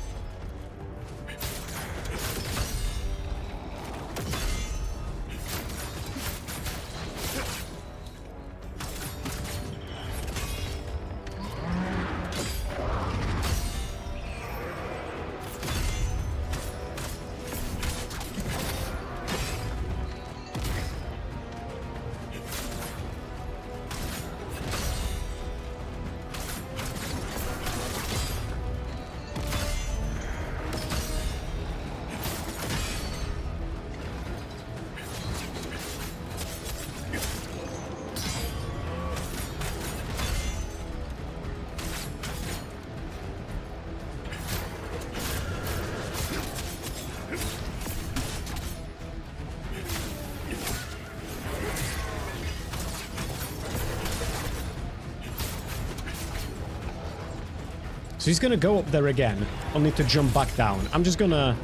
So he's gonna go up there again. I'll need to jump back down. I'm just gonna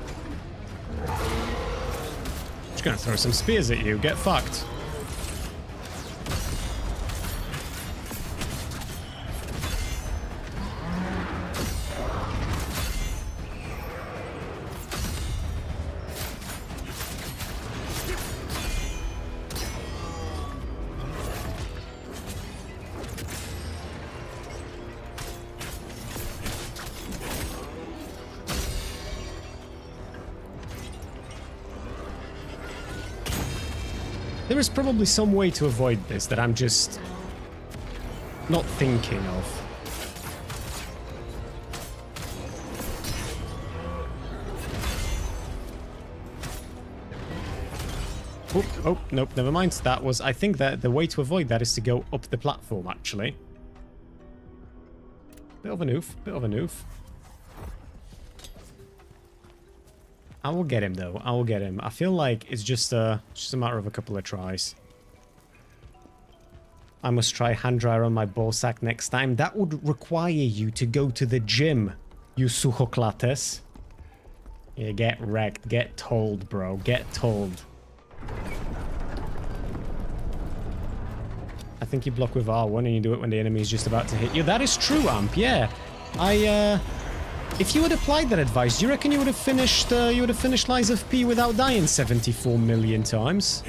throw some spears at you. Get fucked. There is probably some way to avoid this that I'm just not thinking of. Oh, nope, never mind. That was, I think that the way to avoid that is to go up the platform, actually. Bit of an oof, bit of an oof. I will get him, though. I will get him. I feel like it's just a matter of a couple of tries. I must try hand dryer on my ballsack next time. That would require you to go to the gym, you suchoklates. Yeah, get wrecked. Get told, bro. Get told. I think you block with R1 and you do it when the enemy is just about to hit you. That is true, Amp. Yeah. If you had applied that advice, do you reckon you would have finished Lies of P without dying 74 million times?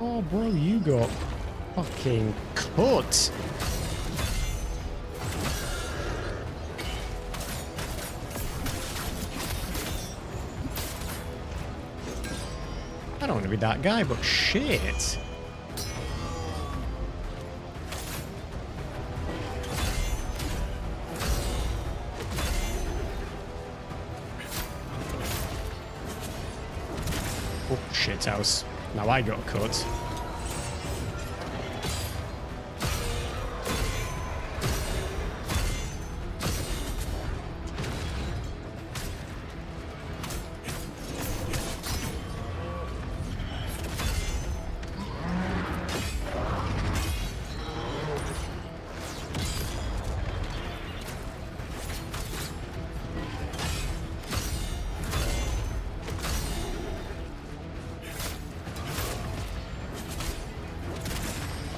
Oh, bro, you got fucking cut. I don't want to be that guy, but shit. Oh, shit house. Now I got cut.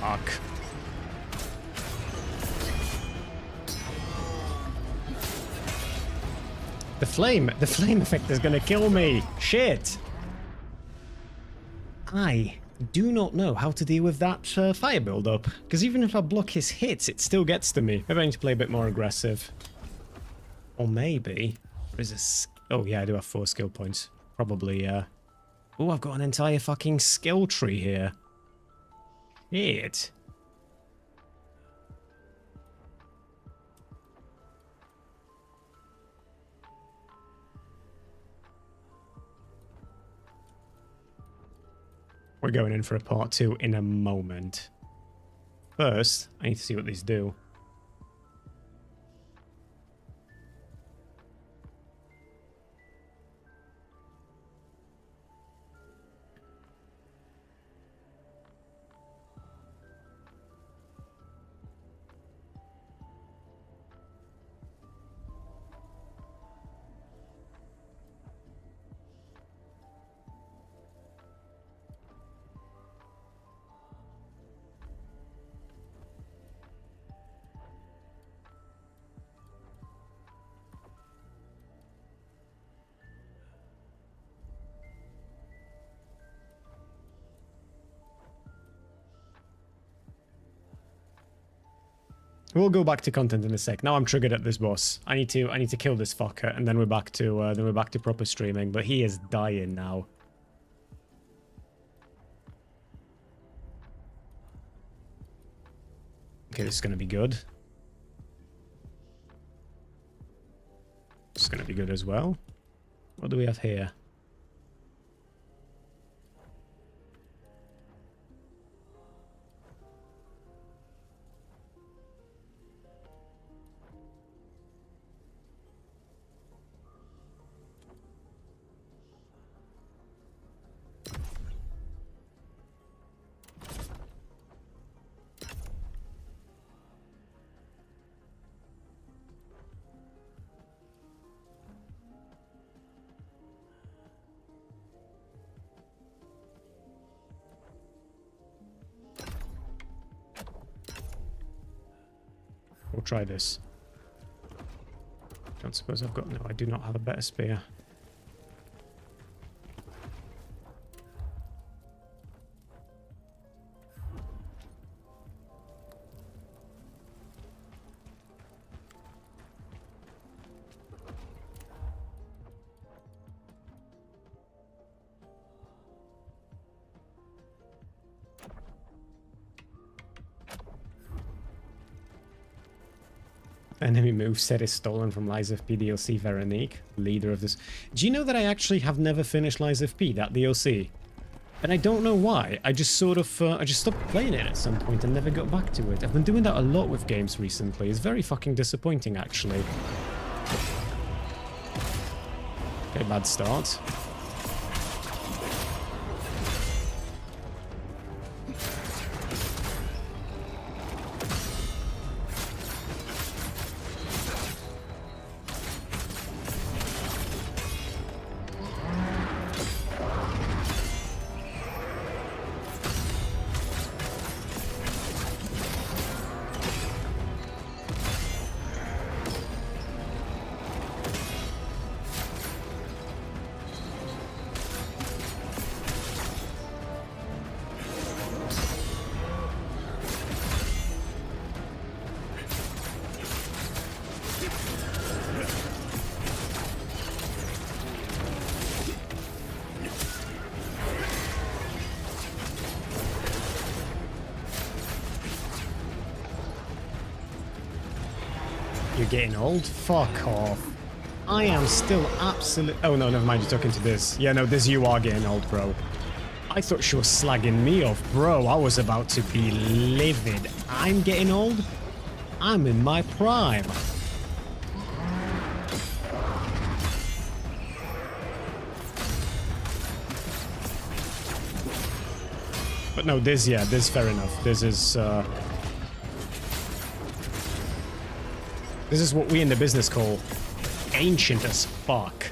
Fuck. The flame effect is gonna kill me. Shit. I do not know how to deal with that fire build-up, because even if I block his hits, it still gets to me. Maybe I need to play a bit more aggressive. Or maybe there is a... Oh yeah, I do have 4 skill points. Probably, Oh, I've got an entire fucking skill tree here. Shit. We're going in for a part 2 in a moment. First, I need to see what these do. We'll go back to content in a sec. Now I'm triggered at this boss. I need to kill this fucker, and then we're back to proper streaming. But he is dying now. Okay, this is gonna be good. This is gonna be good as well. What do we have here? We'll try this. Don't suppose I've got... No, I do not have a better spear. Enemy moveset is stolen from Lies of P DLC Veronique, leader of this. Do you know that I actually have never finished Lies of P, that DLC? And I don't know why. I just sort of, I just stopped playing it at some point and never got back to it. I've been doing that a lot with games recently. It's very fucking disappointing, actually. Okay, bad start. You're getting old? Fuck off. I am still absolute... Oh no, never mind, you're talking to this. Yeah, no, this you are getting old, bro. I thought she was slagging me off, bro. I was about to be livid. I'm getting old? I'm in my prime. But no, this, yeah, this fair enough. This is what we in the business call ancient as fuck.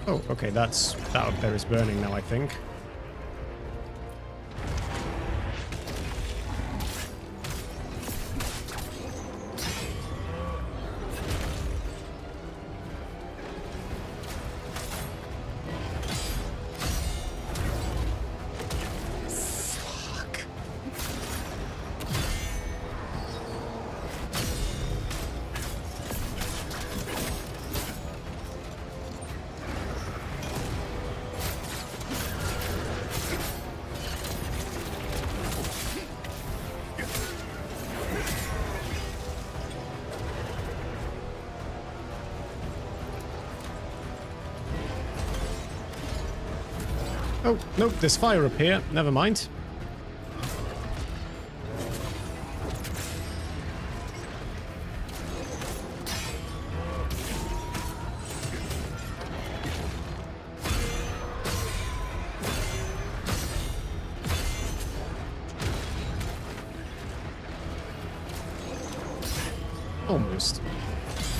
Oh, okay, that up there is burning now, I think. Oh, nope, there's fire up here. Never mind.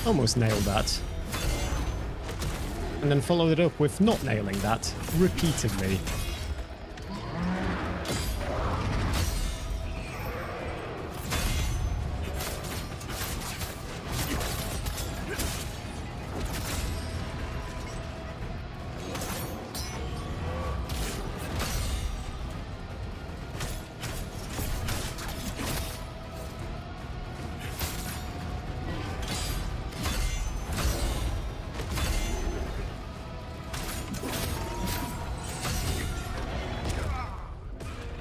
Almost nailed that. And then followed it up with not nailing that repeatedly.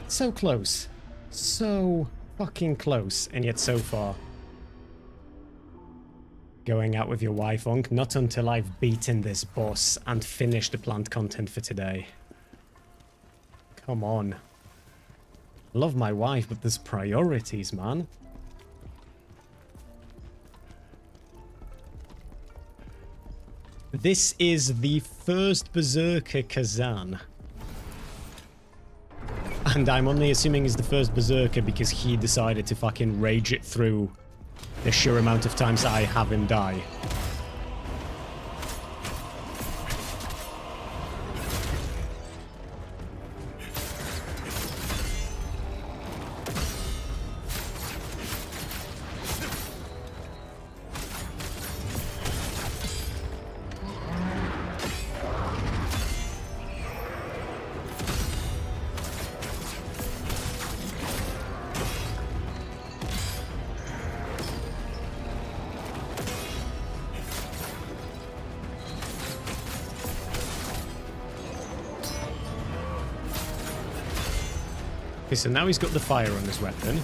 So close. So fucking close, and yet so far. Going out with your wife, Onk? Not until I've beaten this boss and finished the plant content for today. Come on. Love my wife, but there's priorities, man. This is the first Berserker Kazan. And I'm only assuming he's the first Berserker because he decided to fucking rage it through the sheer amount of times I have him die. Okay, so now he's got the fire on his weapon.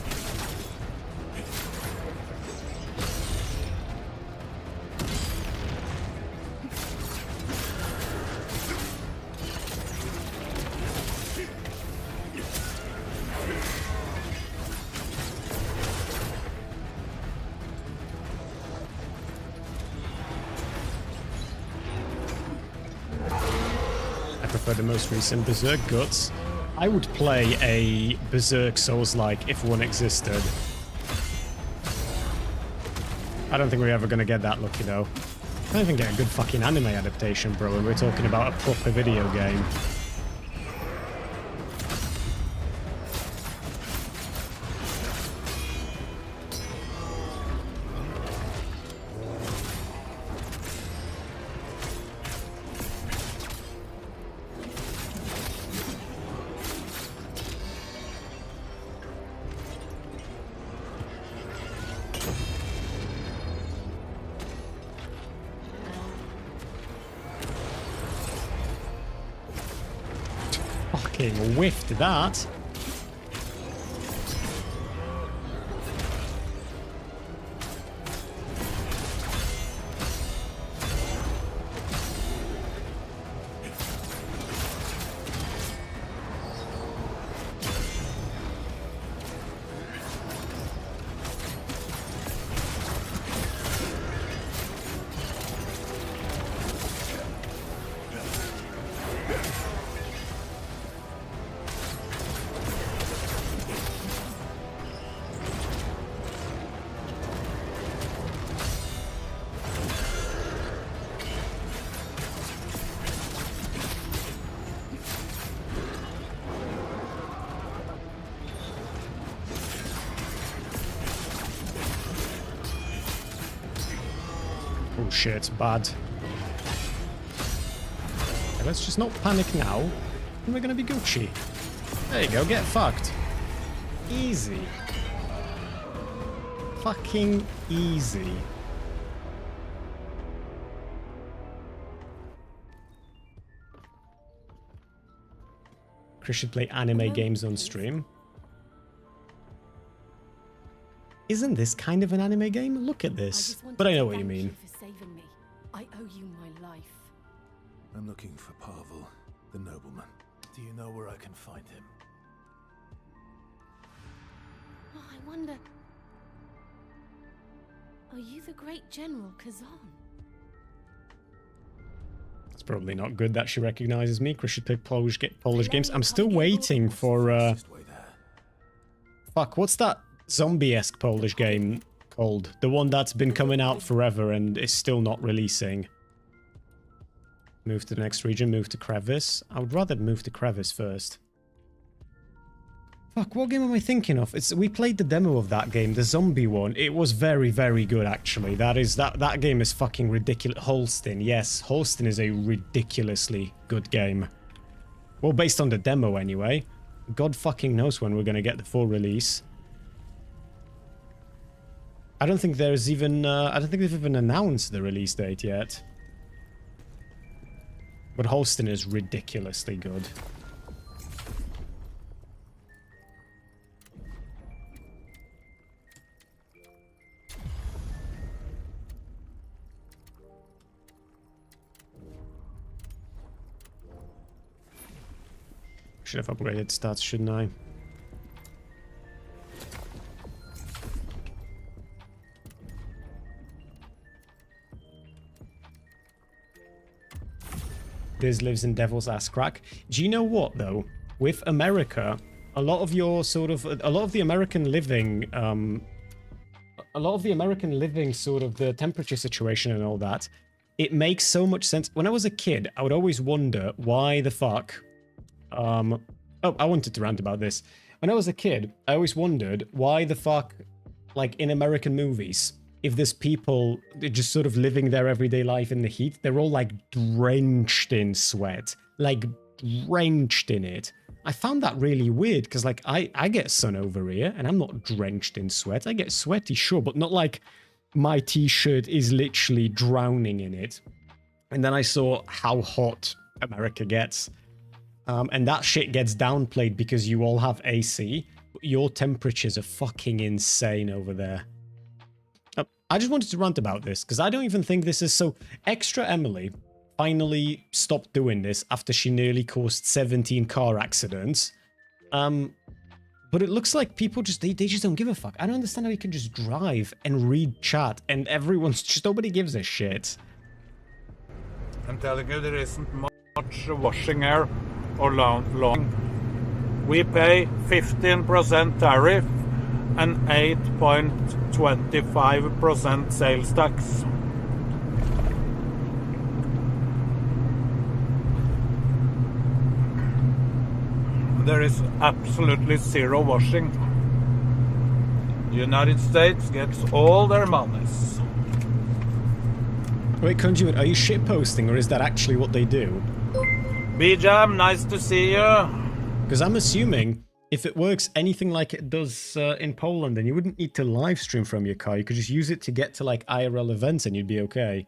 I prefer the most recent Berserk Guts. I would play a Berserk Souls-like if one existed. I don't think we're ever going to get that lucky, though. I don't even get a good fucking anime adaptation, bro, when we're talking about a proper video game. Fucking whiffed that. Oh shit, bad. Okay, let's just not panic now, and we're gonna be Gucci. There you go, get fucked. Easy. Fucking easy. Chris should play anime games on stream. Isn't this kind of an anime game? Look at this. But I know what you mean. I owe you my life. I'm looking for Pavel, the nobleman. Do you know where I can find him? Oh, I wonder... Are you the great General Kazan? It's probably not good that she recognizes me. Chris should play Polish games. I'm still waiting for... Fuck, what's that zombie-esque Polish game called? The one that's been coming out forever and is still not releasing. Move to the next region, move to Crevice. I would rather move to Crevice first. Fuck, what game am I thinking of? We played the demo of that game, the zombie one. It was very, very good, actually. That game is fucking ridiculous. Holstein, yes. Holstein is a ridiculously good game. Well, based on the demo, anyway. God fucking knows when we're gonna get the full release. I don't think there's even... I don't think they've even announced the release date yet. But Holstein is ridiculously good. Should have upgraded stats, shouldn't I? Diz lives in Devil's Ass Crack. Do you know what, though? With America, a lot of the American living, sort of the temperature situation and all that, it makes so much sense. When I was a kid, I would always wonder why the fuck... Oh, I wanted to rant about this. When I was a kid, I always wondered why the fuck, like in American movies, if there's people just sort of living their everyday life in the heat, they're all like drenched in sweat, like drenched in it. I found that really weird because like I get sun over here and I'm not drenched in sweat. I get sweaty, sure, but not like my t-shirt is literally drowning in it. And then I saw how hot America gets. And that shit gets downplayed because you all have AC, but your temperatures are fucking insane over there. I just wanted to rant about this, because I don't even think this is so... Extra Emily finally stopped doing this after she nearly caused 17 car accidents. But it looks like people just... They just don't give a fuck. I don't understand how you can just drive and read chat, and everyone's... Just nobody gives a shit. I'm telling you, there isn't much washing here. Or long. We pay 15% tariff and 8.25% sales tax. There is absolutely zero washing. The United States gets all their monies. Wait, Conduit, are you shitposting or is that actually what they do? B-Jam, nice to see you. Because I'm assuming if it works anything like it does in Poland, then you wouldn't need to live stream from your car. You could just use it to get to like IRL events and you'd be okay.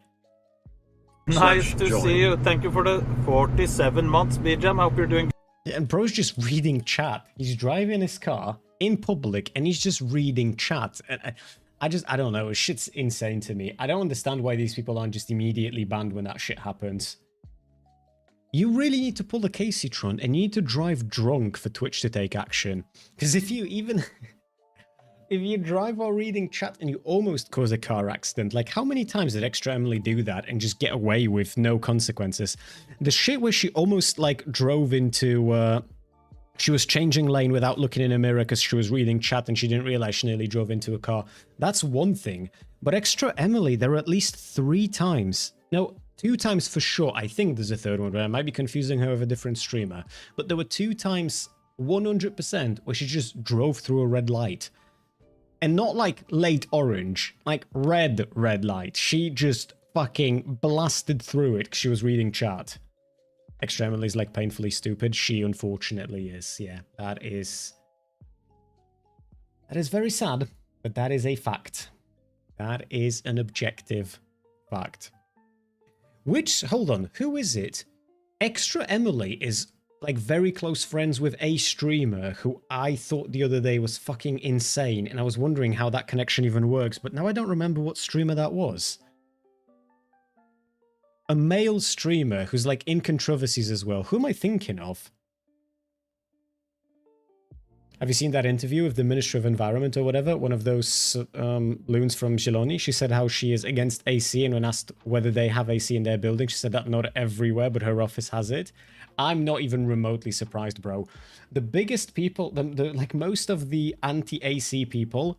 Nice to see you. Thank you for the 47 months, B-Jam. Hope you're doing... Yeah, and bro's just reading chat. He's driving his car in public and he's just reading chat. And I don't know. Shit's insane to me. I don't understand why these people aren't just immediately banned when that shit happens. You really need to pull a Casey-tron and you need to drive drunk for Twitch to take action. Because if you even... if you drive while reading chat and you almost cause a car accident, like how many times did Extra Emily do that and just get away with no consequences? The shit where she almost like drove into... she was changing lane without looking in a mirror because she was reading chat and she didn't realize she nearly drove into a car. That's one thing. But Extra Emily, there were at least 3 times. No, 2 times for sure. I think there's a third one, but I might be confusing her with a different streamer. But there were 2 times, 100%, where she just drove through a red light. And not like late orange, like red light. She just fucking blasted through it because she was reading chat. Extra Emily's like painfully stupid. She unfortunately is. Yeah, that is very sad, but that is a fact. That is an objective fact. Which, hold on, who is it? Extra Emily is like very close friends with a streamer who I thought the other day was fucking insane, and I was wondering how that connection even works, but now I don't remember what streamer that was. A male streamer who's like in controversies as well. Who am I thinking of? Have you seen that interview with the Minister of Environment or whatever? One of those loons from Zieloni. She said how she is against AC, and when asked whether they have AC in their building, she said that not everywhere, but her office has it. I'm not even remotely surprised, bro. The biggest people, like most of the anti-AC people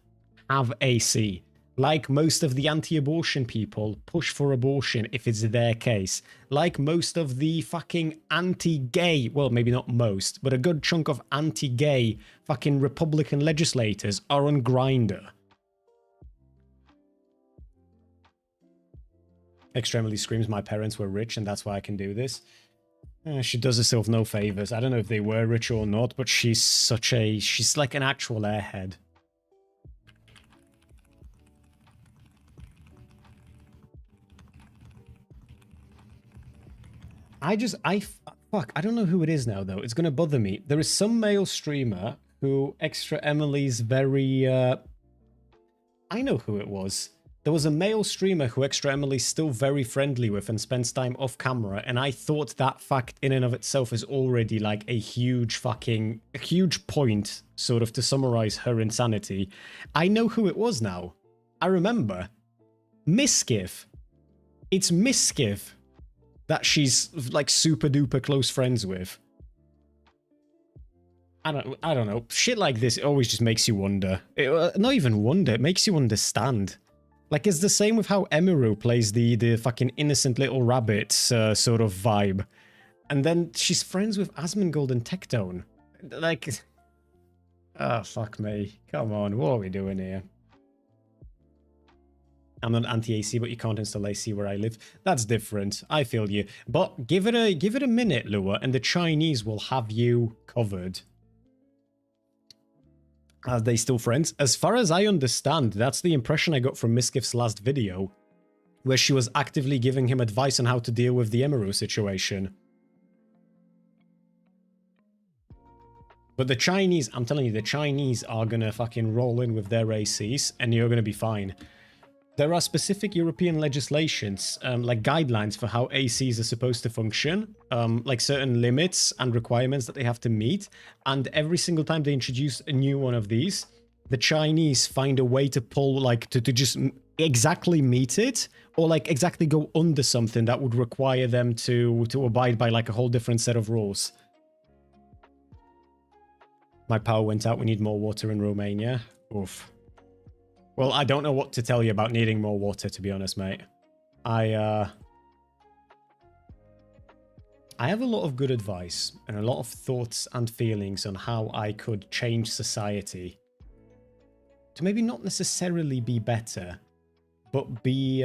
have AC. Like most of the anti-abortion people push for abortion if it's their case. Like most of the fucking anti-gay, well, maybe not most, but a good chunk of anti-gay fucking Republican legislators are on Grindr. Extremely screams, my parents were rich and that's why I can do this. She does herself no favors. I don't know if they were rich or not, but she's like an actual airhead. Fuck, I don't know who it is now, though. It's gonna bother me. There is some male streamer who Extra Emily's very, I know who it was. There was a male streamer who Extra Emily's still very friendly with and spends time off camera, and I thought that fact in and of itself is already like a huge point, sort of, to summarize her insanity. I know who it was now. I remember. Miskiff. It's Miskiff that she's like super duper close friends with. I don't know. Shit like this, it always just makes you wonder. Not even wonder, it makes you understand. Like, it's the same with how Emiru plays the fucking innocent little rabbit sort of vibe. And then she's friends with Asmongold and Tectone. Like, oh, fuck me. Come on, what are we doing here? I'm not anti-AC, but you can't install AC where I live. That's different. I feel you. But give it a minute, Lua, and the Chinese will have you covered. Are they still friends? As far as I understand, that's the impression I got from Miskiff's last video, where she was actively giving him advice on how to deal with the Emiru situation. But the Chinese, I'm telling you, the Chinese are gonna fucking roll in with their ACs, and you're gonna be fine. There are specific European legislations, like guidelines for how ACs are supposed to function, like certain limits and requirements that they have to meet, and every single time they introduce a new one of these, the Chinese find a way to pull, like, to just exactly meet it, or like exactly go under something that would require them to abide by like a whole different set of rules. My power went out, we need more water in Romania. Oof. Well, I don't know what to tell you about needing more water, to be honest, mate. I have a lot of good advice and a lot of thoughts and feelings on how I could change society to maybe not necessarily be better, but be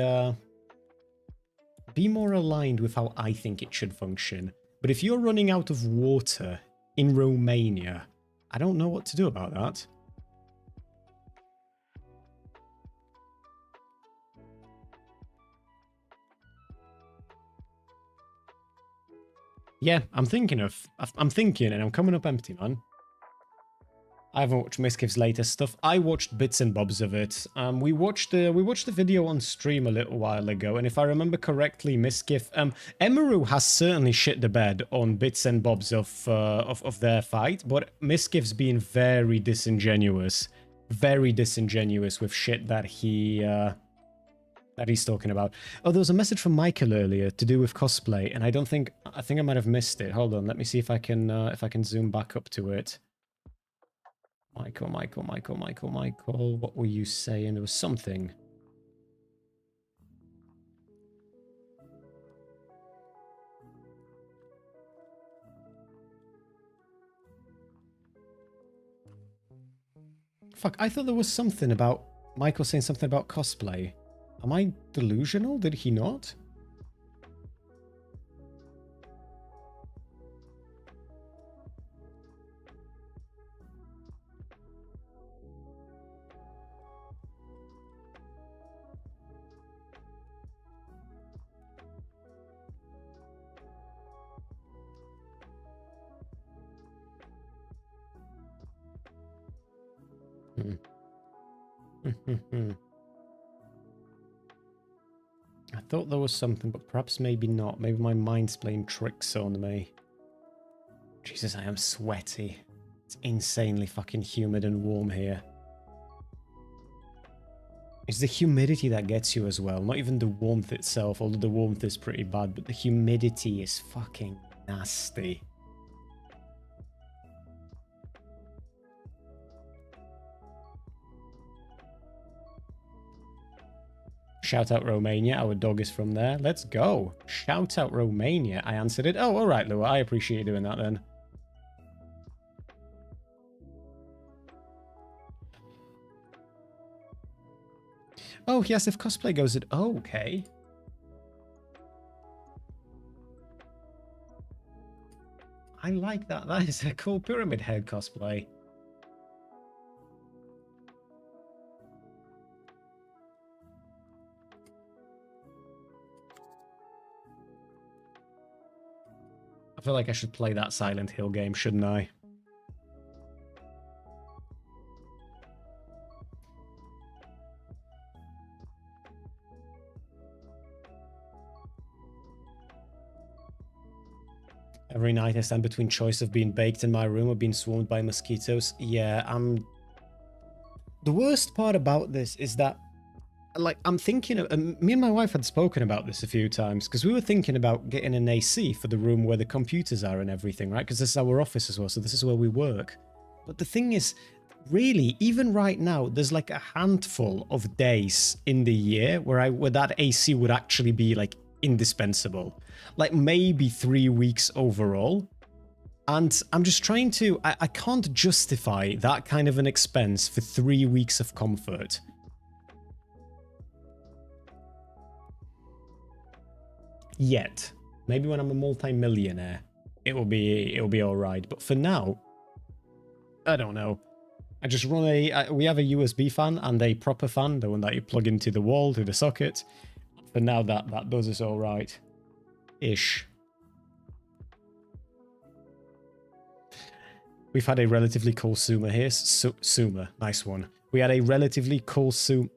more aligned with how I think it should function. But if you're running out of water in Romania, I don't know what to do about that. Yeah, I'm thinking and I'm coming up empty, man. I haven't watched Miskiff's latest stuff. I watched bits and bobs of it. We watched the video on stream a little while ago, and if I remember correctly, Miskiff, Emiru has certainly shit the bed on bits and bobs of their fight, but Miskiff's been very disingenuous with shit that he's talking about. Oh, there was a message from Michael earlier to do with cosplay, and I think I might have missed it. Hold on, let me see if I can zoom back up to it. Michael, what were you saying? There was something. Fuck, I thought there was something about Michael saying something about cosplay. Am I delusional? Did he not? I thought there was something, but perhaps maybe not. Maybe my mind's playing tricks on me. Jesus, I am sweaty. It's insanely fucking humid and warm here. It's the humidity that gets you as well. Not even the warmth itself, although the warmth is pretty bad, but the humidity is fucking nasty. Shout out Romania, our dog is from there. Let's go. Shout out Romania. I answered it. Oh, alright, Lua. I appreciate you doing that then. Oh, yes, if cosplay goes at... Oh, okay. I like that. That is a cool Pyramid Head cosplay. I feel like I should play that Silent Hill game, shouldn't I? Every night I stand between choice of being baked in my room or being swarmed by mosquitoes. Yeah, the worst part about this is that, like, I'm thinking of... me and my wife had spoken about this a few times, because we were thinking about getting an AC for the room where the computers are and everything, right? Because this is our office as well, so this is where we work. But the thing is, really, even right now, there's like a handful of days in the year where that AC would actually be, like, indispensable. Like, maybe 3 weeks overall. And I'm just trying to... I can't justify that kind of an expense for 3 weeks of comfort. Yet. Maybe when I'm a multi-millionaire, it'll be alright. But for now, I don't know. I just run we have a USB fan and a proper fan, the one that you plug into the wall, to the socket. For now, that does us alright. Ish. We've had a relatively cool Suma here. Suma, nice one. We had a relatively cool Suma.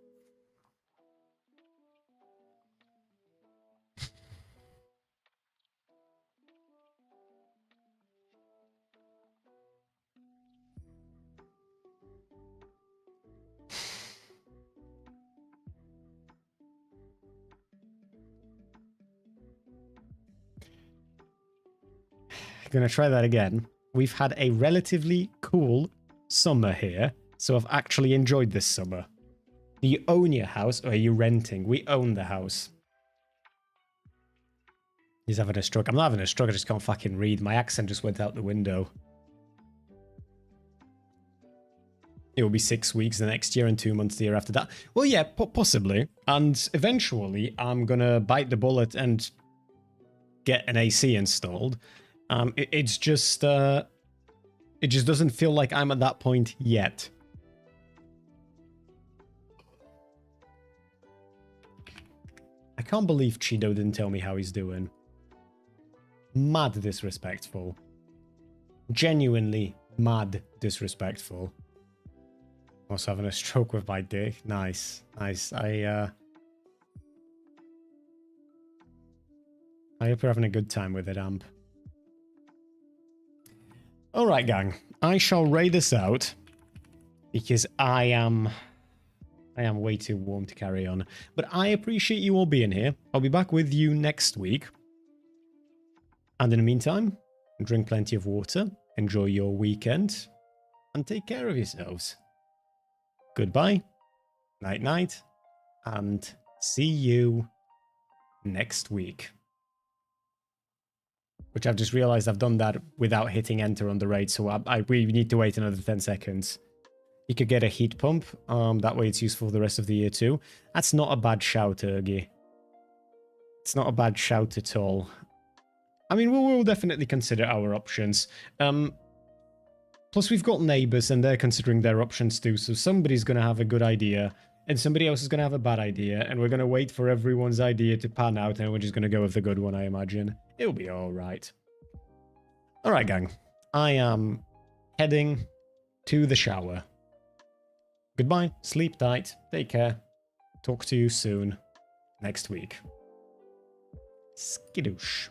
Gonna try that again. We've had a relatively cool summer here, so I've actually enjoyed this summer. Do you own your house or are you renting? We own the house. He's having a stroke. I'm not having a stroke, I just can't fucking read. My accent just went out the window. It will be 6 weeks the next year and 2 months the year after that. Well, yeah, possibly. And eventually, I'm gonna bite the bullet and get an AC installed. It just doesn't feel like I'm at that point yet. I can't believe Chido didn't tell me how he's doing. Mad disrespectful. Genuinely mad disrespectful. Also having a stroke with my dick. Nice. Nice. I hope you're having a good time with it, Amp. Alright, gang. I shall raid this out because I am way too warm to carry on. But I appreciate you all being here. I'll be back with you next week. And in the meantime, drink plenty of water, enjoy your weekend, and take care of yourselves. Goodbye, night-night, and see you next week. Which I've just realized I've done that without hitting enter on the raid, so we need to wait another 10 seconds. You could get a heat pump, that way it's useful for the rest of the year too. That's not a bad shout, Ergy. It's not a bad shout at all. I mean, we'll definitely consider our options. Plus we've got neighbors and they're considering their options too, so somebody's going to have a good idea and somebody else is going to have a bad idea, and we're going to wait for everyone's idea to pan out and we're just going to go with the good one, I imagine. It'll be alright. Alright, gang. I am heading to the shower. Goodbye, sleep tight, take care. Talk to you soon next week. Skidoosh.